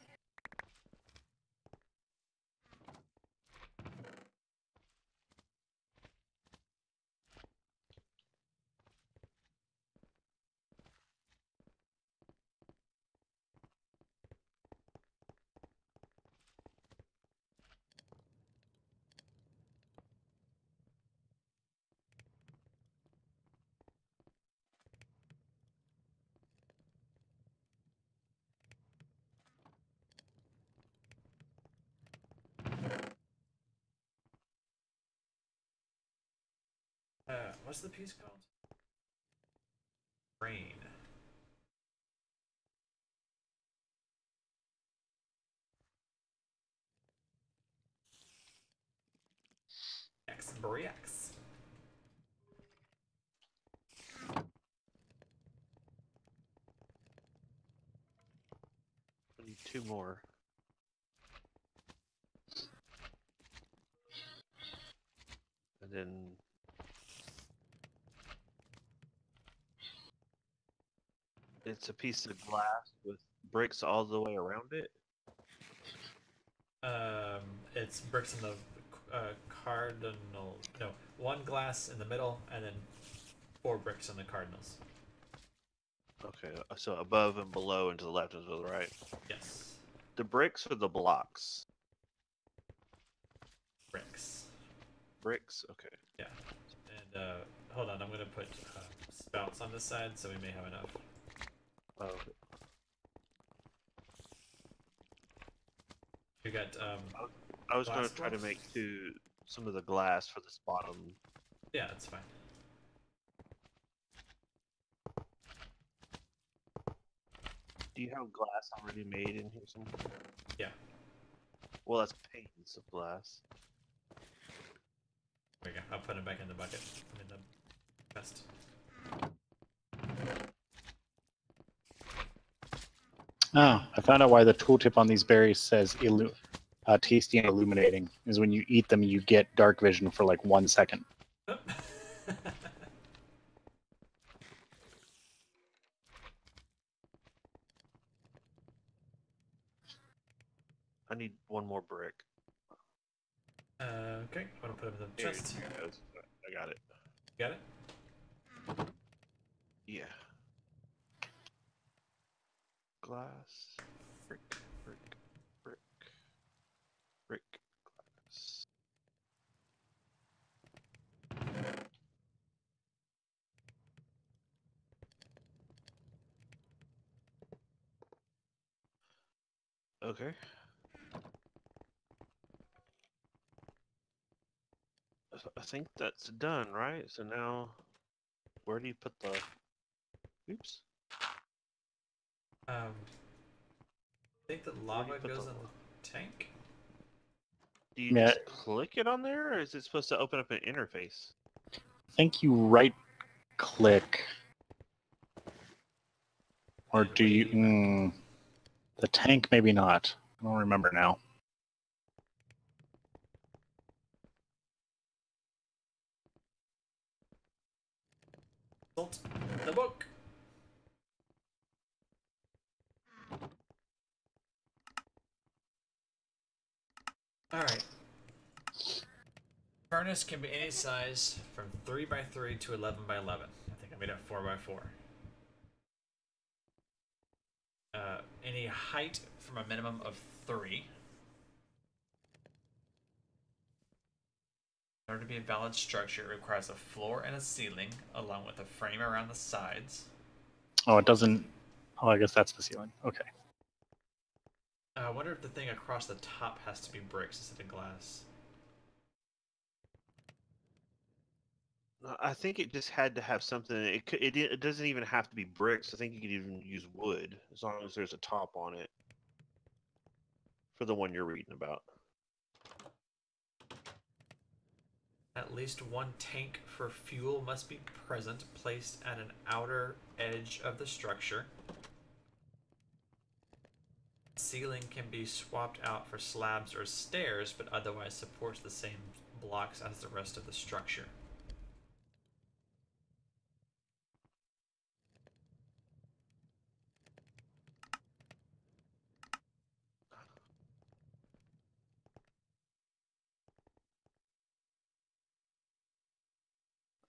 What's the piece called? Rain. X bricks. I need 2 more. And then it's a piece of glass with bricks all the way around it. It's bricks in the cardinal. No, 1 glass in the middle, and then 4 bricks in the cardinals. Okay, so above and below and to the left and to the right. Yes, The bricks or the blocks? bricks. Bricks? Okay. Yeah, and hold on, I'm gonna put spouts on this side, so we may have enough. Oh, We got I was going glass to try to blocks? make some of the glass for this bottom. Yeah, that's fine. Do you have glass already made in here somewhere? Yeah. Well, that's panes of glass. There we go. I'll put it back in the bucket. In the chest. Oh, I found out why the tooltip on these berries says tasty and illuminating. Is when you eat them, you get dark vision for like 1 second. I need one more brick. Okay, I'm gonna put it in the Here chest. it goes. I got it. Got it? Yeah. Glass. Brick. Brick. Brick. Brick. Glass. Okay. I think that's done, right? So now, where do you put the... Oops. I think the Where do you lava put goes the in the tank. Do you Yeah. just click it on there, or is it supposed to open up an interface? I think you right click. Or And do you... we- the tank, maybe not. I don't remember now. Consult the book. Alright. Furnace can be any size from 3x3 to 11x11. I think I made it 4x4. Any height from a minimum of 3. In order to be a valid structure, it requires a floor and a ceiling, along with a frame around the sides. Oh, it doesn't... Oh, I guess that's the ceiling. Okay. I wonder if the thing across the top has to be bricks instead of glass. I think it just had to have something. It doesn't even have to be bricks. I think you could even use wood as long as there's a top on it. For the one you're reading about. At least one tank for fuel must be present, placed at an outer edge of the structure. Ceiling can be swapped out for slabs or stairs, but otherwise supports the same blocks as the rest of the structure.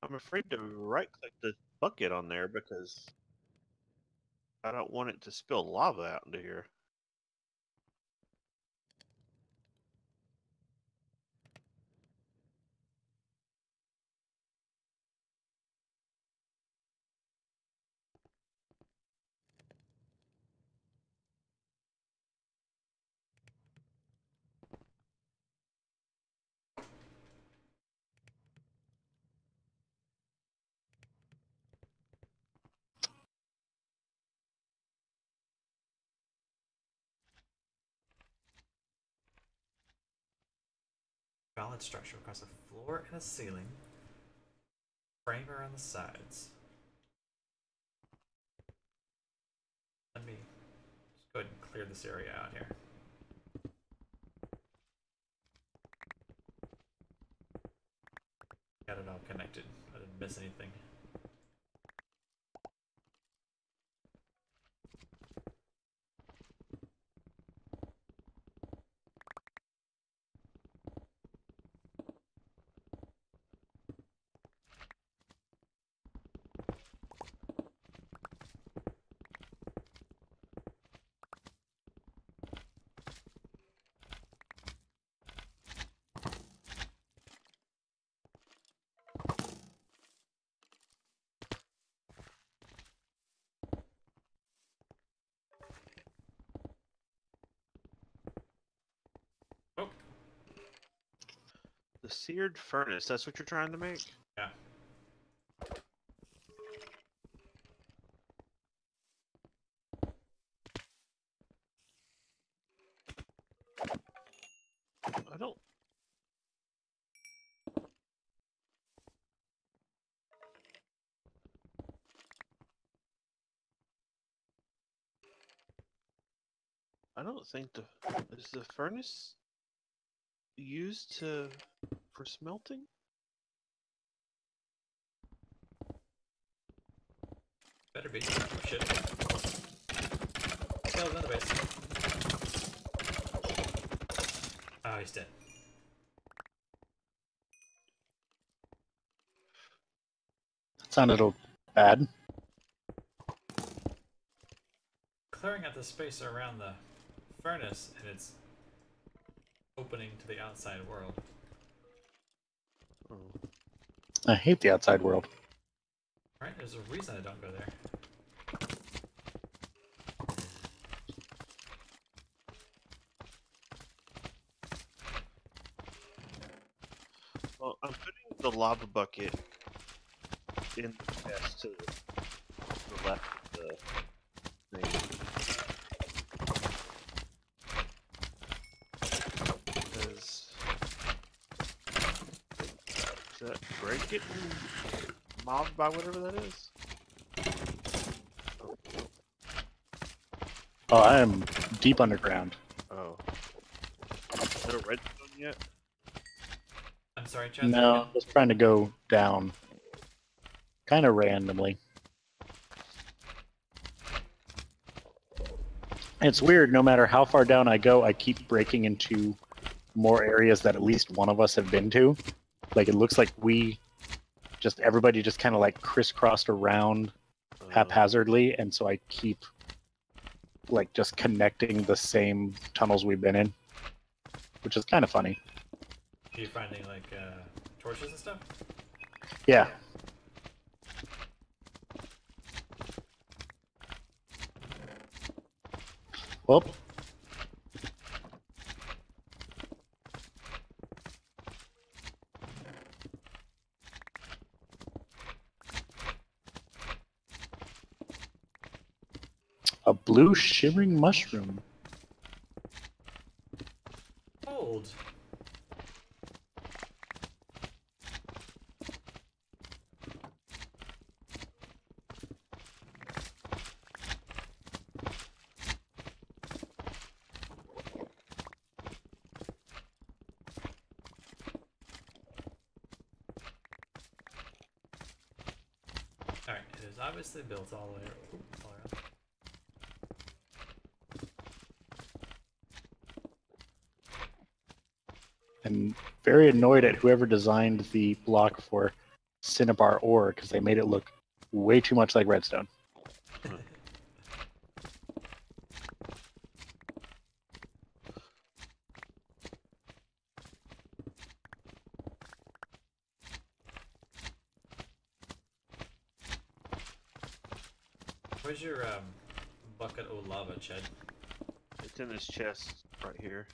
I'm afraid to right-click the bucket on there because I don't want it to spill lava out into here. Valid structure across a floor and a ceiling. Frame around the sides. Let me just go ahead and clear this area out here. Got it all connected. I didn't miss anything. Oh, The seared furnace, that's what you're trying to make? yeah. I don't... I don't think the... Is the furnace used for smelting? Better be. Oh, shit. Oh, another base. Oh, he's dead. That sounded a little bad. Clearing out the space around the furnace and its opening to the outside world. Oh. I hate the outside world. Right? There's a reason I don't go there. Well, I'm putting the lava bucket in the chest to the left of the thing. Because is that Greg getting mobbed by whatever that is? Oh, I am deep underground. Oh. No redstone yet? I'm sorry, Chad. No, I was trying to go down. Kind of randomly. It's weird, no matter how far down I go, I keep breaking into more areas that at least one of us have been to. Like, it looks like everybody just kind of like crisscrossed around haphazardly, and so I keep like just connecting the same tunnels we've been in, which is kind of funny. Are you finding like torches and stuff? Yeah. Well, a blue shimmering mushroom. Gold. Alright, it is obviously built all the way all around. I'm very annoyed at whoever designed the block for cinnabar ore because they made it look way too much like redstone. Where's your bucket of lava, Ched? It's in this chest right here.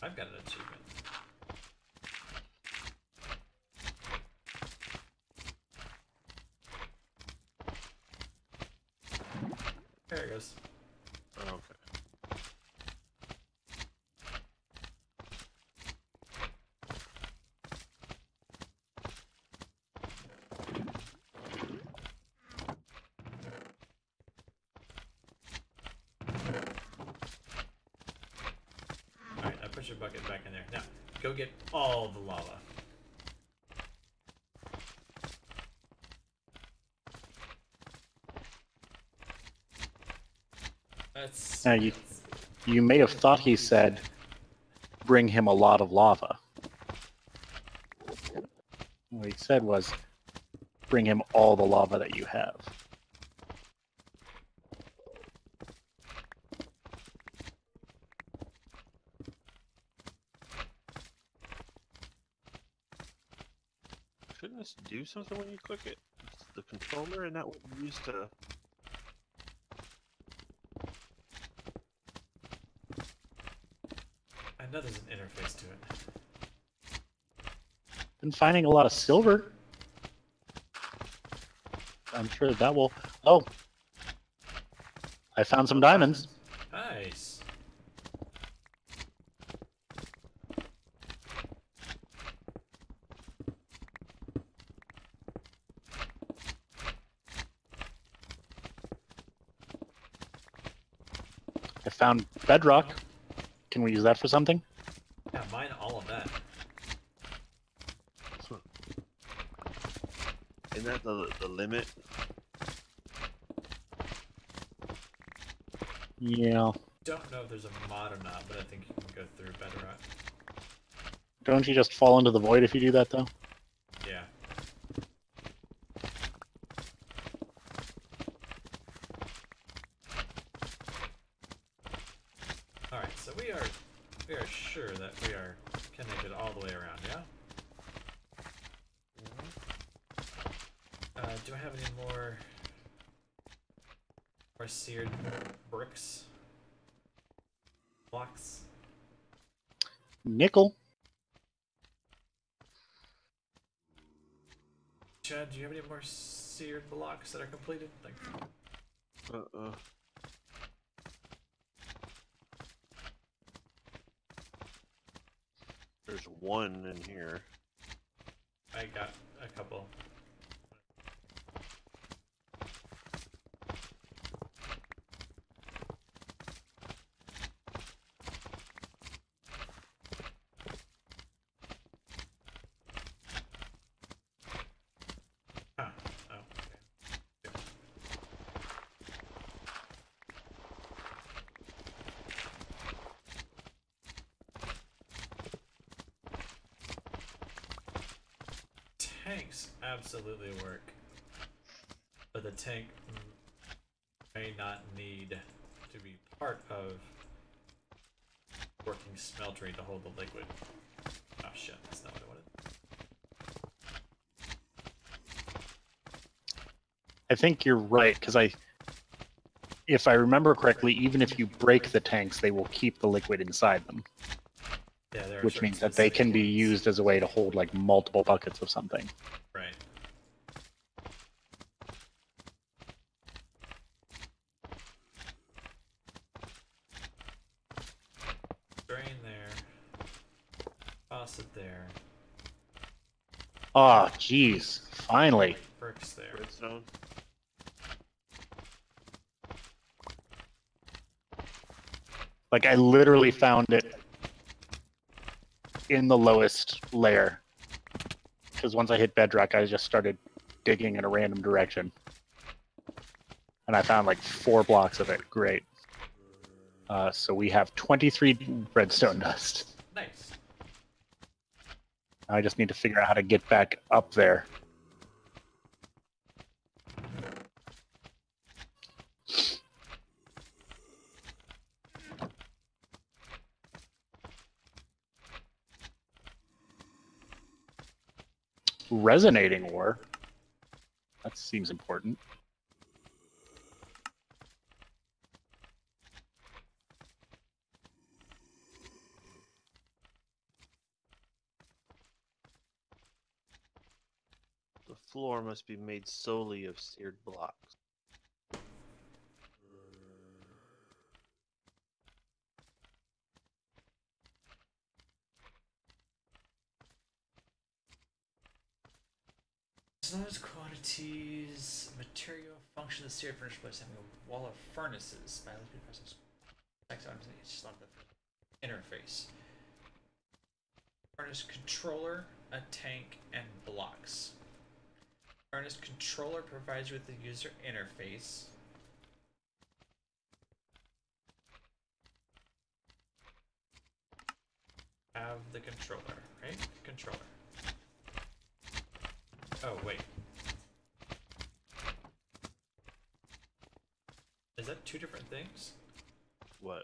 I've got an achievement. There it goes. Oh, okay. Alright, I put your bucket back in there. Now, go get all the lava. That's... Now, you may have thought he said, bring him a lot of lava. What he said was, bring him all the lava that you have. Shouldn't this do something when you click it? It's the controller, and that what you use to... I know there's an interface to it. Been finding a lot of silver. I'm sure that will... Oh! I found some diamonds. Nice. I found bedrock. Can we use that for something? Yeah, mine all of that. limit? Yeah. Don't know if there's a mod or not, but I think you can go through Bedrock. Don't you just fall into the void if you do that, though? Yeah. Alright, so we are sure that we are connected all the way around, yeah? Do I have any more seared bricks? Blocks? Nickel. Chad, do you have any more seared blocks that are completed? Like, There's one in here. I got a couple. Huh. Oh, okay. Tanks absolutely work, but the tank may not need to be part of working smeltery to hold the liquid. Oh shit, that's not what I wanted. I think you're right, because if I remember correctly, even if you break the tanks, they will keep the liquid inside them, Yeah, there are which certain means that they can specific be ones. used as a way to hold like multiple buckets of something. Right. Drain there. Faucet there. Oh, jeez. Finally. Bricks there. Redstone. Like, I literally found it in the lowest layer. Because once I hit bedrock, I just started digging in a random direction. And I found like 4 blocks of it. Great. So we have 23 redstone dust. Nice. I just need to figure out how to get back up there. Resonating ore. That seems important. The floor must be made solely of seared blocks. Those quantities, material, function of the seared furnace place having a wall of furnaces by liquid process. It's just on the interface. Furnace controller, a tank, and blocks. Furnace controller provides you with the user interface. Have the controller, right? Controller. Oh, wait. Is that 2 different things? What?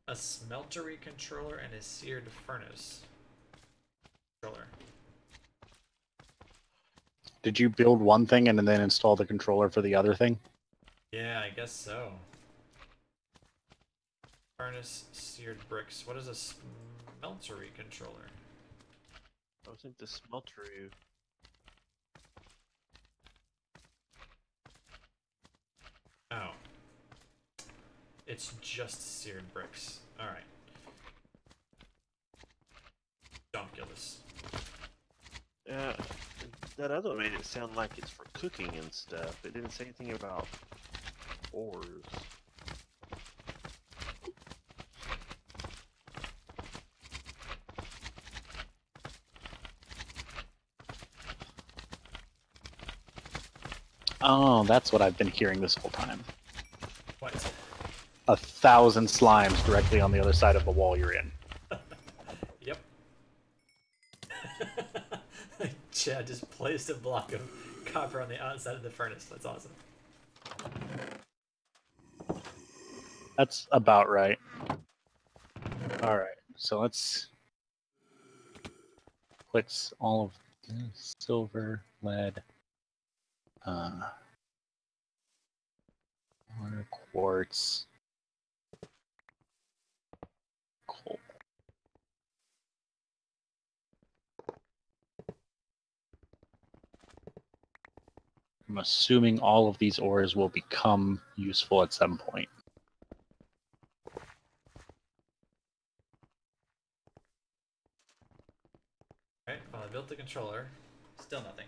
A smeltery controller and a seared furnace controller. Did you build one thing and then install the controller for the other thing? Yeah, I guess so. Furnace, seared bricks. What is a smeltery controller? I think the smeltery. Oh. It's just seared bricks. Alright. Donkulus. Yeah, that other one made it sound like it's for cooking and stuff. It didn't say anything about ores. Oh, that's what I've been hearing this whole time. What? 1,000 slimes directly on the other side of the wall you're in. Yep. Chad just placed a block of copper on the outside of the furnace. That's awesome. That's about right. Alright, so let's put all of this silver, lead, water, quartz, coal. I'm assuming all of these ores will become useful at some point. Alright, well, I built the controller. Still nothing.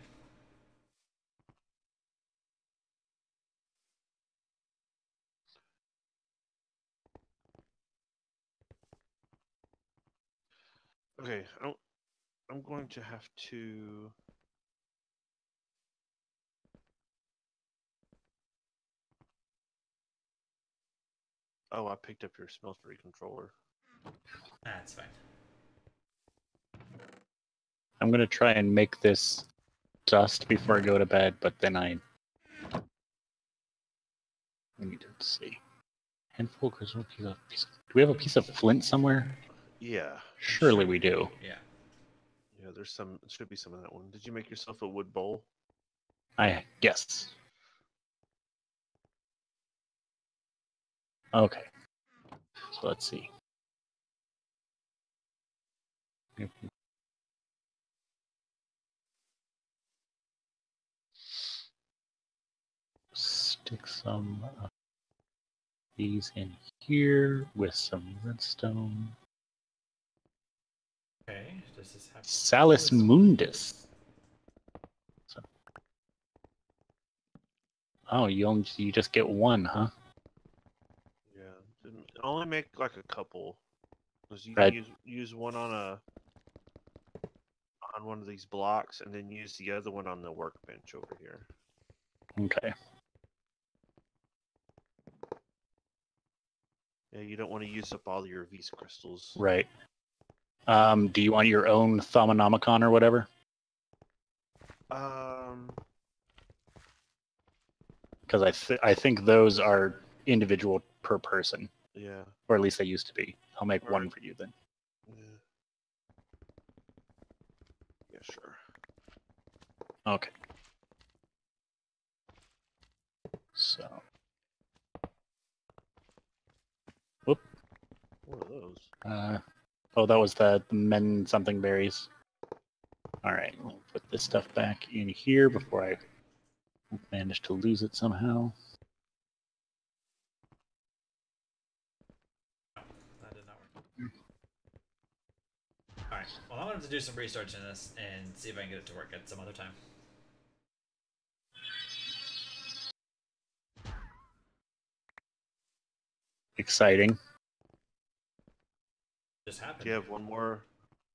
Okay, I'm going to have to. Oh, I picked up your smeltery controller. That's fine. I'm going to try and make this dust before I go to bed, but then I need to see. Handful of crystal piece of. Do we have a piece of flint somewhere? Yeah, Surely we do. Yeah. yeah. There's some. Should be some of that one. Did you make yourself a wood bowl? I guess. Okay. So let's see. Stick some of these in here with some redstone. Okay, does this have Salus Mundus. So, oh, you just get one, huh? Yeah. Only make like a couple. Cause you Right. can use one on one of these blocks, and then use the other one on the workbench over here. Okay. Yeah, you don't want to use up all your V's crystals. Right. Do you want your own Thaumonomicon or whatever? Because I think those are individual per person, Yeah. or at least they used to be. I'll make Right. one for you then. Yeah. Yeah, sure. Okay. So. Whoop. What are those? Oh, that was the men something berries. All right, we'll put this stuff back in here before I manage to lose it somehow. That did not work. Alright, well, I'm going to have to do some research in this and see if I can get it to work at some other time. Exciting. Just happened. Do you have one more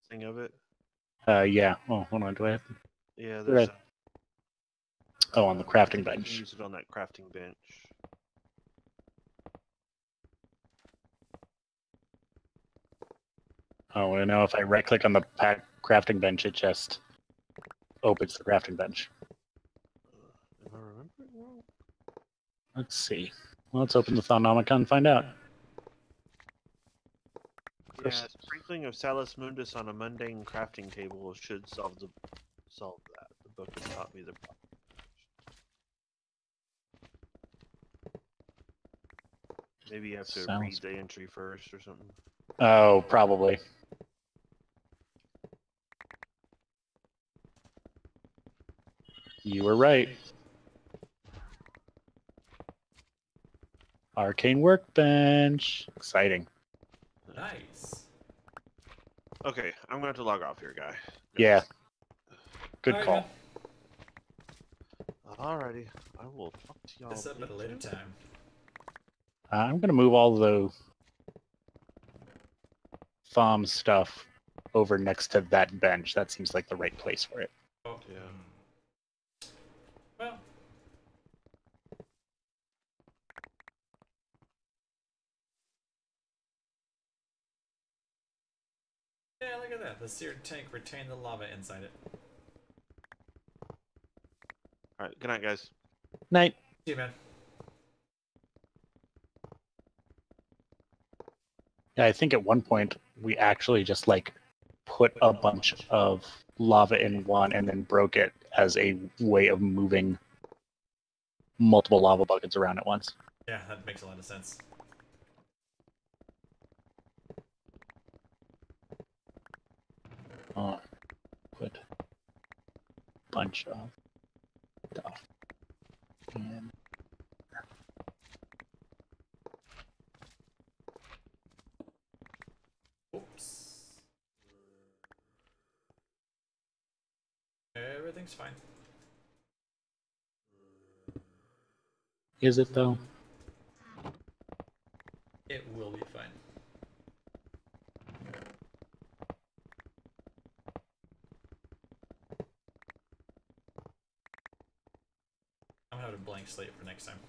thing of it? Yeah. Oh, hold on. Do I have? Yeah, Where there's. Oh, on the crafting You can bench. use it on that crafting bench. Oh, I know if I right-click on the crafting bench, it just opens the crafting bench. If I remember it wrong. Let's see. Well, let's open the Thaumonomicon and find out. Yeah, sprinkling of Salus Mundus on a mundane crafting table should solve that. The book has taught me the problem. Maybe you have to read the entry first or something. Oh, probably. You were right. Arcane Workbench. Exciting. Nice. Okay, I'm going to have to log off here, guy. Yeah. Good Alright, call. man. Alrighty, I will talk to y'all. This up at a later time. I'm going to move all the Thom stuff over next to that bench. That seems like the right place for it. Oh, Yeah. Well, look at that. The seared tank retained the lava inside it. All right. Good night, guys. Night. See you, man. Yeah, I think at one point we actually just like put a bunch of lava in one and then broke it as a way of moving multiple lava buckets around at once. Yeah, that makes a lot of sense. Put a bunch of stuff in. Oops. Everything's fine. Is it though? It will be fine. I'm gonna have a blank slate for next time.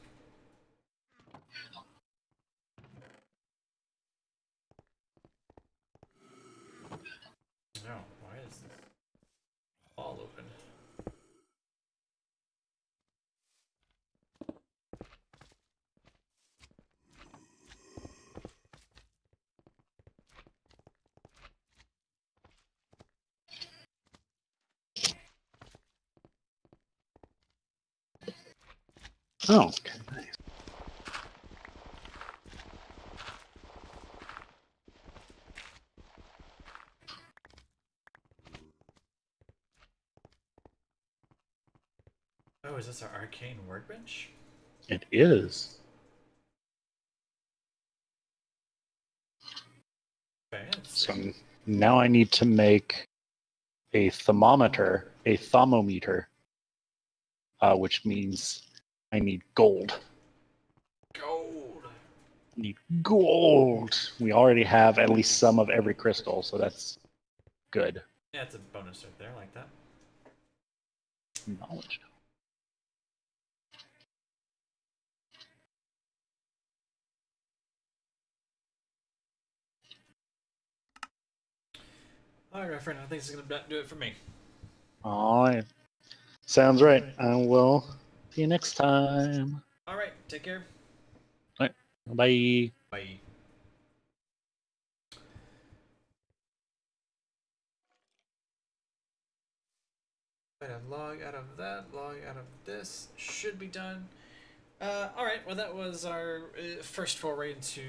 No, why is this all open? Oh, okay, nice. Oh, is this our arcane workbench? It is. Fancy. So now I need to make a thermometer, which means I need gold. Gold. I need gold. We already have at least some of every crystal, so that's good. Yeah, it's a bonus right there, like that. Knowledge. Alright, my friend, I think this is gonna do it for me. All right. Sounds right. I will see you next time. Alright, take care. All right. Bye. Bye. Right, log out of that, log out of this. Should be done. Alright, well that was our first foray into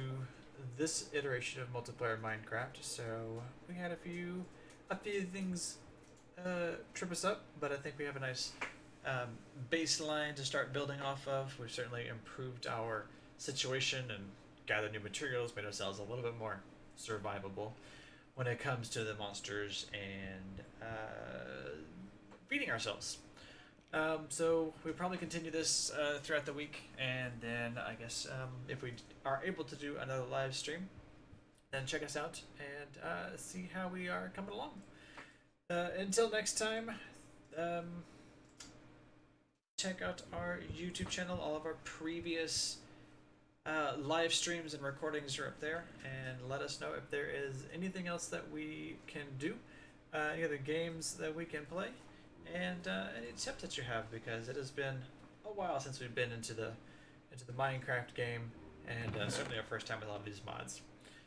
this iteration of multiplayer Minecraft. So we had a few things trip us up, but I think we have a nice baseline to start building off of. We've certainly improved our situation and gathered new materials, made ourselves a little bit more survivable when it comes to the monsters and feeding ourselves. So we probably continue this throughout the week, and then I guess if we are able to do another live stream, then check us out and see how we are coming along. Until next time, check out our YouTube channel. All of our previous live streams and recordings are up there, and let us know if there is anything else that we can do, any other games that we can play, and any tips that you have, because it has been a while since we've been into the Minecraft game, and certainly our first time with a lot of these mods.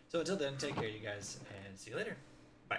So until then, take care, you guys, and see you later. Bye.